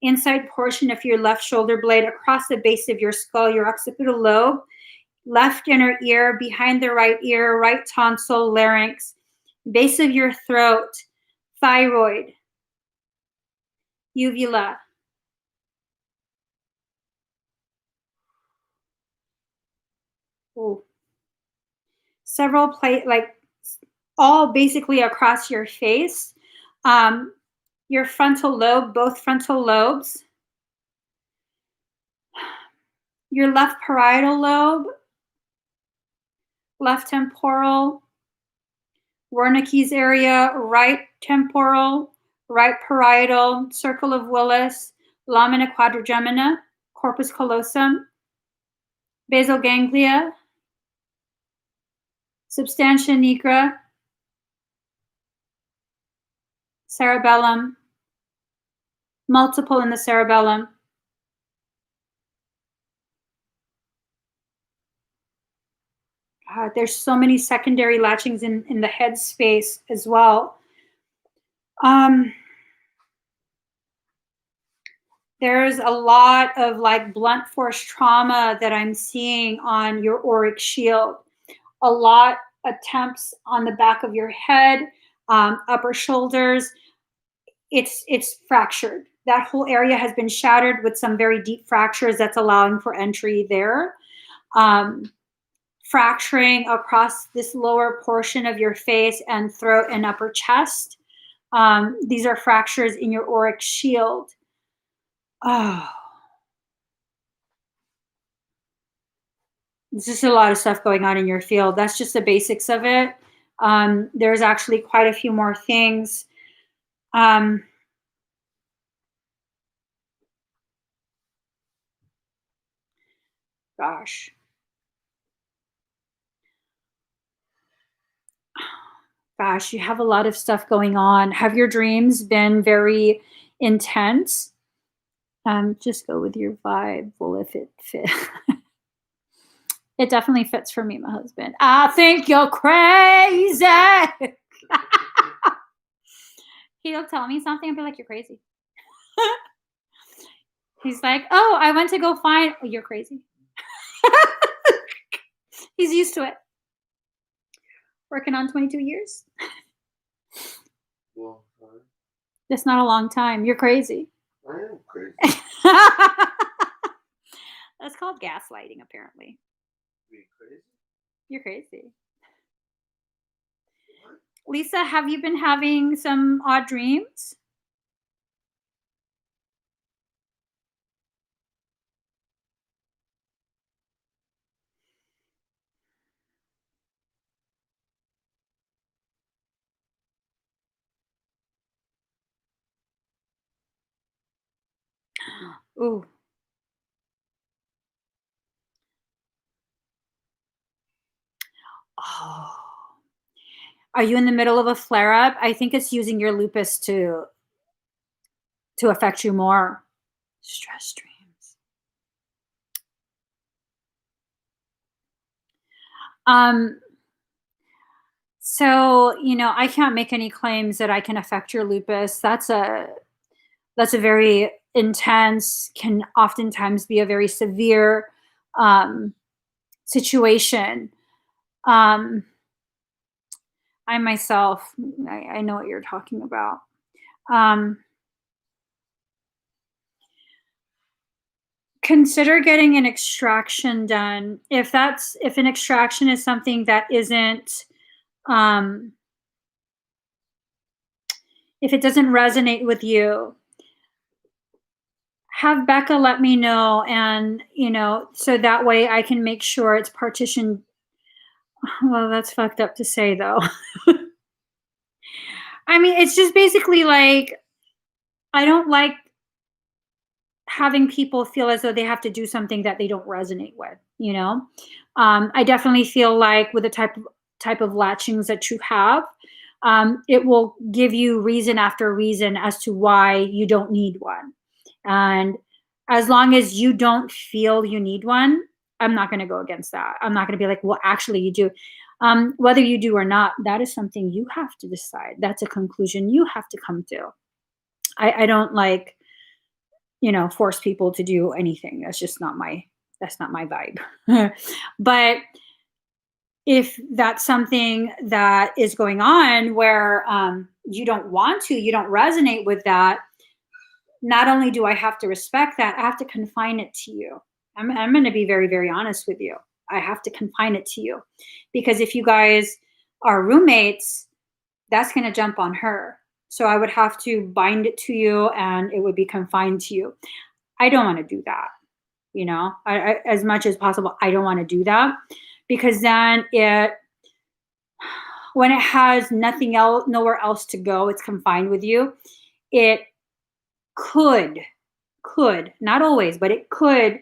Inside portion of your left shoulder blade, across the base of your skull, your occipital lobe, left inner ear, behind the right ear, right tonsil, larynx, base of your throat, thyroid, uvula. Ooh. Several like all basically across your face. Your frontal lobe, both frontal lobes. Your left parietal lobe, left temporal, Wernicke's area, right temporal, right parietal, circle of Willis, lamina quadrigemina, corpus callosum, basal ganglia, substantia nigra, cerebellum, multiple in the cerebellum. There's so many secondary latchings in the head space as well. There's a lot of like blunt force trauma that I'm seeing on your auric shield. A lot attempts on the back of your head, upper shoulders. It's fractured. That whole area has been shattered with some very deep fractures that's allowing for entry there. Fracturing across this lower portion of your face and throat and upper chest. These are fractures in your auric shield. Oh, there's just a lot of stuff going on in your field. That's just the basics of it. There's actually quite a few more things. Gosh. Gosh, you have a lot of stuff going on. Have your dreams been very intense? Just go with your vibe. Well, if it fits. It definitely fits for me, my husband. I think you're crazy. He'll tell me something and be like, you're crazy. He's like, oh, I went to go find, oh, you're crazy. He's used to it. Working on 22 years. Well, That's not a long time. You're crazy. I am crazy. That's called gaslighting, apparently. Being crazy? You're crazy. What? Lisa, have you been having some odd dreams? Ooh. Oh. Are you in the middle of a flare up? I think it's using your lupus to affect you more. Stress dreams. So, I can't make any claims that I can affect your lupus. That's a very intense, can oftentimes be a very severe situation. I myself, I know what you're talking about. Consider getting an extraction done. If an extraction is something that isn't, if it doesn't resonate with you, have Becca let me know, and so that way I can make sure it's partitioned. Well, that's fucked up to say, though. I mean, it's just basically like, I don't like having people feel as though they have to do something that they don't resonate with. I definitely feel like with the type of latchings that you have, it will give you reason after reason as to why you don't need one. And as long as you don't feel you need one, I'm not going to go against that. I'm not going to be like, well, actually you do. Whether you do or not, that is something you have to decide. That's a conclusion you have to come to. I don't like, force people to do anything. That's not my vibe. But if that's something that is going on where you don't want to, you don't resonate with that, not only do I have to respect that, I have to confine it to you. I'm going to be very, very honest with you. I have to confine it to you, because if you guys are roommates, that's going to jump on her. So I would have to bind it to you, and it would be confined to you. I don't want to do that. I, as much as possible, I don't want to do that, because then when it has nothing else, nowhere else to go, it's confined with you. It could, not always, but it could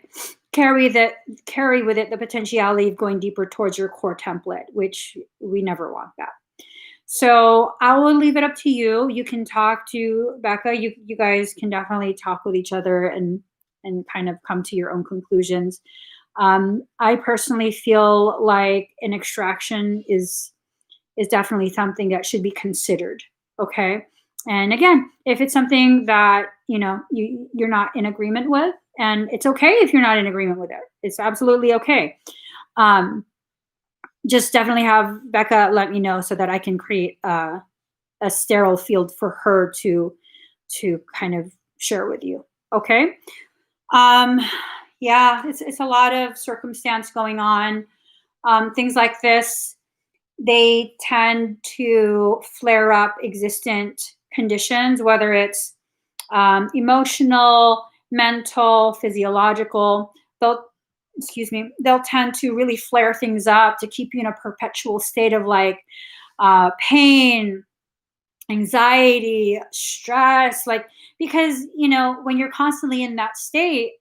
carry with it the potentiality of going deeper towards your core template, which we never want that. So I will leave it up to you. You can talk to Becca. You guys can definitely talk with each other and kind of come to your own conclusions. I personally feel like an extraction is definitely something that should be considered. Okay. And again, if it's something that, you're not in agreement with, and it's okay if you're not in agreement with it. It's absolutely okay. Just definitely have Becca let me know so that I can create a sterile field for her to kind of share with you. Okay. Yeah, it's a lot of circumstance going on. Things like this, they tend to flare up existent conditions, whether it's emotional, mental, physiological. They'll tend to really flare things up to keep you in a perpetual state of like pain, anxiety, stress, like, because, when you're constantly in that state,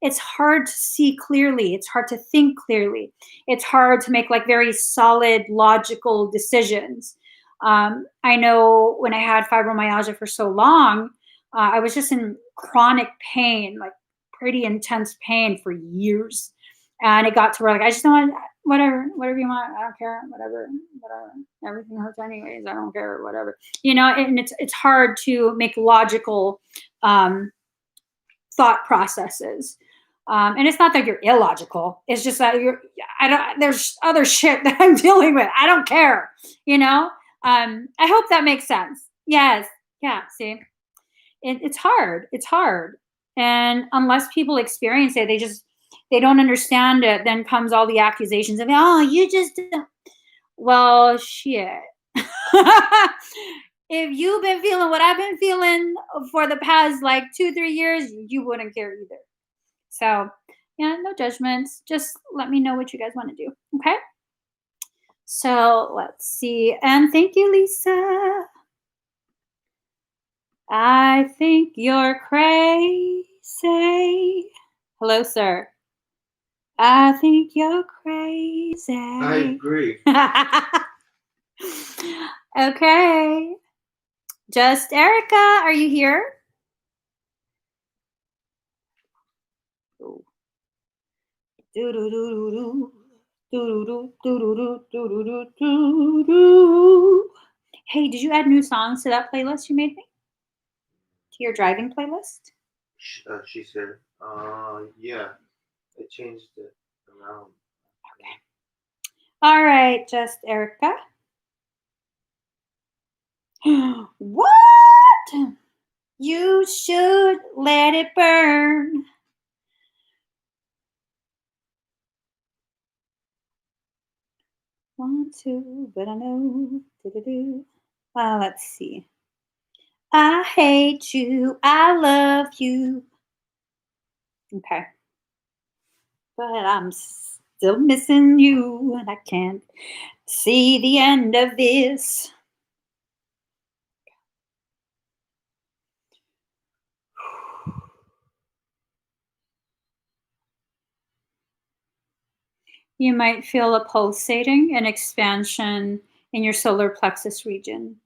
it's hard to see clearly. It's hard to think clearly. It's hard to make like very solid, logical decisions. I know when I had fibromyalgia for so long, I was just in chronic pain, like pretty intense pain for years. And it got to where like, I just don't want, whatever you want. I don't care. Whatever. Everything hurts anyways. I don't care. Whatever. And it's hard to make logical thought processes. And it's not that you're illogical. It's just that there's other shit that I'm dealing with. I don't care. I hope that makes sense. Yes. Yeah. See, it's hard. It's hard. And unless people experience it, they don't understand it. Then comes all the accusations of, oh, you just, well, shit. If you've been feeling what I've been feeling for the past like 2-3 years, you wouldn't care either. So, yeah, no judgments. Just let me know what you guys want to do. Okay. So let's see. And thank you, Lisa. I think you're crazy. Hello, sir. I think you're crazy. I agree. Okay. Just Erica, are you here? Hey, did you add new songs to that playlist you made me? To your driving playlist? She said, yeah, I changed it around. Okay. All right, just Erica. What? You should let it burn. Want to, but I know. Let's see. I hate you. I love you. Okay. But I'm still missing you, and I can't see the end of this. You might feel a pulsating and expansion in your solar plexus region.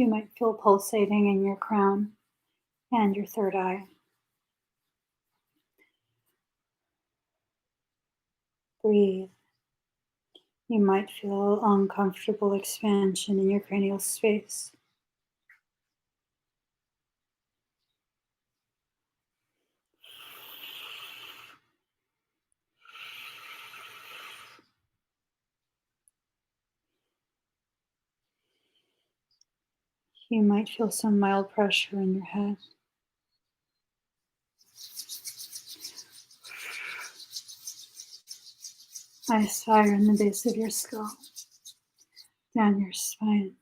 You might feel pulsating in your crown and your third eye. Breathe. You might feel uncomfortable expansion in your cranial space. You might feel some mild pressure in your head. I sigh in the base of your skull, down your spine.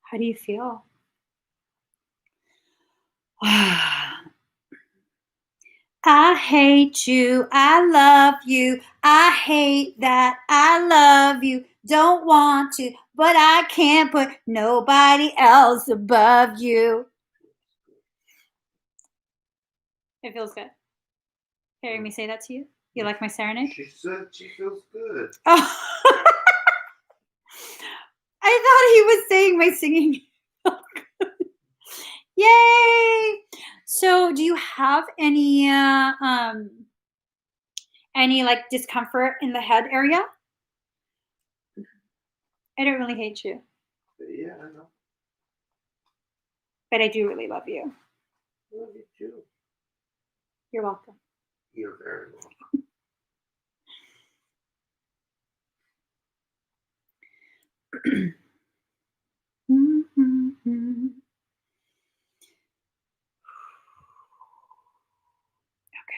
How do you feel? I hate you. I love you. I hate that. I love you. Don't want to, but I can't put nobody else above you. It feels good. Hearing me say that to you? You like my serenade? She said she feels good. Oh. I thought he was saying my singing. Yay! So, do you have any like discomfort in the head area? I don't really hate you, Yeah, I know. but I do really love you. I love you too. You're welcome. You're very welcome.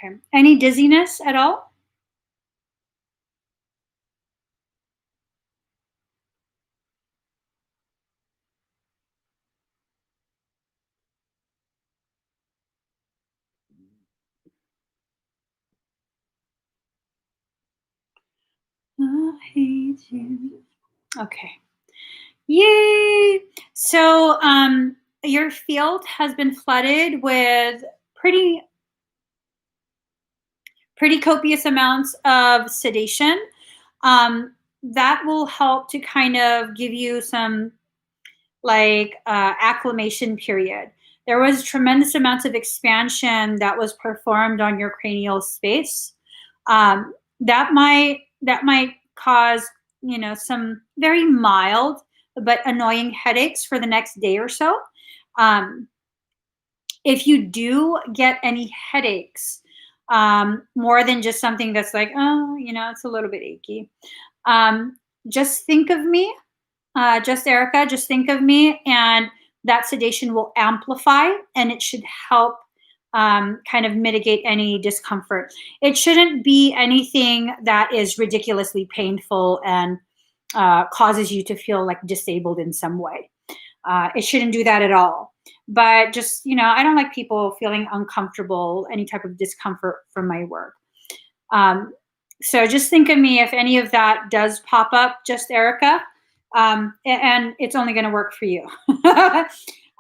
Okay. Any dizziness at all? I hate you. Okay. Yay! So, your field has been flooded with pretty copious amounts of sedation. That will help to kind of give you some like acclimation period. There was tremendous amounts of expansion that was performed on your cranial space. That might cause some very mild but annoying headaches for the next day or so. Um, if you do get any headaches, more than just something that's like, oh, it's a little bit achy, just think of me, just Erica, just think of me, and that sedation will amplify and it should help kind of mitigate any discomfort. It shouldn't be anything that is ridiculously painful and causes you to feel like disabled in some way. It shouldn't do that at all. But just, I don't like people feeling uncomfortable, any type of discomfort from my work. So just think of me if any of that does pop up, just Erica, and it's only going to work for you.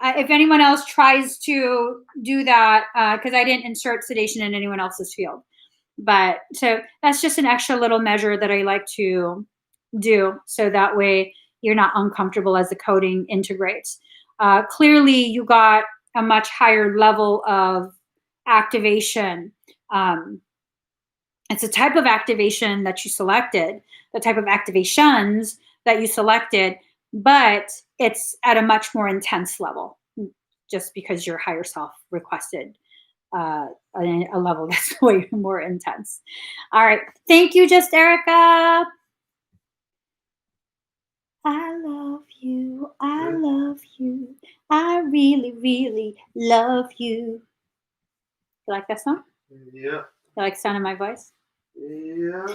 If anyone else tries to do that, because I didn't insert sedation in anyone else's field. But so that's just an extra little measure that I like to do. So that way you're not uncomfortable as the coding integrates. Clearly, you got a much higher level of activation. It's a type of activation that you selected, the type of activations that you selected, but it's at a much more intense level just because your higher self requested a level that's way more intense. All right. Thank you, just Erica. I love you. I love you. I really, really love you. You like that song? Yeah. You like the sound of my voice? Yeah.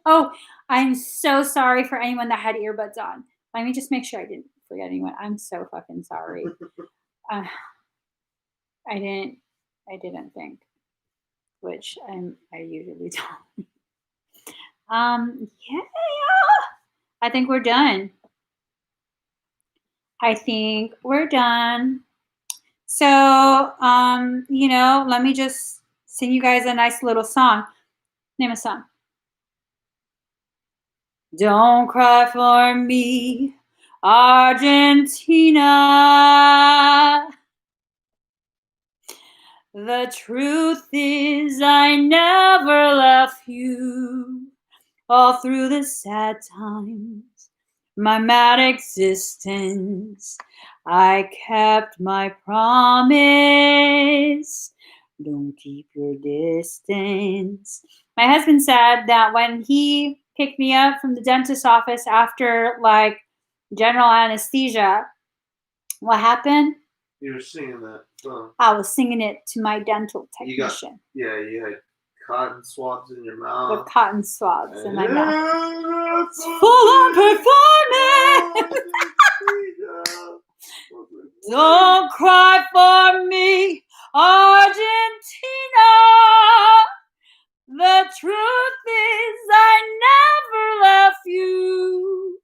Oh, I'm so sorry for anyone that had earbuds on. Let me just make sure I didn't forget anyone. I'm so fucking sorry. I didn't think, which I usually don't. Yeah. I think we're done. So, let me just sing you guys a nice little song. Name a song. Don't cry for me, Argentina. The truth is I never left you. All through the sad times, my mad existence, I kept my promise. Don't keep your distance. My husband said that when he picked me up from the dentist's office after like general anesthesia, what happened? You were singing that song. I was singing it to my dental technician. You had cotton swabs in your mouth. With cotton swabs in my mouth. Full on performance. Don't cry for me, Argentina. The truth is I never left you.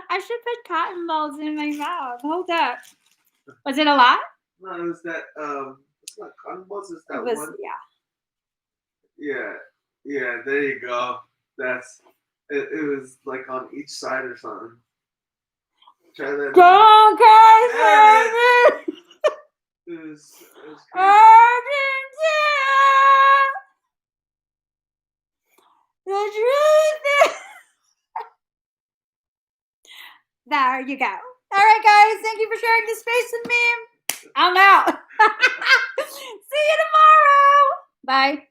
I should put cotton balls in my mouth. Hold up. Was it a lot? No, it was that, it's not cotton balls, it's that one. Yeah. Yeah, there you go. It was like on each side or something. Try that. Don't cry for me. It was crazy. Argentina. The truth is. There you go. All right, guys. Thank you for sharing this space with me. I'm out. See you tomorrow. Bye.